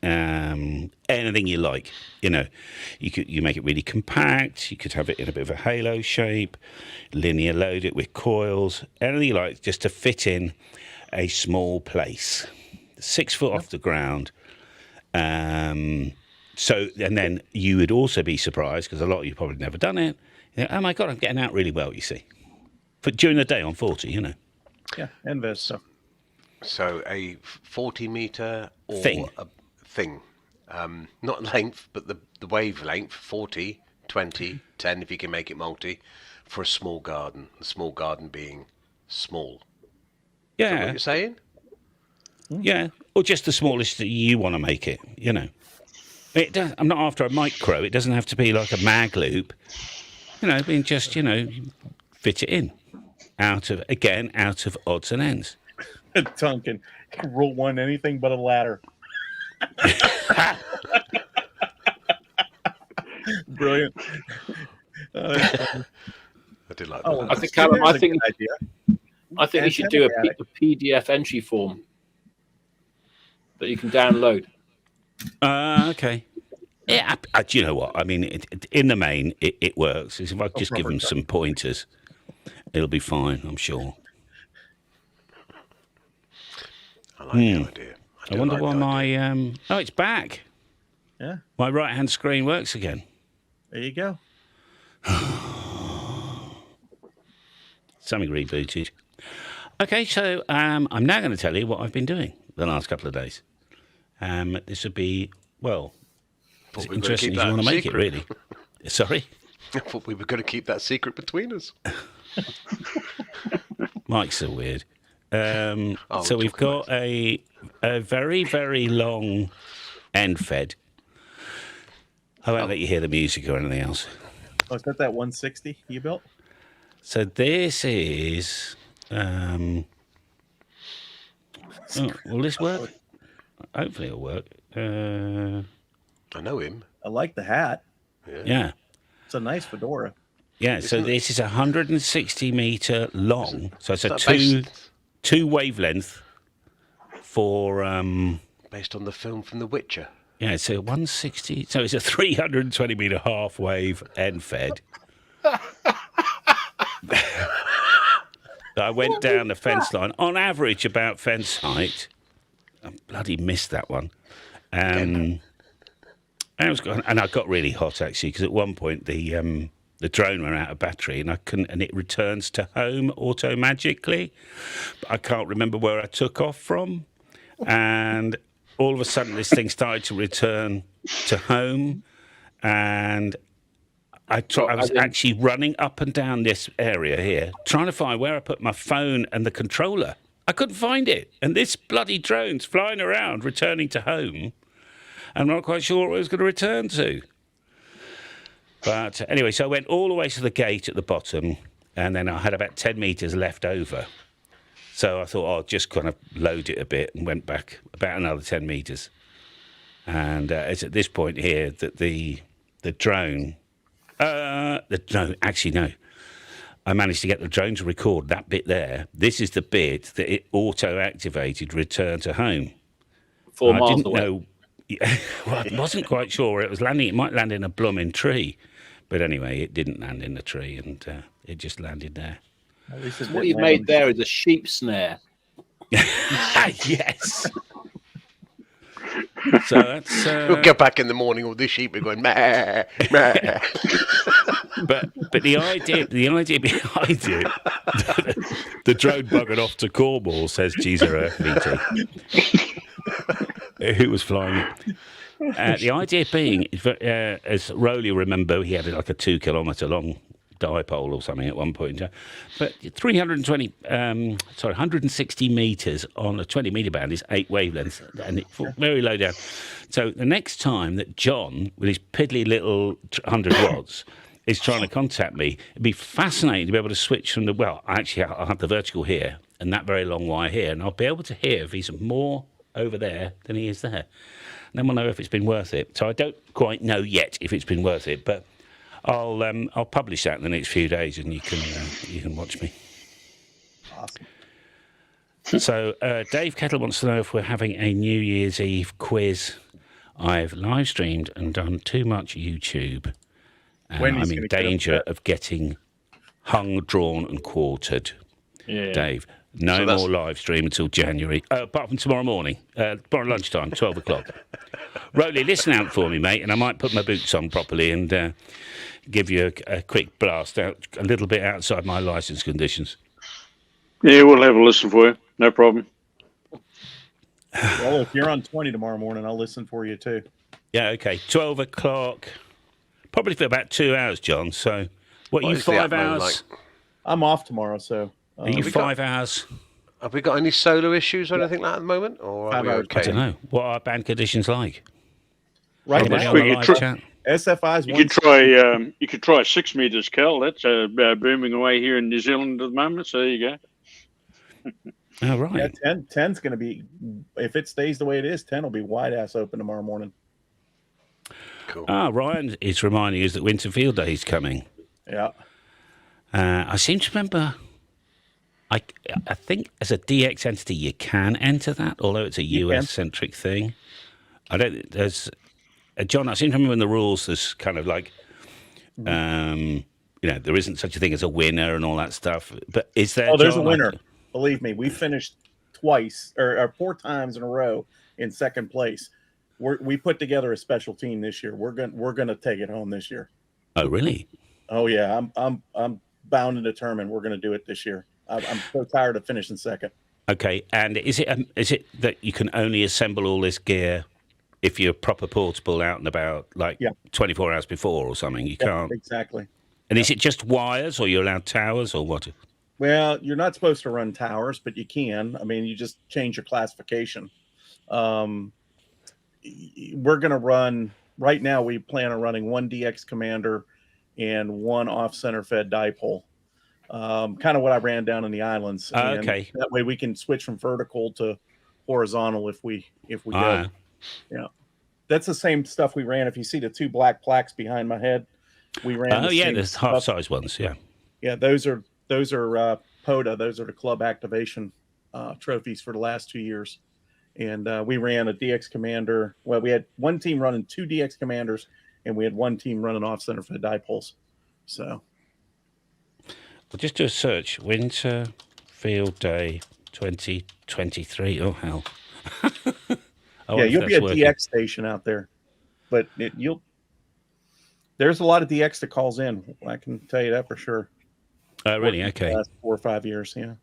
Anything you like, you make it really compact. You could have it in a bit of a halo shape, linear load it with coils, anything you like, just to fit in a small place, 6 foot off the ground. So, and then you would also be surprised because a lot of you probably never done it. Oh my God, I'm getting out really well. You see, but during the day on 40, Yeah, and Vez stuff. So a 40-meter or Thing. a thing, not length, but the wavelength, 40, 20, 10, if you can make it multi, for a small garden. The small garden being small. Is that what Yeah, you're saying? yeah, or just the smallest that you want to make it. It does, I'm not after a micro. It doesn't have to be like a mag loop. Being just fit it in out of odds and ends. Duncan, rule 1, anything but a ladder. Brilliant. I did like that. I think, Callum, I think idea. you should do a PDF entry form that you can download. Okay. Yeah, do you know what? I mean, in the main, it works. If I just give them some pointers, it'll be fine, I'm sure. I like the idea. I wonder why my... Oh, it's back. Yeah. My right-hand screen works again. There you go. Something rebooted. Okay, so I'm now going to tell you what I've been doing the last couple of days. This would be, well, as interesting as you want to make it, really. Sorry? I thought we were going to keep that secret between us. Mike's so weird. Oh, So we've got a very, very long end fed. I won't let you hear the music or anything else. Oh, is that 160 you built? So this is... will this work? Hopefully it'll work. I know him. I like the hat. Yeah. It's a nice fedora. Yeah, so this is 160 meter long. So it's a two wavelength for based on the film from The Witcher. yeah, it's a 160. So it's a 320 meter half wave end fed. I went down the fence line on average about fence height. I bloody missed that one. And I got really hot actually because at one point the drone ran out of battery and I couldn't, and it returns to home magically. But I can't remember where I took off from, and all of a sudden this thing started to return to home, and I was actually running up and down this area here trying to find where I put my phone and the controller. I couldn't find it, and this bloody drone's flying around returning to home. I'm not quite sure what it was going to return to. But anyway, so I went all the way to the gate at the bottom, and then I had about 10 metres left over. So I thought I'll just kind of load it a bit and went back about another 10 metres. And it's at this point here that the drone... actually, no. I managed to get the drone to record that bit there. This is the bit that it auto-activated return to home. 4 miles I didn't away. know... Well, I wasn't quite sure where it was landing. It might land in a blooming tree. But anyway, it didn't land in the tree, and it just landed there. At least it What didn't you've land made there is a sheep snare. Yes. So that's... We'll go back in the morning with this sheep and going, meh, meh. But the idea behind it, the drone buggered off to Cornwall, says Geezer VT, who was flying it. The idea being, as Rowley remember, he had like a 2 kilometre long dipole or something at one point. But 160 metres on a 20 metre band is 8 wavelengths, and it's very low down. So the next time that John, with his piddly little 100 watts, is trying to contact me, it'd be fascinating to be able to switch from I'll have the vertical here and that very long wire here, and I'll be able to hear if he's more over there than he is there. And then we'll know if it's been worth it. So I don't quite know yet if it's been worth it, but I'll publish that in the next few days, and you can watch me. Awesome. So Dave Kettle wants to know if we're having a New Year's Eve quiz. I've live streamed and done too much YouTube, and I'm in danger of getting hung, drawn, and quartered. Yeah. Dave, no more live stream until January, apart from tomorrow morning, tomorrow lunchtime, 12 o'clock. Rowley, listen out for me, mate, and I might put my boots on properly and give you a quick blast out, a little bit outside my licence conditions. Yeah, we'll have a listen for you. No problem. Well, if you're on 20 tomorrow morning, I'll listen for you too. Yeah, okay, 12 o'clock, probably for about 2 hours, John. So, what are you, is the 5 Atmo hours? like? I'm off tomorrow, so. Are you 5 hours? Have we got any solar issues or anything like that at the moment? Or are 5 we hours. okay? I don't know. What are band conditions like? Right Anybody now, on the we live could chat? SFI's You could try 6 meters, Cal. That's booming away here in New Zealand at the moment. So there you go. Oh, right. Yeah, 10's going to be, if it stays the way it is, 10 will be wide ass open tomorrow morning. Cool. Ryan is reminding us that Winterfield Day is coming. Yeah. I seem to remember, I think as a DX entity you can enter that, although it's a US-centric thing. I don't, there's, John, I seem to remember in the rules there's kind of like, there isn't such a thing as a winner and all that stuff. But is there? Oh, there's John, a winner. Believe me, we finished twice or 4 times in a row in second place. we put together a special team this year. We're gonna take it home this year. Oh, really? Oh yeah, I'm bound and determined we're gonna do it this year. I'm so tired of finishing second. Okay, and is it that you can only assemble all this gear if you're proper portable out and about, like 24 hours before or something? You can't. Exactly. And is it just wires, or you're allowed towers, or what? Well, you're not supposed to run towers, but you can. I mean, you just change your classification. We're going to run, right now we plan on running one DX Commander and one off-center fed dipole. Kind of what I ran down in the islands. Okay. That way we can switch from vertical to horizontal if we go. Yeah. That's the same stuff we ran. If you see the two black plaques behind my head, we ran. Oh yeah, there's half-size ones. Yeah. Yeah, those are POTA. Those are the club activation trophies for the last 2 years. And we ran a DX Commander. Well, we had one team running 2 DX Commanders, and we had one team running off-center for the dipoles. So. Well, just do a search. Winter Field Day 2023. Oh, hell. Yeah, you'll be a DX station out there. But there's a lot of DX that calls in. I can tell you that for sure. Oh, really? Okay. The last 4 or 5 years, yeah.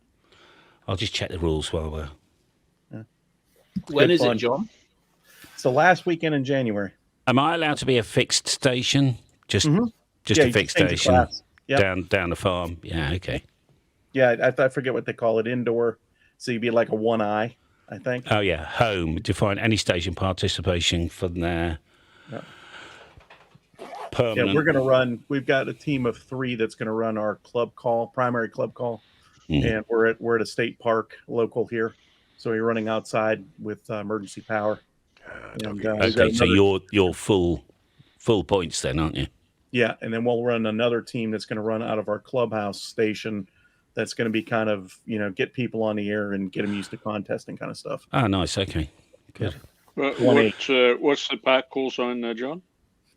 I'll just check the rules while we're... When is it, John? It's the last weekend in January. Am I allowed to be a fixed station? Just a fixed station down the farm? Yeah, okay. Yeah, I forget what they call it, indoor. So you'd be like a one eye, I think. Oh, yeah, home. Define any station participation from there. Yeah. Permanent. Yeah, we're going to run. We've got a team of 3 that's going to run our primary club call. And we're at a state park local here. So you're running outside with emergency power. Okay, so you're full points then, aren't you? Yeah, and then we'll run another team that's going to run out of our clubhouse station. That's going to be kind of, get people on the air and get them used to contesting kind of stuff. Oh, nice. Okay, good. What's the park call sign there, John?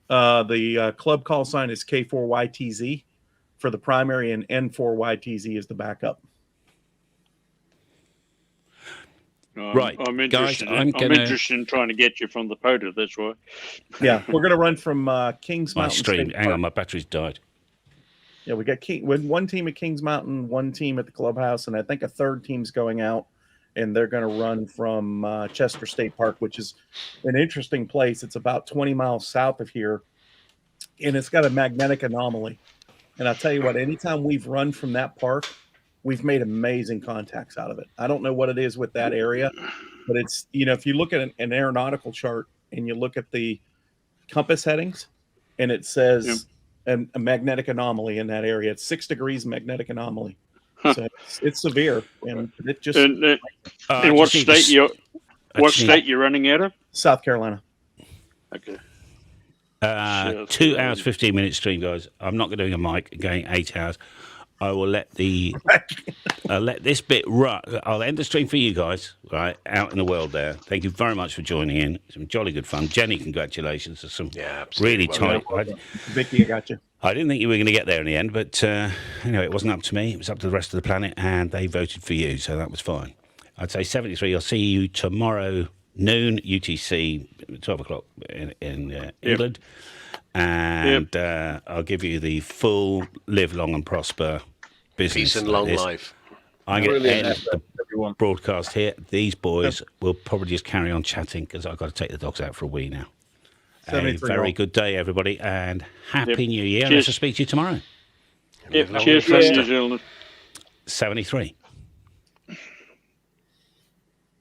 The club call sign is K4YTZ for the primary, and N4YTZ is the backup. Right, I'm interested. I'm interested in trying to get you from the POTA. That's why. Yeah, we're going to run from Kings My Mountain. stream. Hang on, my battery's died. Yeah, we got one team at Kings Mountain, one team at the clubhouse, and I think a third team's going out, and they're going to run from Chester State Park, which is an interesting place. It's about 20 miles south of here, and it's got a magnetic anomaly. And I'll tell you what, anytime we've run from that park, we've made amazing contacts out of it. I don't know what it is with that area, but it's, if you look at an aeronautical chart and you look at the compass headings, and it says a magnetic anomaly in that area. It's 6 degrees magnetic anomaly. So it's severe. And it just... And what state you're running out of? South Carolina. Okay. 2 hours, 15 minute stream, guys. I'm not doing a mic, going 8 hours. I will let this bit run. I'll end the stream for you guys, right, out in the world there. Thank you very much for joining in. Some jolly good fun. Jenny, congratulations. There's some really tight. Vicky, I got you. I didn't think you were going to get there in the end, but anyway, it wasn't up to me. It was up to the rest of the planet, and they voted for you, so that was fine. I'd say 73. I'll see you tomorrow noon UTC, 12 o'clock in England. And I'll give you the full live long and prosper business. Peace and long life. I'm going to end the broadcast here. These boys will probably just carry on chatting because I've got to take the dogs out for a wee now. A very good day, everybody, and Happy New Year. Let's speak to you tomorrow. Cheers, 73.